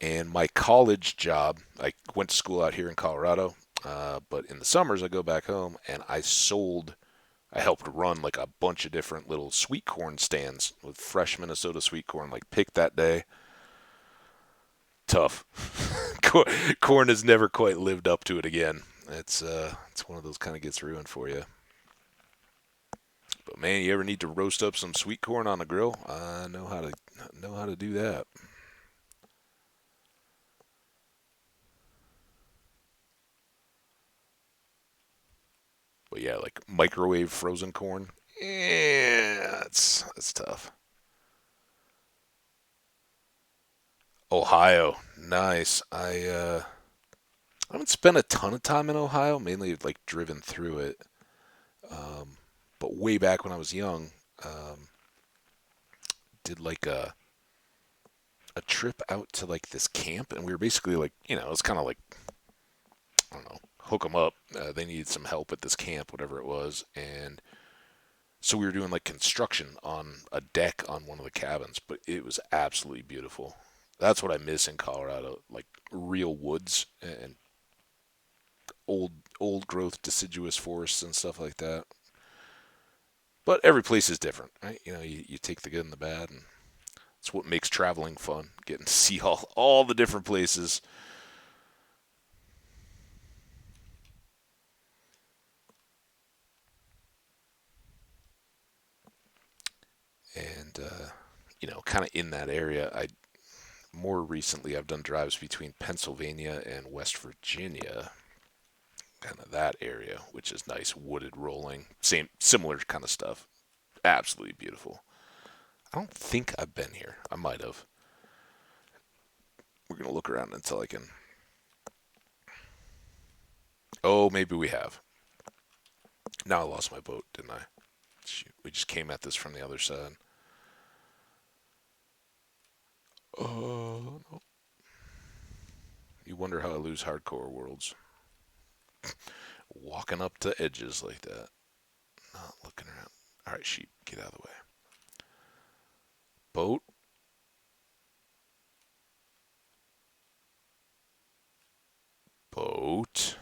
and my college job. I went to school out here in Colorado, but in the summers I go back home and I helped run like a bunch of different little sweet corn stands with fresh Minnesota sweet corn. Like picked that day. Tough. Corn has never quite lived up to it again. It's one of those kind of gets ruined for you. But man, you ever need to roast up some sweet corn on the grill? I know how to do that. But yeah, like microwave frozen corn. Yeah, that's tough. Ohio, nice. I haven't spent a ton of time in Ohio, mainly like driven through it. Um, but way back when I was young, um, did like a trip out to like this camp, and we were basically like, it was kind of like, I don't know, hook them up. They needed some help at this camp, whatever it was, and so we were doing like construction on a deck on one of the cabins, but it was absolutely beautiful. That's what I miss in Colorado, like real woods and old old growth deciduous forests and stuff like that. But every place is different, right? You take the good and the bad, and it's what makes traveling fun. Getting to see all the different places, and kind of in that area. I More recently I've done drives between Pennsylvania and West Virginia, kind of that area, which is nice, wooded, rolling, same similar kind of stuff. Absolutely beautiful. I don't think I've been here. I might have. We're gonna look around until I can. Oh, maybe we have. Now I lost my boat, didn't I? Shoot, we just came at this from the other side. Oh no! You wonder how I lose hardcore worlds. Walking up to edges like that, not looking around. All right, sheep, get out of the way. Boat. Boat.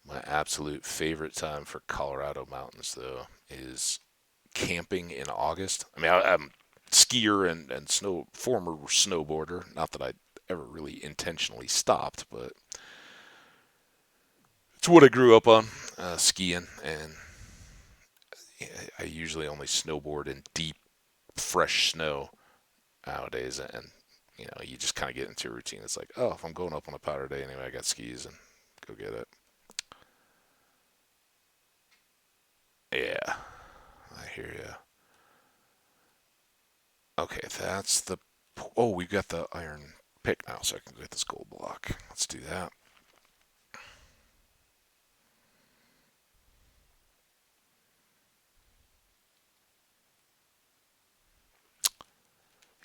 My absolute favorite time for Colorado mountains, though, is camping in August. I mean, I'm a skier and former snowboarder. Not that I ever really intentionally stopped, but it's what I grew up on, skiing. And I usually only snowboard in deep, fresh snow nowadays, and you just kind of get into a routine. It's like, oh, if I'm going up on a powder day anyway, I got skis and go get it. Yeah, I hear you. Okay, that's the. Oh, we've got the iron pick now, so I can get this gold block. Let's do that.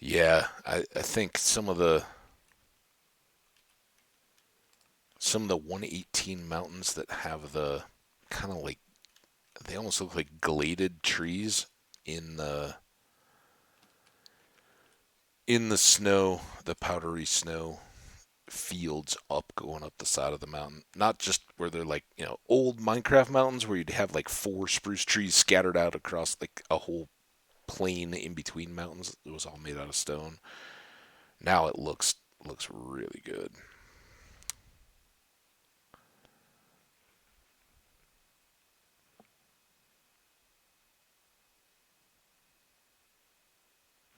Yeah, I think some of the 118 mountains that have the kind of like they almost look like gladed trees in the snow, the powdery snow fields up going up the side of the mountain. Not just where they're like, old Minecraft mountains where you'd have like four spruce trees scattered out across like a whole plain in between mountains. It was all made out of stone. Now it looks really good.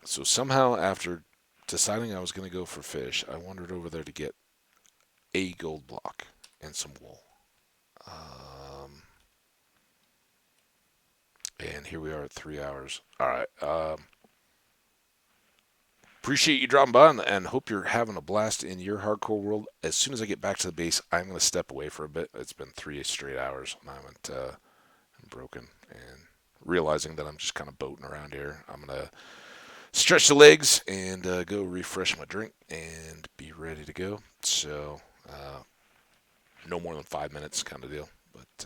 So somehow after deciding I was going to go for fish, I wandered over there to get a gold block and some wool. Um, and here we are at 3 hours. All right. Appreciate you dropping by and hope you're having a blast in your hardcore world. As soon as I get back to the base, I'm going to step away for a bit. It's been 3 straight hours, and I'm broken and realizing that I'm just kind of boating around here. I'm going to stretch the legs and go refresh my drink and be ready to go. So, no more than 5 minutes kind of deal. But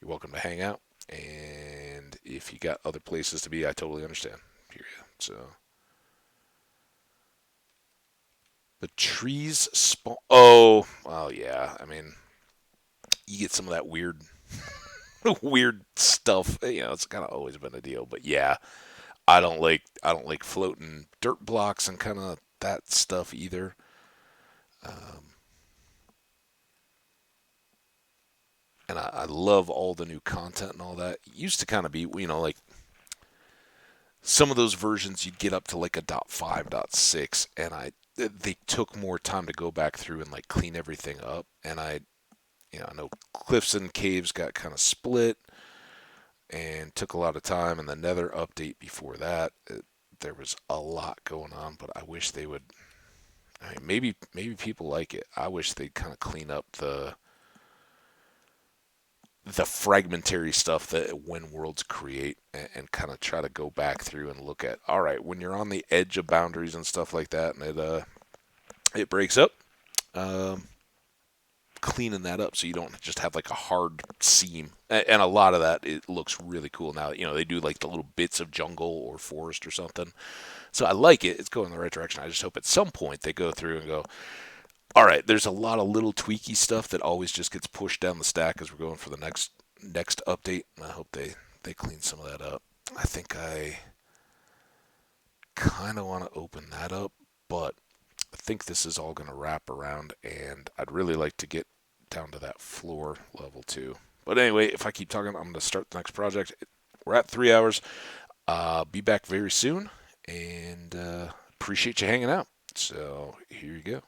you're welcome to hang out. And if you got other places to be, I totally understand. Period. So. The trees spawn. Oh, well, yeah. I mean, you get some of that weird, weird stuff. It's kind of always been a deal. But yeah, I don't like floating dirt blocks and kind of that stuff either. Um, and I love all the new content and all that. It used to kind of be, like some of those versions you'd get up to like a .5, .6, and they took more time to go back through and like clean everything up. And I know cliffs and caves got kind of split and took a lot of time. And the Nether update before that, there was a lot going on. But I wish they would. I mean, maybe people like it. I wish they'd kind of clean up the fragmentary stuff that when worlds create and kind of try to go back through and look at. All right, when you're on the edge of boundaries and stuff like that, and it breaks up. Um, Cleaning that up so you don't just have like a hard seam. And a lot of that, it looks really cool now. They do like the little bits of jungle or forest or something. So I like it. It's going in the right direction. I just hope at some point they go through and go, all right, there's a lot of little tweaky stuff that always just gets pushed down the stack as we're going for the next update. And I hope they clean some of that up. I think I kind of want to open that up, but I think this is all going to wrap around, and I'd really like to get down to that floor level too. But anyway, if I keep talking, I'm going to start the next project. We're at 3 hours. Be back very soon, and appreciate you hanging out. So here you go.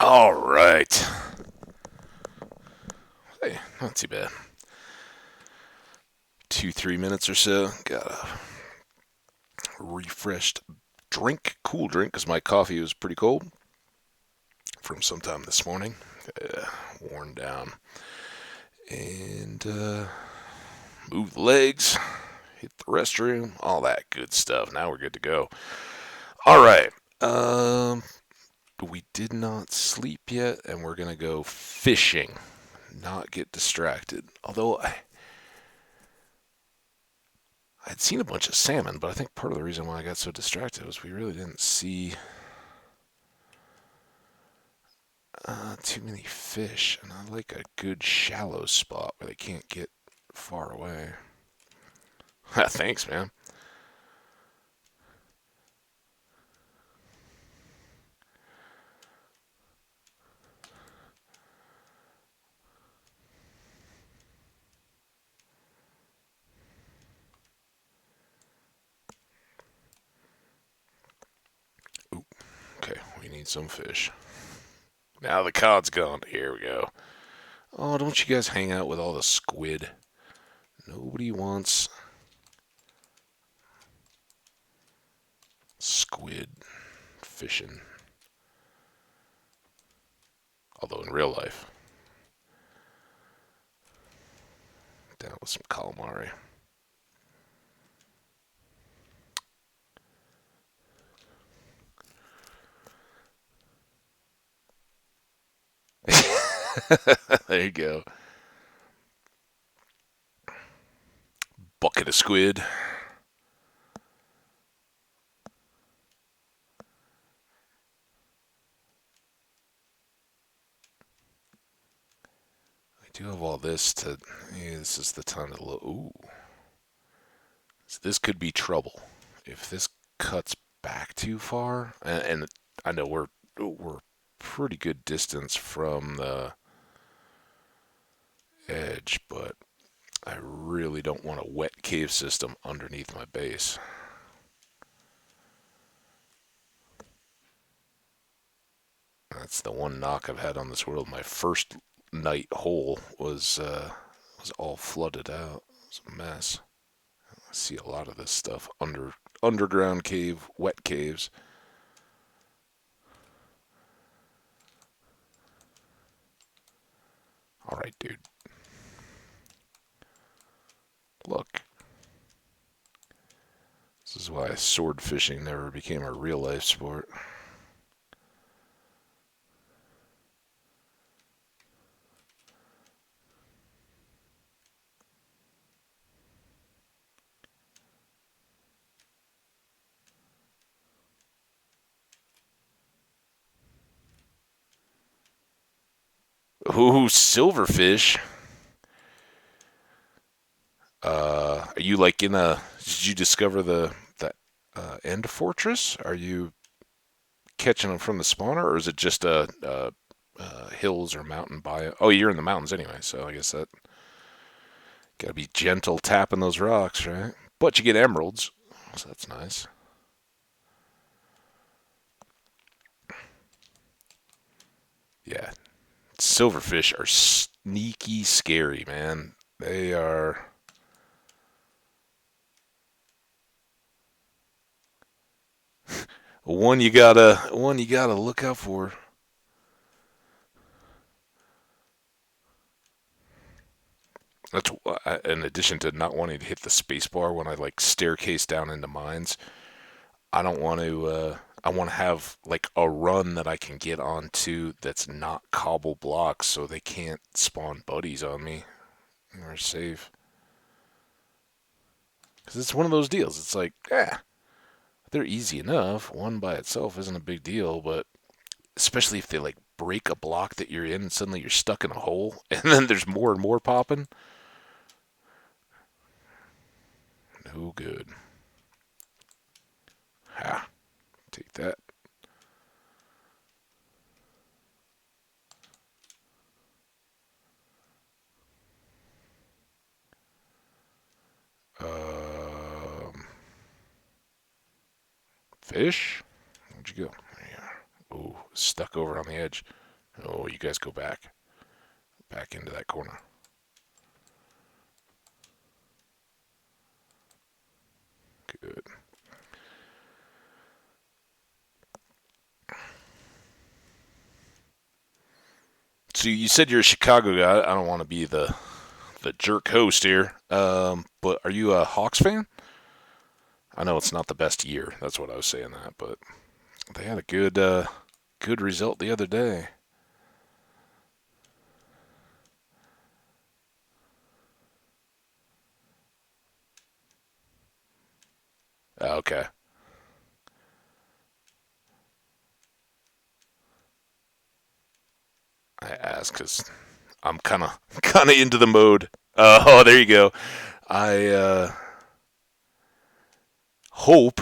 All right. Hey, not too bad. 2, 3 minutes or so. Got a refreshed drink, cool drink, because my coffee was pretty cold from sometime this morning. Worn down. And move the legs, hit the restroom, all that good stuff. Now we're good to go. All right. We did not sleep yet, and we're going to go fishing. Not get distracted. Although I'd seen a bunch of salmon, but I think part of the reason why I got so distracted was we really didn't see too many fish, and I like a good shallow spot where they can't get far away. Thanks, man. Ooh, okay, we need some fish. Now the cod's gone. Here we go. Oh, don't you guys hang out with all the squid? Nobody wants squid fishing. Although in real life, down with some calamari. There you go. Bucket of squid. I do have all this to. Yeah, this is the time to look. Ooh. So this could be trouble. If this cuts back too far, and I know we're pretty good distance from the edge, but I really don't want a wet cave system underneath my base. That's the one knock I've had on this world. My first night hole was all flooded out. It was a mess. I see a lot of this stuff underground cave, wet caves. All right, dude. Look. This is why sword fishing never became a real life sport. Ooh, silverfish. Are you like in a? Did you discover the end fortress? Are you catching them from the spawner, or is it just a hills or mountain bio? Oh, you're in the mountains anyway, so I guess that gotta be gentle tapping those rocks, right? But you get emeralds, so that's nice. Yeah, silverfish are sneaky scary, man. They are. One you gotta look out for. That's in addition to not wanting to hit the space bar when I like staircase down into mines. I don't want to. I want to have like a run that I can get onto that's not cobble blocks, so they can't spawn buddies on me. We're safe. Because it's one of those deals. It's like, they're easy enough. One by itself isn't a big deal, but especially if they like break a block that you're in and suddenly you're stuck in a hole, and then there's more and more popping. No good. Ha! Take that. Um, Fish? Where'd you go? There you are. Ooh, stuck over on the edge. Oh, you guys go back into that corner. Good. So you said you're a Chicago guy. I don't want to be the jerk host here, but are you a Hawks fan? I know it's not the best year. That's what I was saying that, but they had a good result the other day. Okay, I asked because I'm kind of into the mode. Oh, there you go. I hope.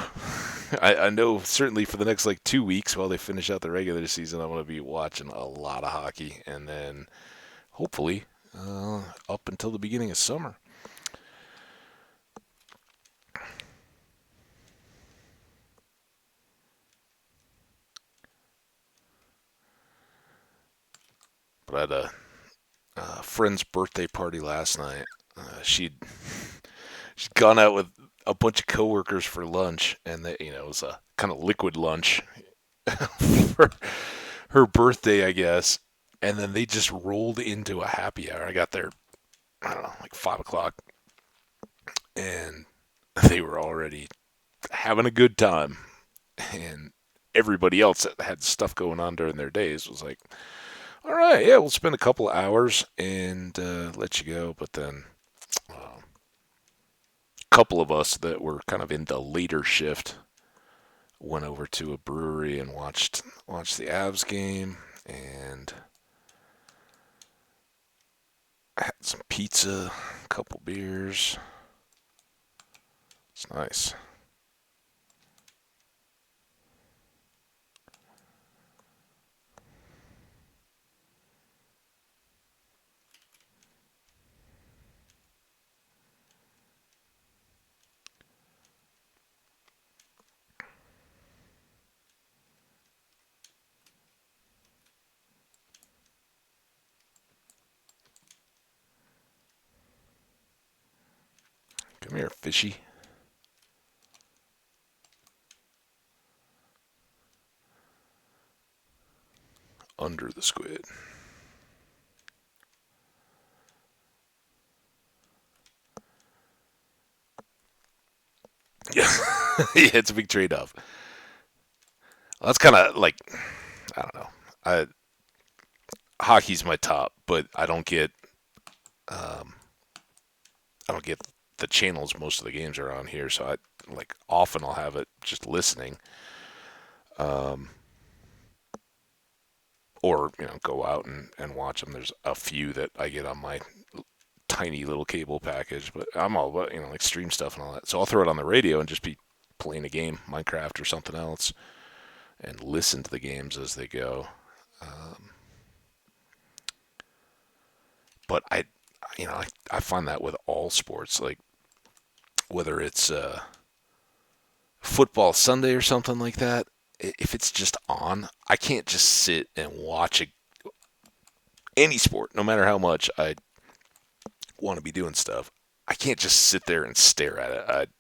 I know certainly for the next like 2 weeks while they finish out the regular season, I'm going to be watching a lot of hockey, and then hopefully up until the beginning of summer. But I had a friend's birthday party last night. She'd gone out with a bunch of coworkers for lunch, and it was a kind of liquid lunch for her birthday, I guess. And then they just rolled into a happy hour. I got there, I don't know, like 5 o'clock, and they were already having a good time. And everybody else that had stuff going on during their days was like, "All right, yeah, we'll spend a couple of hours and let you go." But then a couple of us that were kind of in the later shift went over to a brewery and watched the Avs game and had some pizza, a couple beers. It's nice. Come here, fishy. Under the squid. Yeah, yeah, it's a big trade-off. Well, that's kind of like I don't know. I Hockey's my top, but um, I don't get the channels most of the games are on here, so I like often I'll have it just listening, um, or go out and watch them. There's a few that I get on my tiny little cable package, but I'm all about like stream stuff and all that. So I'll throw it on the radio and just be playing a game, Minecraft or something else, and listen to the games as they go. Um, but I find that with all sports, like whether it's football Sunday or something like that, if it's just on, I can't just sit and watch any sport, no matter how much I want to be doing stuff. I can't just sit there and stare at it.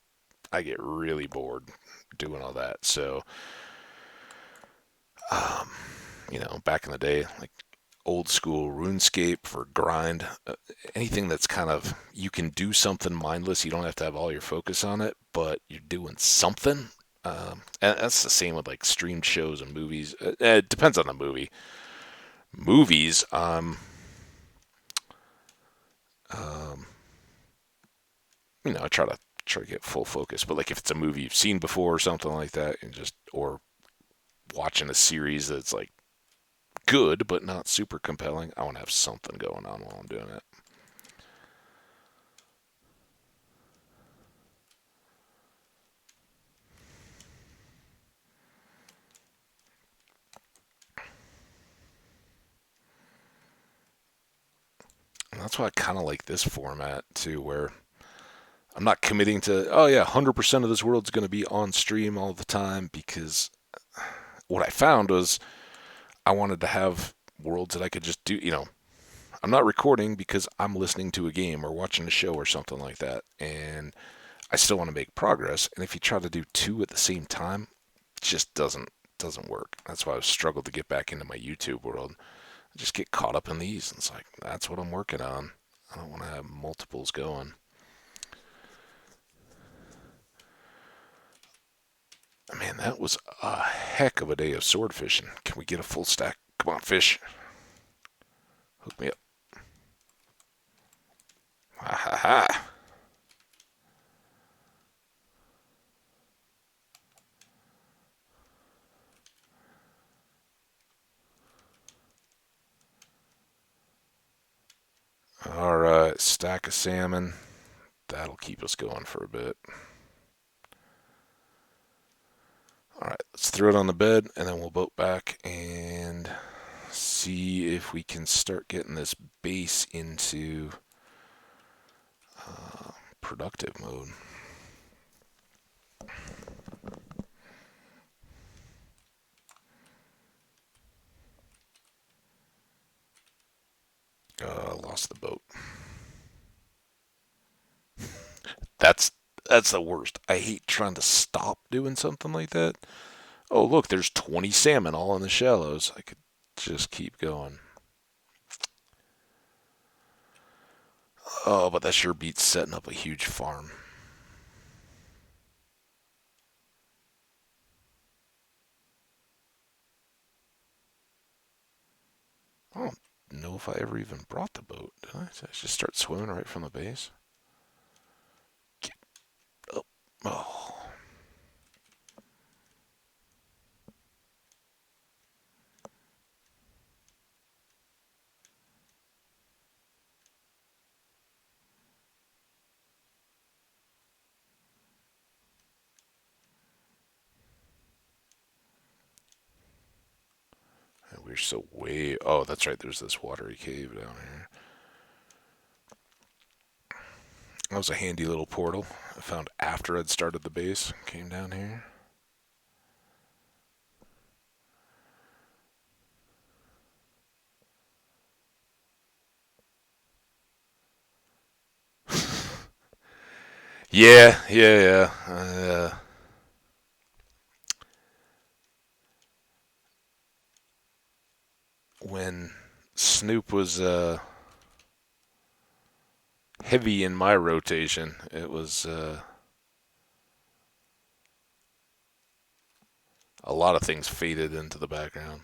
I get really bored doing all that. So, um, back in the day, like old school RuneScape for grind, anything that's kind of you can do something mindless. You don't have to have all your focus on it, but you're doing something. And that's the same with like streamed shows and movies. It depends on the movie. Movies, um, I try to get full focus. But like if it's a movie you've seen before or something like that, and just or watching a series that's like good but not super compelling, I want to have something going on while I'm doing it. And that's why I kind of like this format too, where I'm not committing to, oh yeah, 100% of this world's going to be on stream all the time, because what I found was I wanted to have worlds that I could just do. I'm not recording because I'm listening to a game or watching a show or something like that, and I still want to make progress. And if you try to do two at the same time, it just doesn't work. That's why I've struggled to get back into my YouTube world. I just get caught up in these, and it's like that's what I'm working on. I don't want to have multiples going. Man, that was a heck of a day of sword fishing. Can we get a full stack? Come on, fish. Hook me up. Ha ha ha. All right, stack of salmon. That'll keep us going for a bit. All right, let's throw it on the bed and then we'll boat back and see if we can start getting this base into productive mode. Lost the boat. That's that's the worst. I hate trying to stop doing something like that. Oh, look, there's 20 salmon all in the shallows. I could just keep going. Oh, but that sure beats setting up a huge farm. I don't know if I ever even brought the boat. Did I? Did I just start swimming right from the base? Get up. Oh, we're so way. Oh, that's right. There's this watery cave down here. That was a handy little portal I found after I'd started the base. Came down here. Yeah, yeah, yeah. When Snoop was heavy in my rotation, it was a lot of things faded into the background.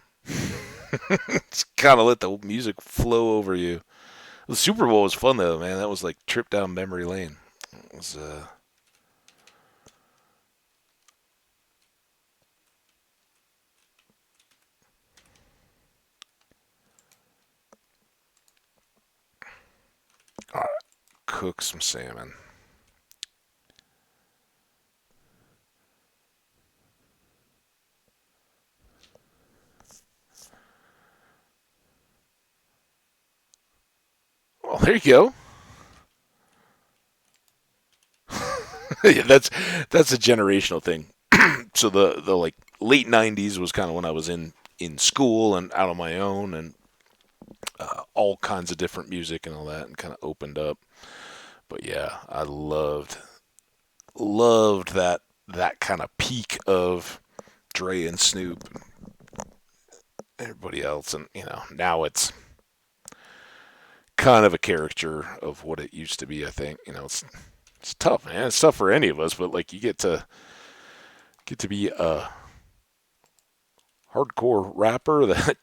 Just kind of let the music flow over you. The Super Bowl was fun though, man. That was like trip down memory lane. It was all right, cook some salmon. Well, there you go. Yeah, that's a generational thing. So the like late '90s was kind of when I was in school and out on my own and all kinds of different music and all that, and kind of opened up. But yeah, I loved that kind of peak of Dre and Snoop and everybody else, and now it's kind of a caricature of what it used to be. I think it's tough, man. It's tough for any of us, but like you get to be a hardcore rapper that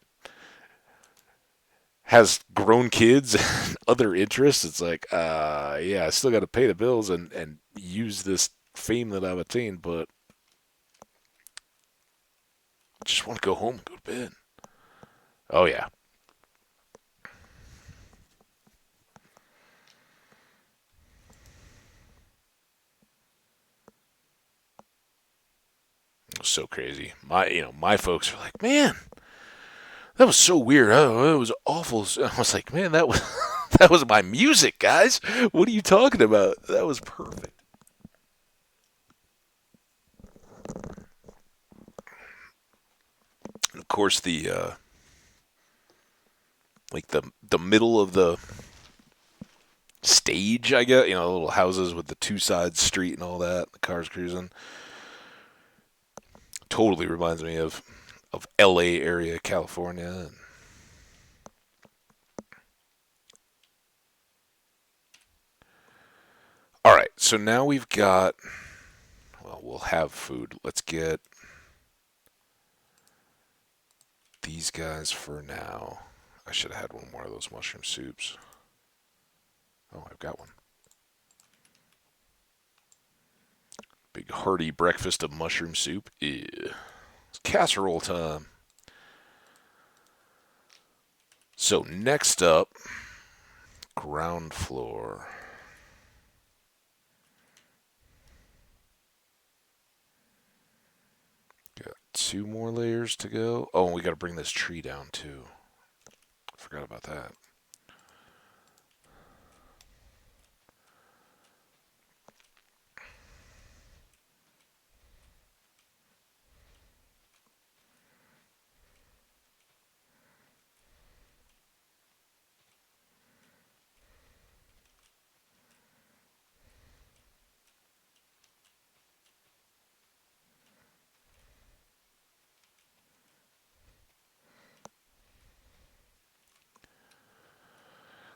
has grown kids and other interests. It's like, yeah, I still got to pay the bills and use this fame that I've attained, but I just want to go home and go to bed. Oh yeah, it was so crazy. My folks were like, man, that was so weird. Oh, it was awful. I was like, man, that was that was my music, guys. What are you talking about? That was perfect. And of course, the like the middle of the stage, I guess. You know, little houses with the two sides street and all that. The cars cruising. Totally reminds me of L.A. area, California. All right, so now we've got. Well, we'll have food. Let's get these guys for now. I should have had one more of those mushroom soups. Oh, I've got one. Big hearty breakfast of mushroom soup. Ew. It's casserole time. So next up, ground floor. Got two more layers to go. Oh, and we got to bring this tree down too. Forgot about that.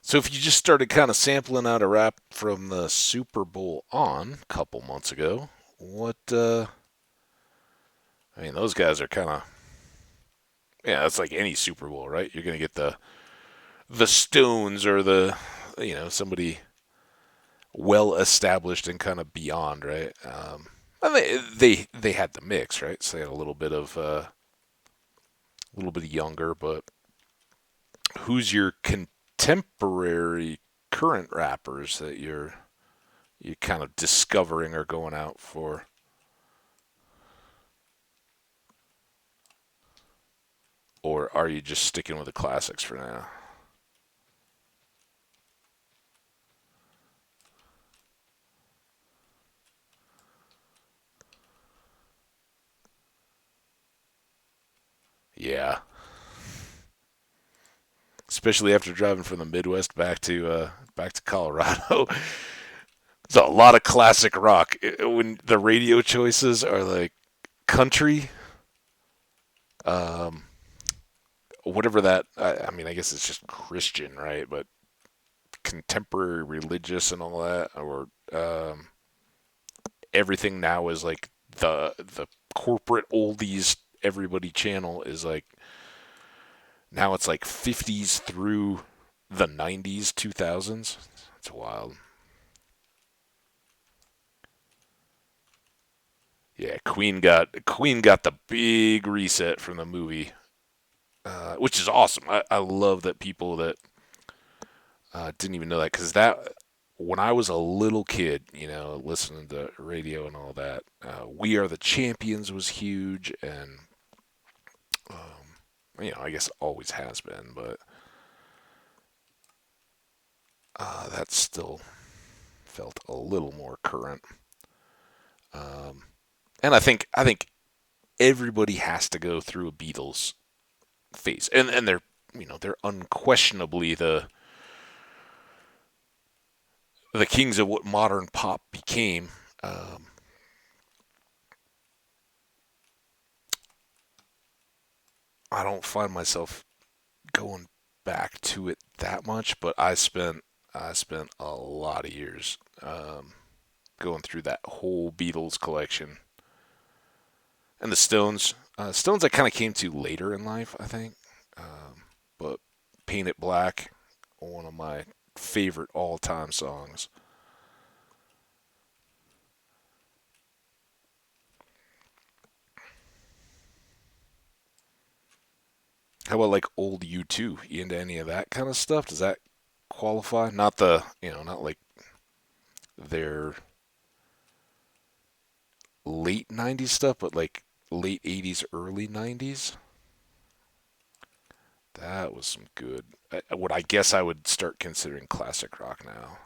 So if you just started kind of sampling out a rap from the Super Bowl on a couple months ago, what I mean, those guys are kind of yeah, it's like any Super Bowl, right? You're going to get the Stones or the somebody well established and kind of beyond, right? And they had the mix, right? So they had a little bit younger, but who's your contemporary current rappers that you kind of discovering or going out for? Or are you just sticking with the classics for now? Yeah, especially after driving from the Midwest back to Colorado. There's a lot of classic rock. When the radio choices are like country, um, whatever that. I mean, I guess it's just Christian, right? But contemporary religious and all that, or everything now is like the corporate oldies everybody channel is like now it's like 50s through the 90s 2000s. It's wild. Yeah, Queen got the big reset from the movie, which is awesome. I love that people that didn't even know that because that when I was a little kid, listening to radio and all that, "We Are the Champions" was huge, and I guess it always has been, but that still felt a little more current. Um, and I think everybody has to go through a Beatles phase, and they're unquestionably the kings of what modern pop became. Um, I don't find myself going back to it that much, but I spent a lot of years going through that whole Beatles collection and the Stones. Stones I kind of came to later in life, I think. But Paint It Black, one of my favorite all-time songs. How about like old U2? You into any of that kind of stuff? Does that qualify? Not not like their late 90s stuff, but like late 80s, early 90s. That was some good. What I guess I would start considering classic rock now.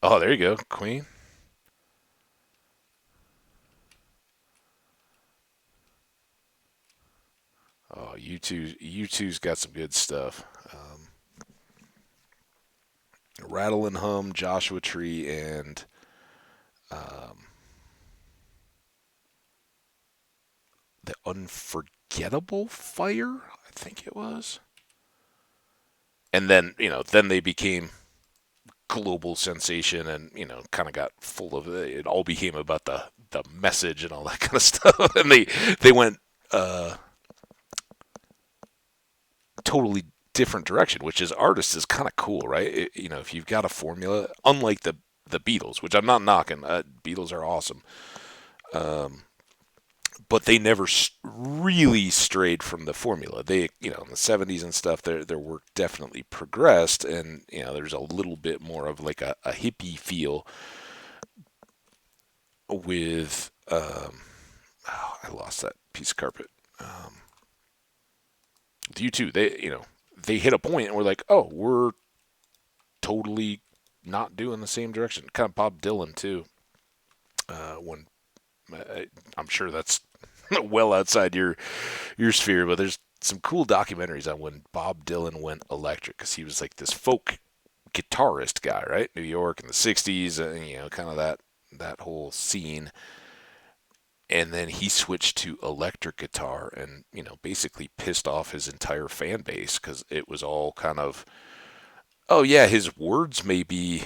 Oh, there you go, Queen. U2's got some good stuff. Rattle and Hum, Joshua Tree, and um, the Unforgettable Fire, I think it was. And then then they became global sensation, and kind of got full of it. It all became about the message and all that kind of stuff, and they went totally different direction, which as artists is kind of cool, right? If you've got a formula, unlike the Beatles, which I'm not knocking, Beatles are awesome, but they never really strayed from the formula. They, in the '70s and stuff, their work definitely progressed, and there's a little bit more of like a hippie feel with. Oh, I lost that piece of carpet. You too. They hit a point and we're like, oh, we're totally not doing the same direction. Kind of Bob Dylan too. When I'm sure that's well outside your sphere, but there's some cool documentaries on when Bob Dylan went electric, because he was like this folk guitarist guy, right? New York in the '60s, and kind of that whole scene. And then he switched to electric guitar, and basically pissed off his entire fan base, because it was all kind of, oh yeah, his words may be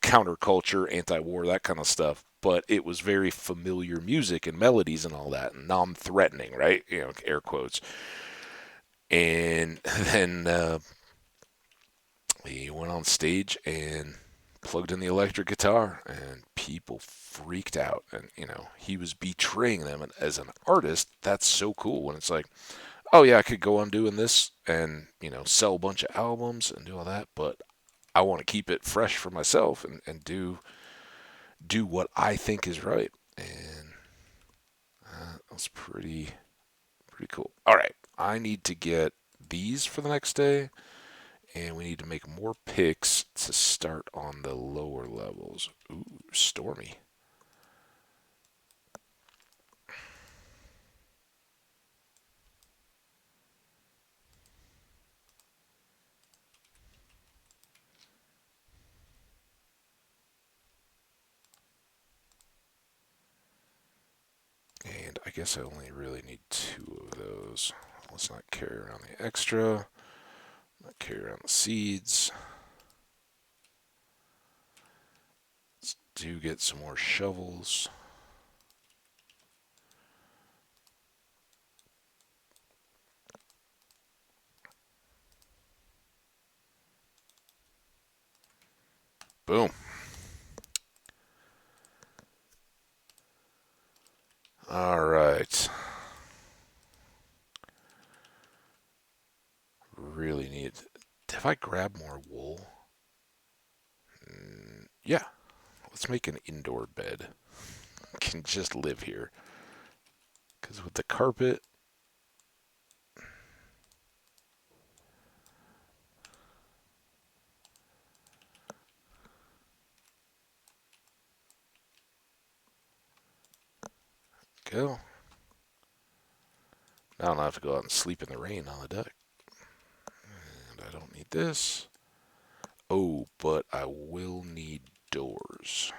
counterculture, anti-war, that kind of stuff, but it was very familiar music and melodies and all that, and non-threatening, right? Air quotes. And then he went on stage and plugged in the electric guitar, and people freaked out. And he was betraying them. And as an artist, that's so cool when it's like, oh yeah, I could go on doing this and sell a bunch of albums and do all that, but I want to keep it fresh for myself, and do what I think is right. And that was pretty cool. All right, I need to get these for the next day, and we need to make more picks to start on the lower levels. Ooh, stormy. And I guess I only really need 2 of those. Let's not carry around the extra. Not carry around the seeds. Let's do get some more shovels. Boom. All right. Really need. Have I grabbed more wool? Yeah. Let's make an indoor bed. Can just live here. Because with the carpet. Go. Now I don't have to go out and sleep in the rain on the deck. And I don't need this. Oh, but I will need doors.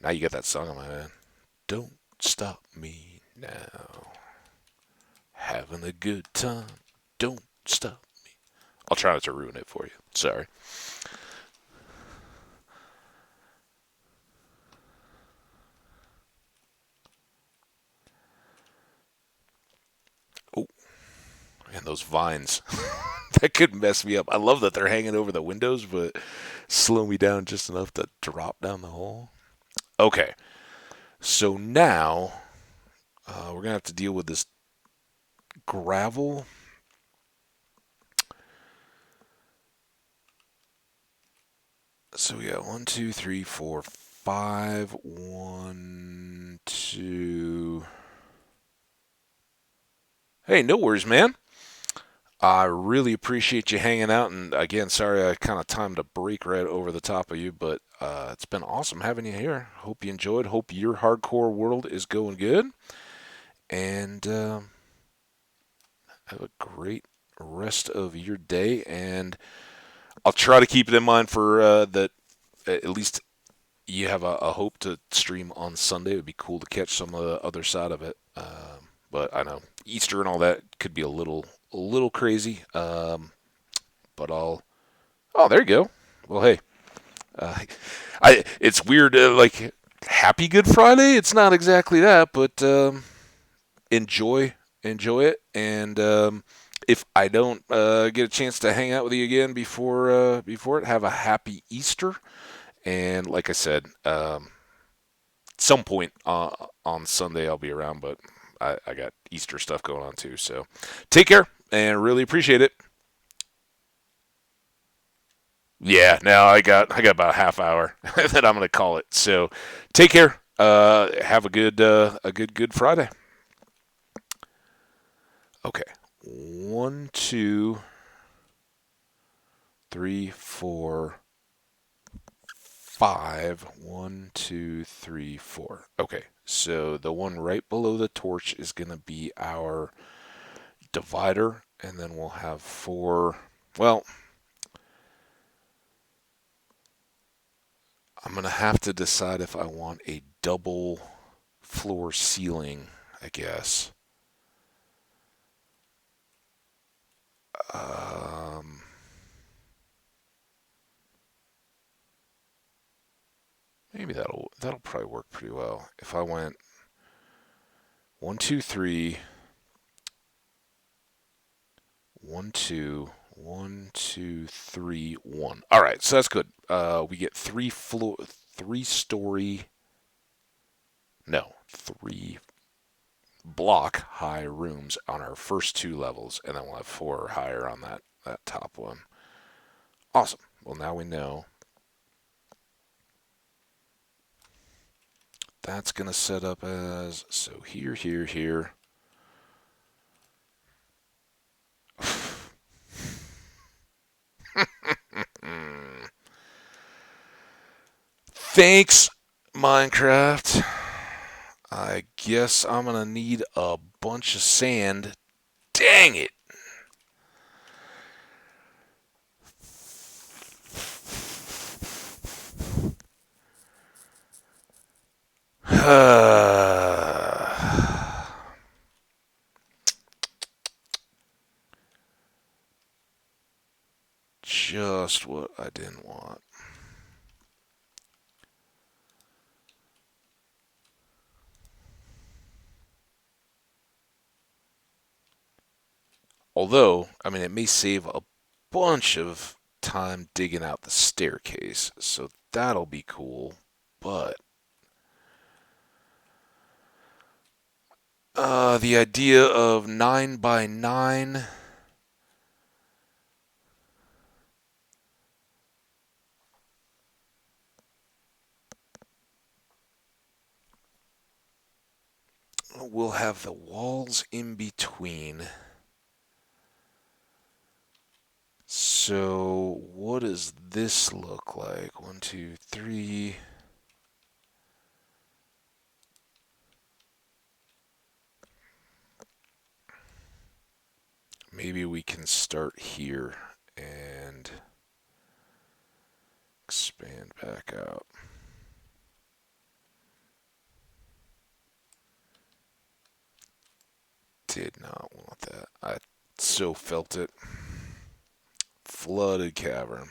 Now you got that song in my head. Don't stop me now. Having a good time. Don't stop me. I'll try not to ruin it for you. Sorry. Oh, and those vines. That could mess me up. I love that they're hanging over the windows, but slow me down just enough to drop down the hole. Okay, so now we're gonna have to deal with this gravel. So we got 1, 2, 3, 4, 5. 1, 2. Hey, no worries, man. I really appreciate you hanging out, and again, sorry I kind of timed a break right over the top of you, but it's been awesome having you here. Hope you enjoyed. Hope your hardcore world is going good. and have a great rest of your day. And I'll try to keep it in mind for that at least you have a hope to stream on Sunday. It would be cool to catch some of the other side of it. But I know Easter and all that could be a little crazy. But I'll. Oh, there you go. Well, hey, uh, it's weird. Like Happy Good Friday. It's not exactly that, but enjoy it. And if I don't get a chance to hang out with you again before it, have a happy Easter. And like I said, some point on Sunday I'll be around, but I got Easter stuff going on too. So take care and really appreciate it. Yeah, now I got about a half hour that I'm gonna call it. So take care. Have a good Friday. Okay. 1, 2, 3, 4, 5. 1, 2, 3, 4. Okay, so the one right below the torch is gonna be our divider, and then we'll have four. Well, I'm gonna have to decide if I want a double floor ceiling, I guess. Um, Maybe that'll probably work pretty well. If I went 1, 2, 3, 1, 2, 1, 2, 3, 1. All right, so that's good. We get three-story, no, three block high rooms on our first two levels, and then we'll have four or higher on that top one. Awesome. Well, now we know that's gonna set up as so here, here, here. Thanks, Minecraft. I guess I'm gonna need a bunch of sand. Dang it! Just what I didn't want. Although, I mean, it may save a bunch of time digging out the staircase, so that'll be cool. But the idea of 9 by 9. We'll have the walls in between. So, what does this look like? 1, 2, 3. Maybe we can start here and expand back out. Did not want that. I so felt it. Flooded cavern.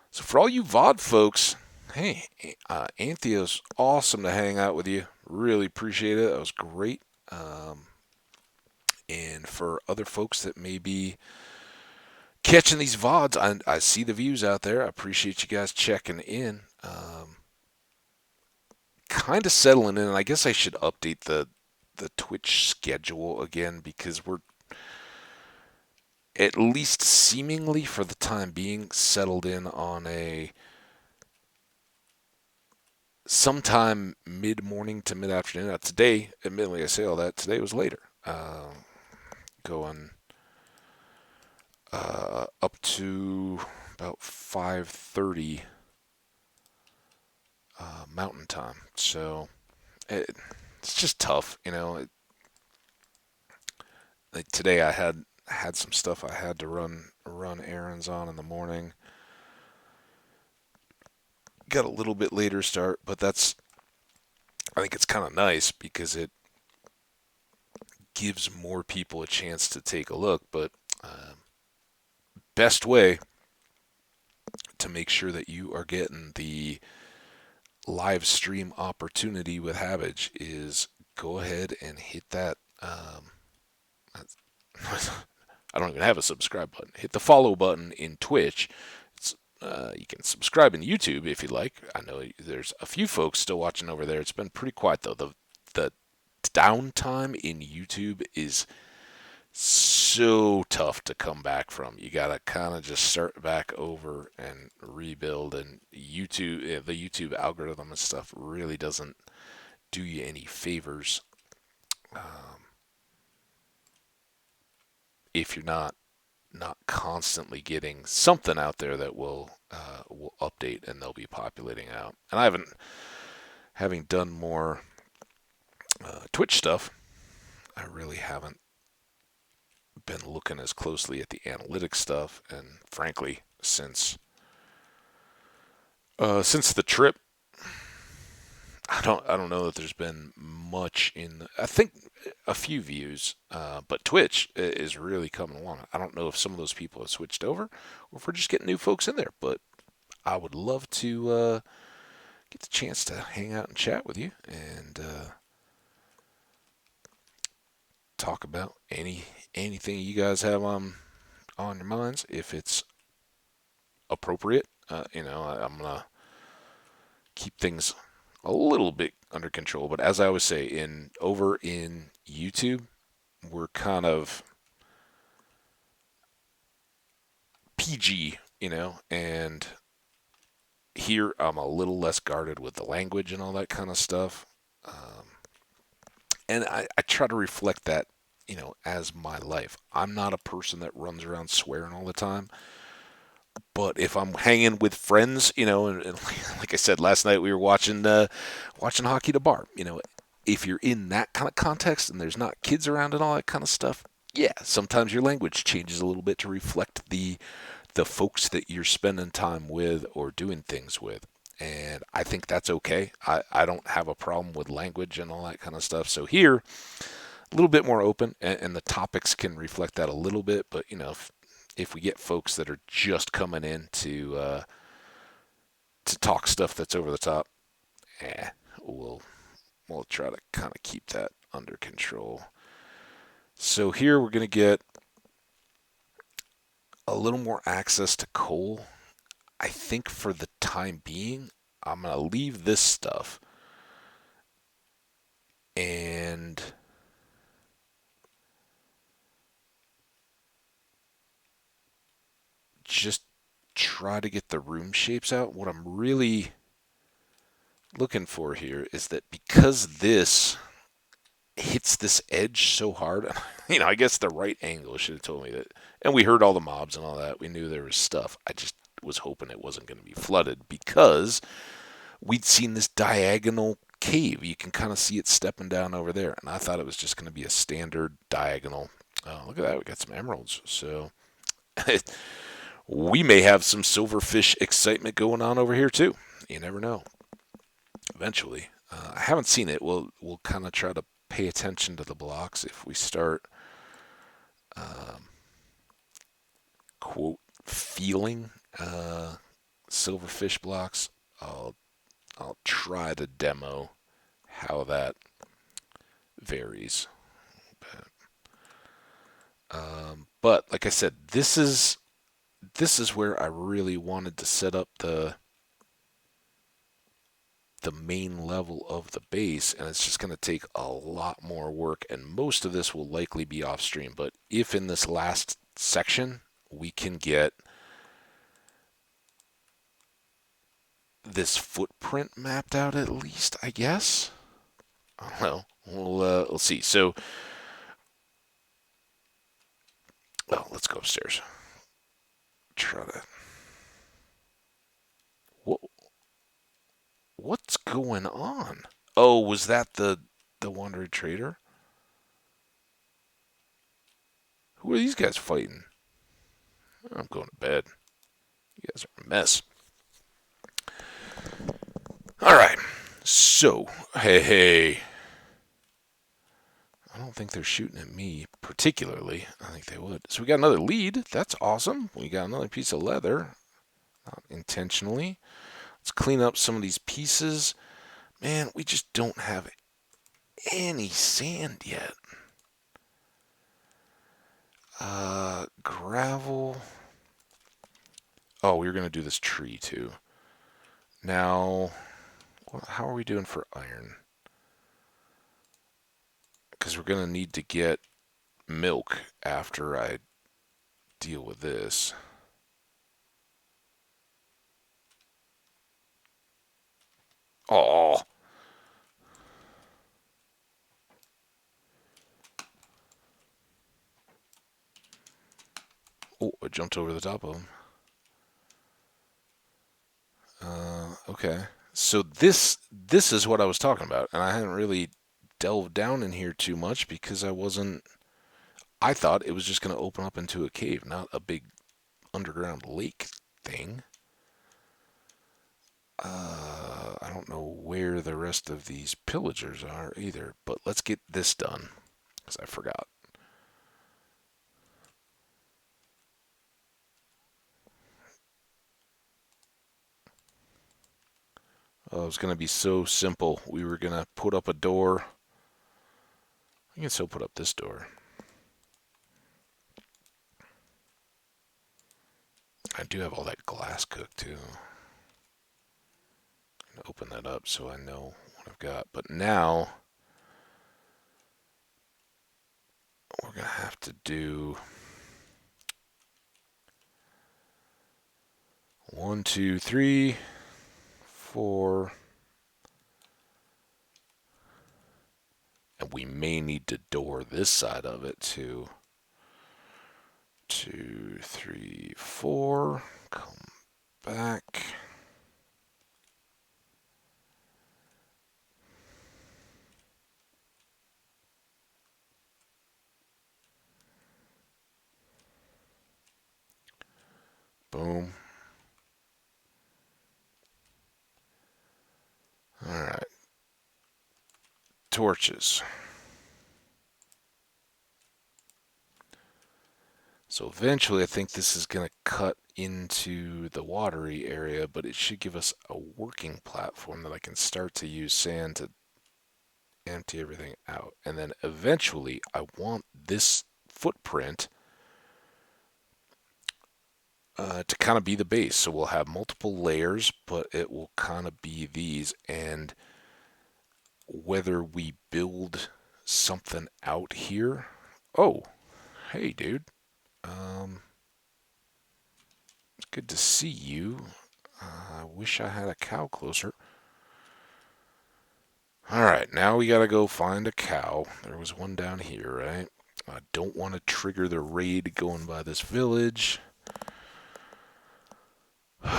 So for all you VOD folks, hey, Antheos, awesome to hang out with you. Really appreciate it. That was great. And for other folks that may be catching these VODs, I see the views out there. I appreciate you guys checking in. Kind of settling in. I guess I should update the Twitch schedule again because we're at least seemingly for the time being settled in on a sometime mid-morning to mid-afternoon. Now, today, admittedly, I say all that. Today was later, going up to about 5:30 Mountain Time. So, it's just tough, you know. Like today I had some stuff I had to run errands on in the morning. Got a little bit later start, but that's I think it's kind of nice because it gives more people a chance to take a look. But best way to make sure that you are getting the live stream opportunity with Habage is go ahead and hit that. I don't even have a subscribe button. Hit the follow button in Twitch. You can subscribe in YouTube if you like. I know there's a few folks still watching over there. It's been pretty quiet though. The downtime in YouTube is so tough to come back from. You gotta kind of just start back over and rebuild. And YouTube, the YouTube algorithm and stuff really doesn't do you any favors if you're not constantly getting something out there that will update and they'll be populating out. And I haven't having done more Twitch stuff. I really haven't been looking as closely at the analytics stuff, and frankly, since the trip, I don't know that there's been much in. I think a few views, but Twitch is really coming along. I don't know if some of those people have switched over, or if we're just getting new folks in there. But I would love to get the chance to hang out and chat with you and talk about anything you guys have on your minds, if it's appropriate. I'm gonna keep things a little bit under control, but as I always say, over in YouTube, we're kind of PG, and here I'm a little less guarded with the language and all that kind of stuff. And I try to reflect that, as my life. I'm not a person that runs around swearing all the time. But if I'm hanging with friends, and like I said last night, we were watching hockey at a bar. If you're in that kind of context and there's not kids around and all that kind of stuff, yeah, sometimes your language changes a little bit to reflect the folks that you're spending time with or doing things with. And I think that's okay. I don't have a problem with language and all that kind of stuff. So here, a little bit more open, and the topics can reflect that a little bit. But if we get folks that are just coming in to talk stuff that's over the top, eh, we'll try to kind of keep that under control. So here we're gonna get a little more access to coal. I think for the time being, I'm gonna leave this stuff and just try to get the room shapes out. What I'm really looking for here is that because this hits this edge so hard, I guess the right angle should have told me that. And we heard all the mobs and all that. We knew there was stuff. I just was hoping it wasn't going to be flooded because we'd seen this diagonal cave. You can kind of see it stepping down over there. And I thought it was just going to be a standard diagonal. Oh, look at that. We got some emeralds. So we may have some silverfish excitement going on over here too. You never know. Eventually. I haven't seen it. We'll kind of try to pay attention to the blocks. If we start, quote, feeling silverfish blocks, I'll try to demo how that varies. But like I said, this is where I really wanted to set up the main level of the base, and it's just going to take a lot more work, and most of this will likely be off stream. But if in this last section we can get this footprint mapped out, at least, I guess. Well, we'll see. So, let's go upstairs. Try to. What's going on? Oh, was that the the wandering trader? Who are these guys fighting? I'm going to bed. You guys are a mess. All right. So, hey. I don't think they're shooting at me particularly. I think they would. So we got another lead. That's awesome. We got another piece of leather. Not intentionally. Let's clean up some of these pieces. Man, we just don't have any sand yet. Gravel. Oh, we were going to do this tree too. Now, how are we doing for iron? Because we're going to need to get milk after I deal with this. Oh. Oh, I jumped over the top of him. Okay. So this is what I was talking about, and I hadn't really delved down in here too much because I thought it was just going to open up into a cave, not a big underground lake thing. I don't know where the rest of these pillagers are either, but let's get this done because I forgot. Oh, it was going to be so simple. We were going to put up a door. I can still put up this door. I do have all that glass cooked too. Open that up so I know what I've got. But now we're going to have to do 1, 2, 3, 4. And we may need to door this side of it too. 2, 3, 4. Come back. Boom. All right. Torches. So eventually I think this is going to cut into the watery area, but it should give us a working platform that I can start to use sand to empty everything out. And then eventually I want this footprint to kind of be the base. So we'll have multiple layers, but it will kind of be these. And whether we build something out here. Oh, hey, dude. It's good to see you. I wish I had a cow closer. Alright, now we gotta go find a cow. There was one down here, right? I don't want to trigger the raid going by this village. We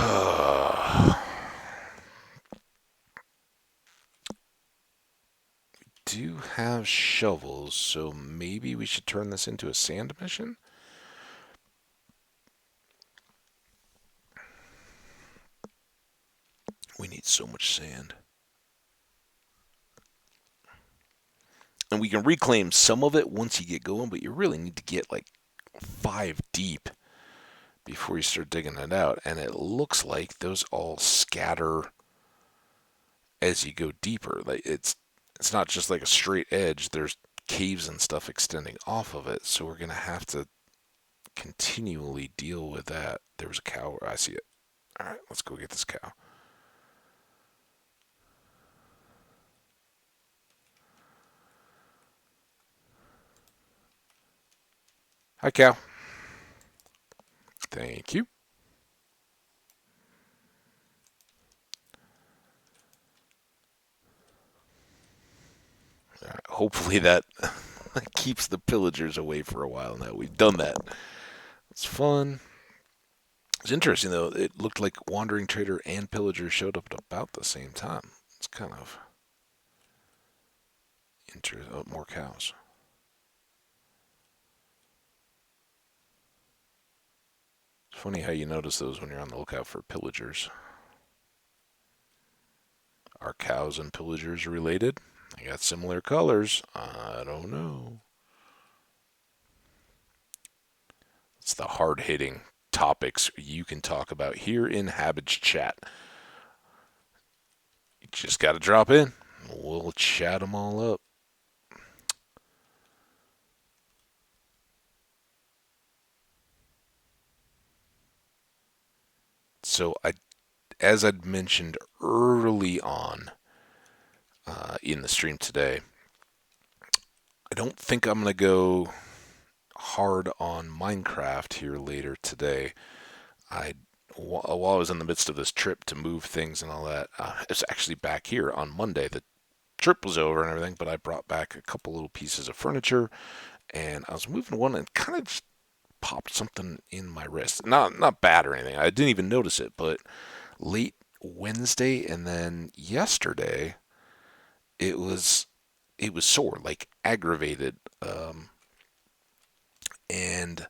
do have shovels, so maybe we should turn this into a sand mission? We need so much sand. And we can reclaim some of it once you get going, but you really need to get like 5 deep before you start digging it out. And it looks like those all scatter as you go deeper. Like it's not just like a straight edge. There's caves and stuff extending off of it. So we're gonna have to continually deal with that. There was a cow. I see it. All right, let's go get this cow. Hi, cow. Thank you. All right, hopefully that keeps the pillagers away for a while now. We've done that. It's fun. It's interesting, though. It looked like Wandering Trader and Pillager showed up at about the same time. It's kind of Oh, more cows. It's funny how you notice those when you're on the lookout for pillagers. Are cows and pillagers related? They got similar colors. I don't know. It's the hard-hitting topics you can talk about here in Habage Chat. You just got to drop in. We'll chat them all up. So, as I'd mentioned early on in the stream today, I don't think I'm going to go hard on Minecraft here later today. While I was in the midst of this trip to move things and all that, it's actually back here on Monday. The trip was over and everything, but I brought back a couple little pieces of furniture, and I was moving one and kind of just popped something in my wrist. Not bad or anything. I didn't even notice it, but late Wednesday and then yesterday, it was sore, like aggravated, and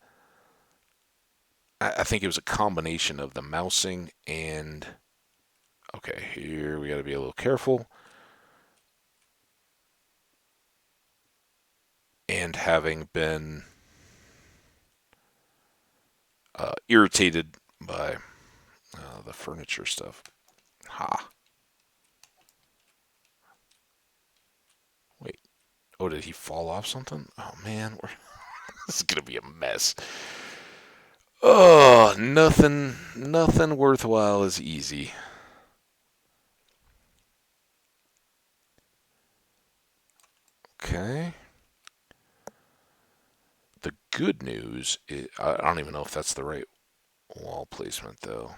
I think it was a combination of the mousing and okay, here we got to be a little careful. And having been irritated by the furniture stuff. Ha. Wait. Oh, did he fall off something? Oh, man. This is going to be a mess. Oh, nothing worthwhile is easy. Okay. The good news is, I don't even know if that's the right wall placement, though.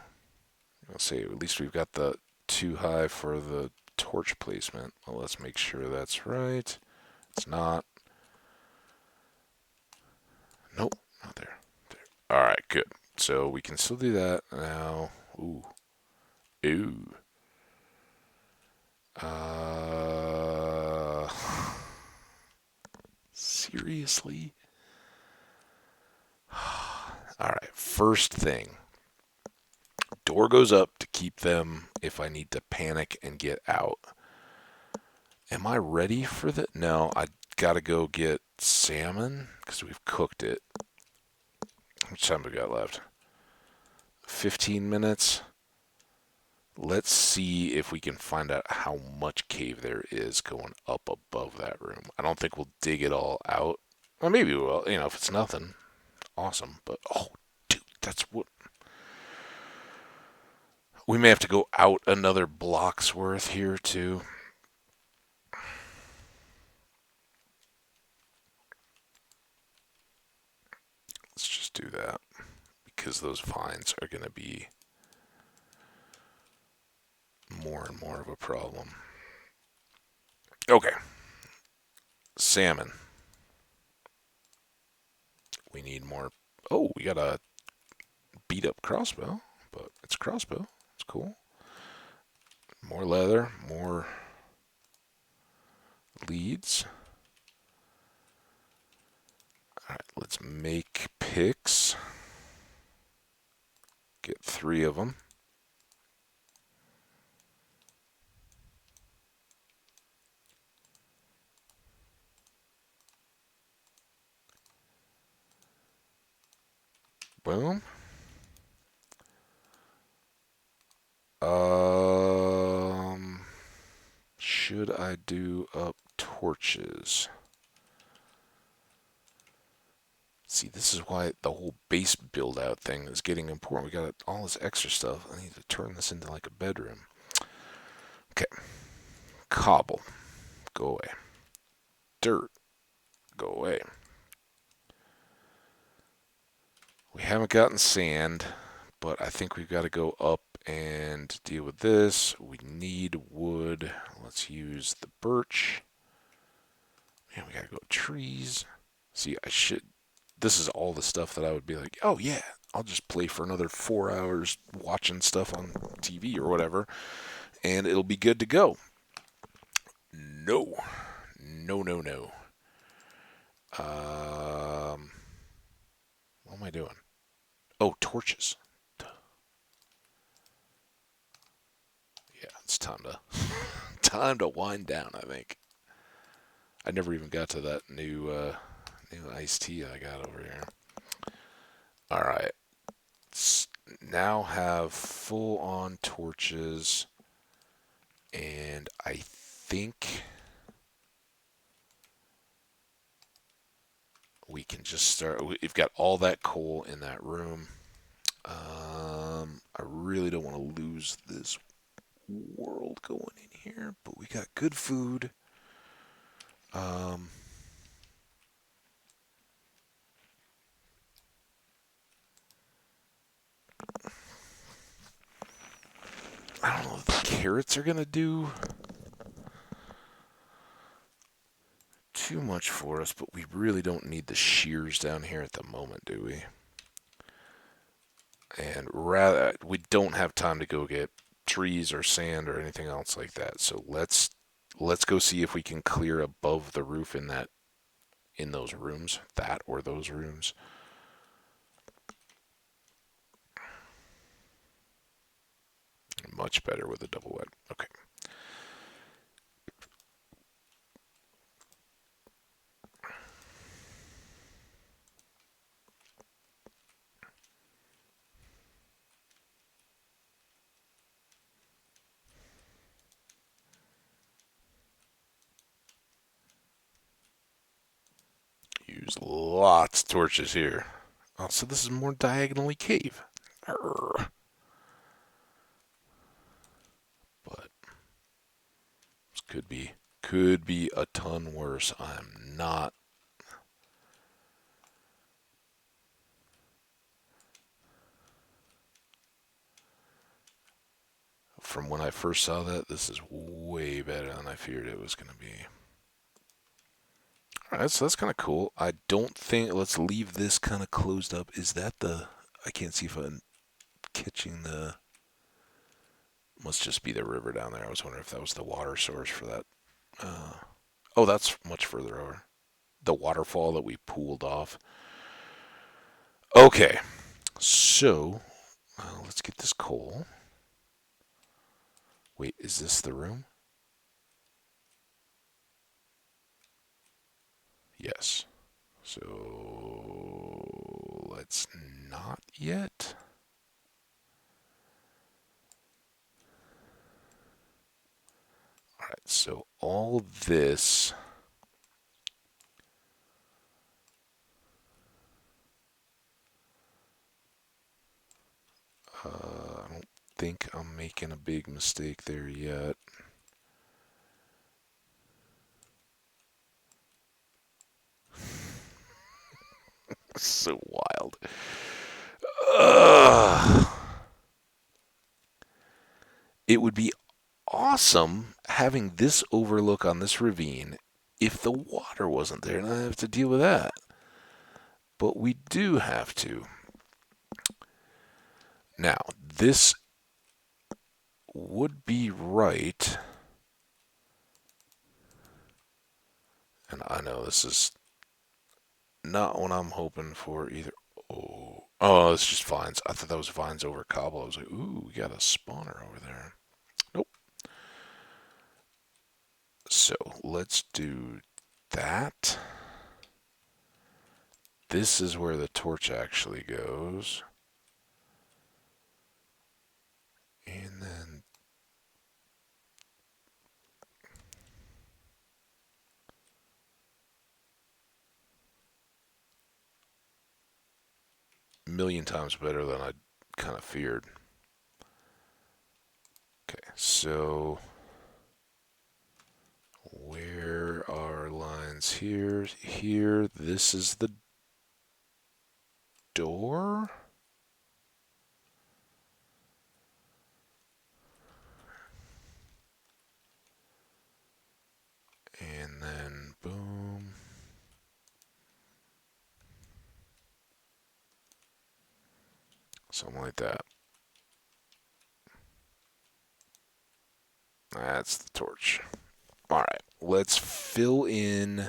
I'll say at least we've got the too high for the torch placement. Well, let's make sure that's right. It's not. Nope, not there. All right, good. So we can still do that now. Ooh, ooh. Uh, seriously? All right. First thing, door goes up to keep them if I need to panic and get out. Am I ready for that? No, I gotta go get salmon because we've cooked it. How much time we got left? 15 minutes. Let's see if we can find out how much cave there is going up above that room. I don't think we'll dig it all out. Well, maybe we will. If it's nothing, awesome. But, oh, dude, that's what. We may have to go out another block's worth here, too. Let's just do that. Because those vines are going to be more and more of a problem. Okay. Salmon. We need more. Oh, we got a beat up crossbow, but it's a crossbow. It's cool. More leather, more leads. Alright, let's make picks. Get 3 of them. Boom. Should I do up torches? See, this is why the whole base build out thing is getting important. We got all this extra stuff. I need to turn this into like a bedroom. Okay. Cobble. Go away. Dirt. Go away. We haven't gotten sand, but I think we've got to go up and deal with this. We need wood. Let's use the birch. Man, we got to go trees. See, this is all the stuff that I would be like, oh yeah, I'll just play for another 4 hours watching stuff on TV or whatever, and it'll be good to go. No. No, no, no. What am I doing? Oh, torches. Yeah, it's time to time to wind down, I think. I never even got to that new iced tea I got over here. All right. Now have full on torches, and I think we can just start. We've got all that coal in that room. I really don't want to lose this world going in here, but we got good food. Um, I don't know if the carrots are gonna do too much for us, but we really don't need the shears down here at the moment, do we? And rather, we don't have time to go get trees or sand or anything else like that. So let's go see if we can clear above the roof in those rooms, that or those rooms. Much better with a double wet. Okay. Use lots of torches here. Oh, so this is more diagonally cave. Arrgh. But this could be a ton worse. I'm not. From when I first saw that, this is way better than I feared it was going to be. All right, so that's kind of cool. I don't think. Let's leave this kind of closed up. Is that the? I can't see if I'm catching the. Must just be the river down there. I was wondering if that was the water source for that. Uh, oh, that's much further over. The waterfall that we pooled off. Okay, so let's get this coal. Wait, is this the room? Yes. So let's not yet. All right, so all this. I don't think I'm making a big mistake there yet. So wild. Ugh. It would be awesome having this overlook on this ravine if the water wasn't there and I have to deal with that. But we do have to. Now, this would be right. And I know this is not what I'm hoping for either. Oh, it's just vines. I thought that was vines over cobble. I was like, ooh, we got a spawner over there. Nope. So let's do that. This is where the torch actually goes. And then a million times better than I kind of feared. Okay, so where are lines here? Here, this is the door. And then boom. Something like that. That's the torch. All right. let's fill in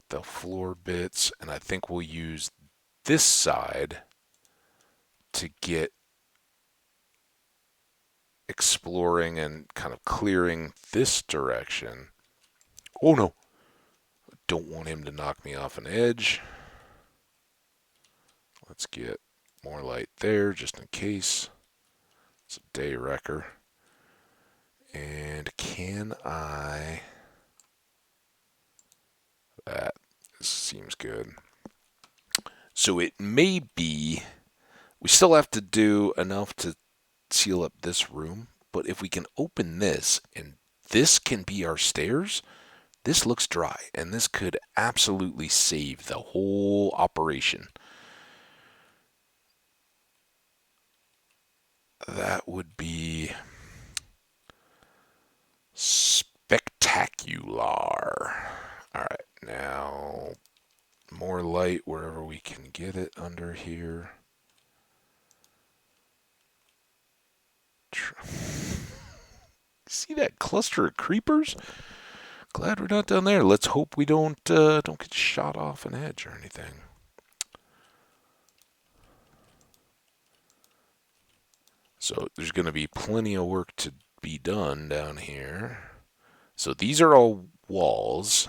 the floor bits, and I think we'll use this side to get exploring and kind of clearing this direction. Oh no, don't want him to knock me off an edge. Let's get more light there just in case. It's a day wrecker. And can I... That seems good. So it may be... We still have to do enough to seal up this room, but if we can open this and this can be our stairs, this looks dry, and this could absolutely save the whole operation. That would be spectacular. Alright, now more light wherever we can get it under here. See that cluster of creepers? Glad we're not down there. Let's hope we don't get shot off an edge or anything. So there's going to be plenty of work to be done down here. So these are all walls.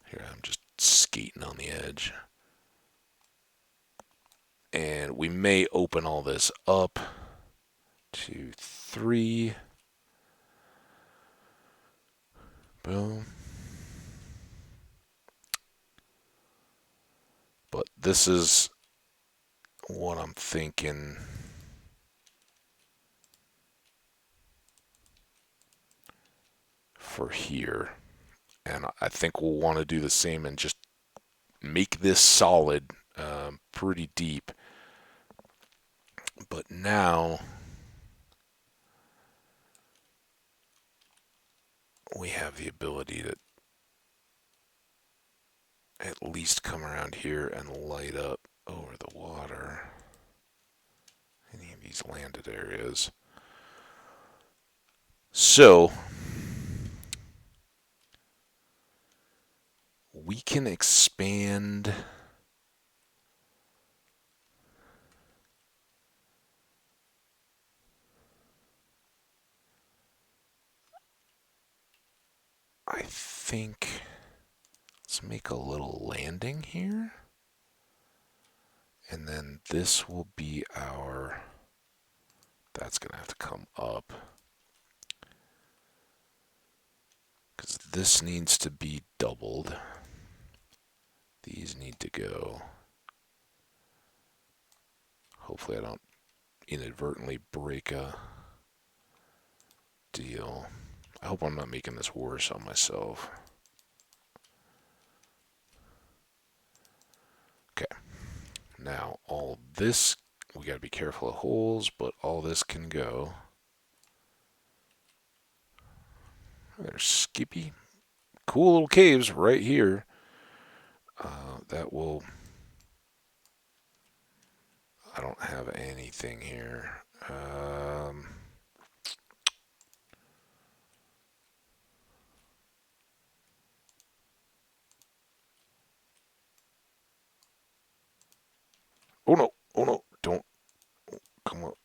Here, I'm just skating on the edge. And we may open all this up. 2, 3. Boom. But this is what I'm thinking. For here. And I think we'll want to do the same and just make this solid pretty deep. But now we have the ability to at least come around here and light up over the water. Any of these landed areas. So we can expand I think let's make a little landing here. And then this will be our... That's going to have to come up. Because this needs to be doubled. These need to go. Hopefully I don't inadvertently break a deal. I hope I'm not making this worse on myself. Okay. Now, all this, we got to be careful of holes, but all this can go. There's Skippy. Cool little caves right here. That will... I don't have anything here. Oh no, oh no, don't come up.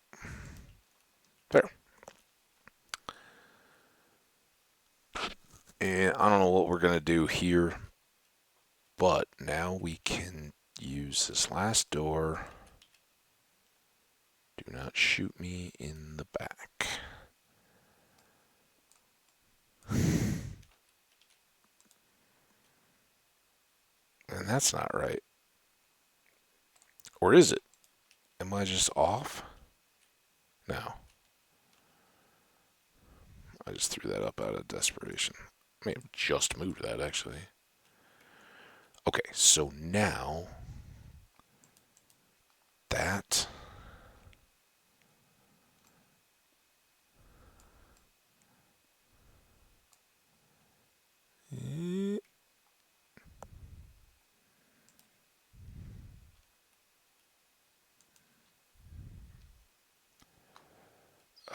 There. And I don't know what we're going to do here, but now we can use this last door. Do not shoot me in the back. And that's not right. Or is it? Am I just off? No. I just threw that up out of desperation. I may have just moved that, actually. Okay, so now... That...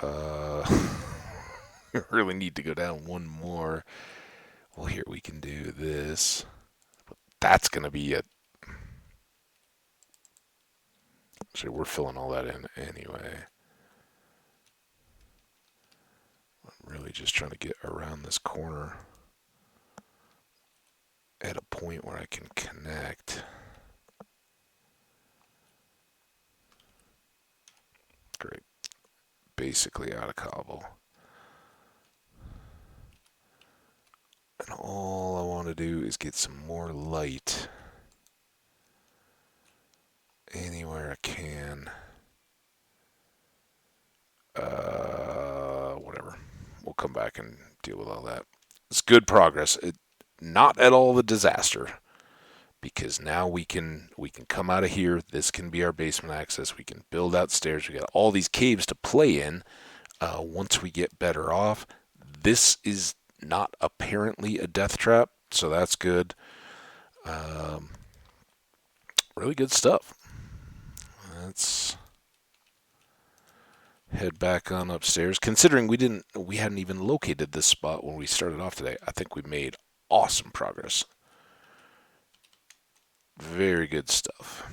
Uh, really need to go down one more. Well, here we can do this. That's going to be it. So we're filling all that in anyway. I'm really just trying to get around this corner at a point where I can connect. Great. Basically out of cobble. And all I want to do is get some more light anywhere I can. Whatever. We'll come back and deal with all that. It's good progress. Not at all a disaster, because now we can come out of here. This can be our basement access. We can build out stairs. We got all these caves to play in. Once we get better off, this is not apparently a death trap, so that's good. Um, really good stuff. Let's head back on upstairs. Considering we hadn't even located this spot when we started off today, I think we made awesome progress. Very good stuff.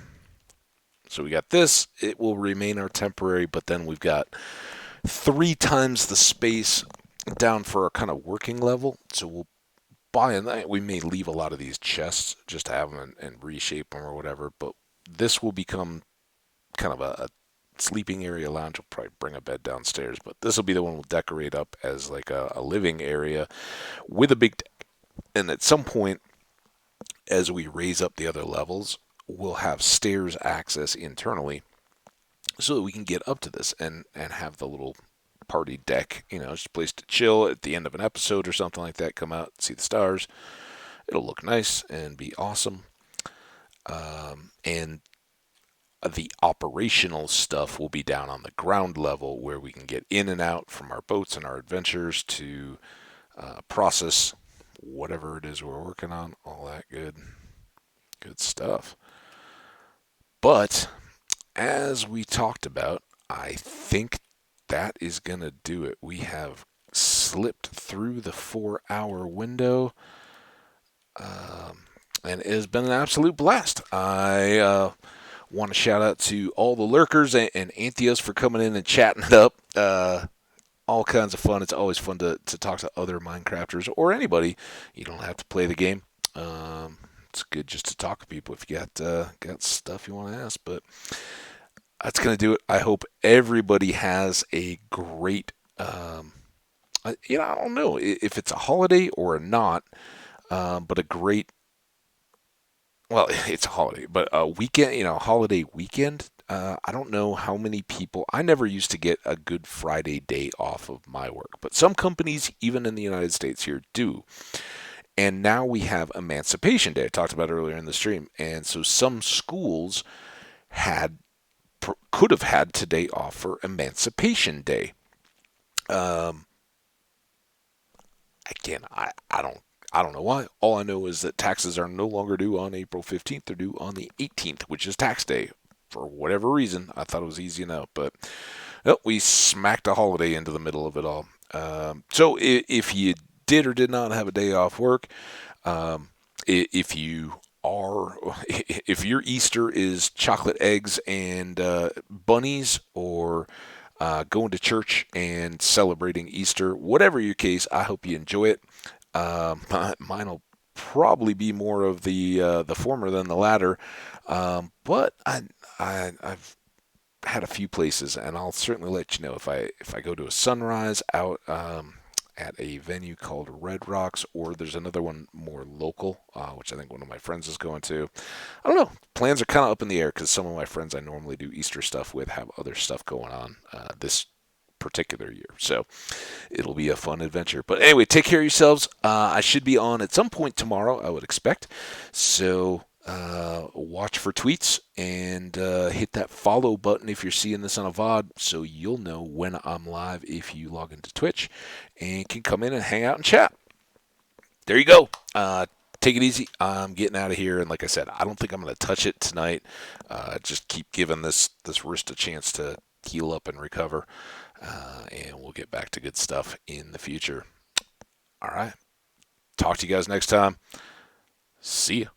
So we got this. It will remain our temporary, but then we've got 3 times the space down for our kind of working level. So we'll buy and we may leave a lot of these chests just to have them and reshape them or whatever. But this will become kind of a sleeping area lounge. We'll probably bring a bed downstairs, but this will be the one we'll decorate up as like a living area with a big deck. And at some point, as we raise up the other levels, we'll have stairs access internally so that we can get up to this and have the little party deck, just a place to chill at the end of an episode or something like that, come out, see the stars. It'll look nice and be awesome. And the operational stuff will be down on the ground level where we can get in and out from our boats and our adventures to process whatever it is we're working on. All that good stuff. But as we talked about, I think that is going to do it. We have slipped through the 4-hour window, and it has been an absolute blast. I want to shout out to all the lurkers and Antheos for coming in and chatting it up. All kinds of fun. It's always fun to talk to other Minecrafters or anybody. You don't have to play the game. It's good just to talk to people if you got stuff you want to ask. But that's going to do it. I hope everybody has a great, I don't know if it's a holiday or not, but a great, well, it's a holiday, but a weekend, holiday weekend. I don't know how many people, I never used to get a Good Friday day off of my work, but some companies, even in the United States here, do. And now we have Emancipation Day. I talked about it earlier in the stream. And so some schools could have had today off for Emancipation Day. Again, I don't know why. All I know is that taxes are no longer due on April 15th. They're due on the 18th, which is tax day. For whatever reason, I thought it was easy enough, but we smacked a holiday into the middle of it all. So if you did or did not have a day off work, if your Easter is chocolate eggs and bunnies, or going to church and celebrating Easter, whatever your case, I hope you enjoy it. Mine will probably be more of the former than the latter, but I've had a few places, and I'll certainly let you know if I go to a sunrise out at a venue called Red Rocks, or there's another one more local, which I think one of my friends is going to. I don't know. Plans are kind of up in the air because some of my friends I normally do Easter stuff with have other stuff going on this particular year. So it'll be a fun adventure. But anyway, take care of yourselves. I should be on at some point tomorrow, I would expect. So watch for tweets and hit that follow button if you're seeing this on a VOD, so you'll know when I'm live if you log into Twitch and can come in and hang out and chat. There you go. Take it easy. I'm getting out of here, and like I said, I don't think I'm going to touch it tonight. Just keep giving this wrist a chance to heal up and recover, and we'll get back to good stuff in the future. All right. Talk to you guys next time. See ya.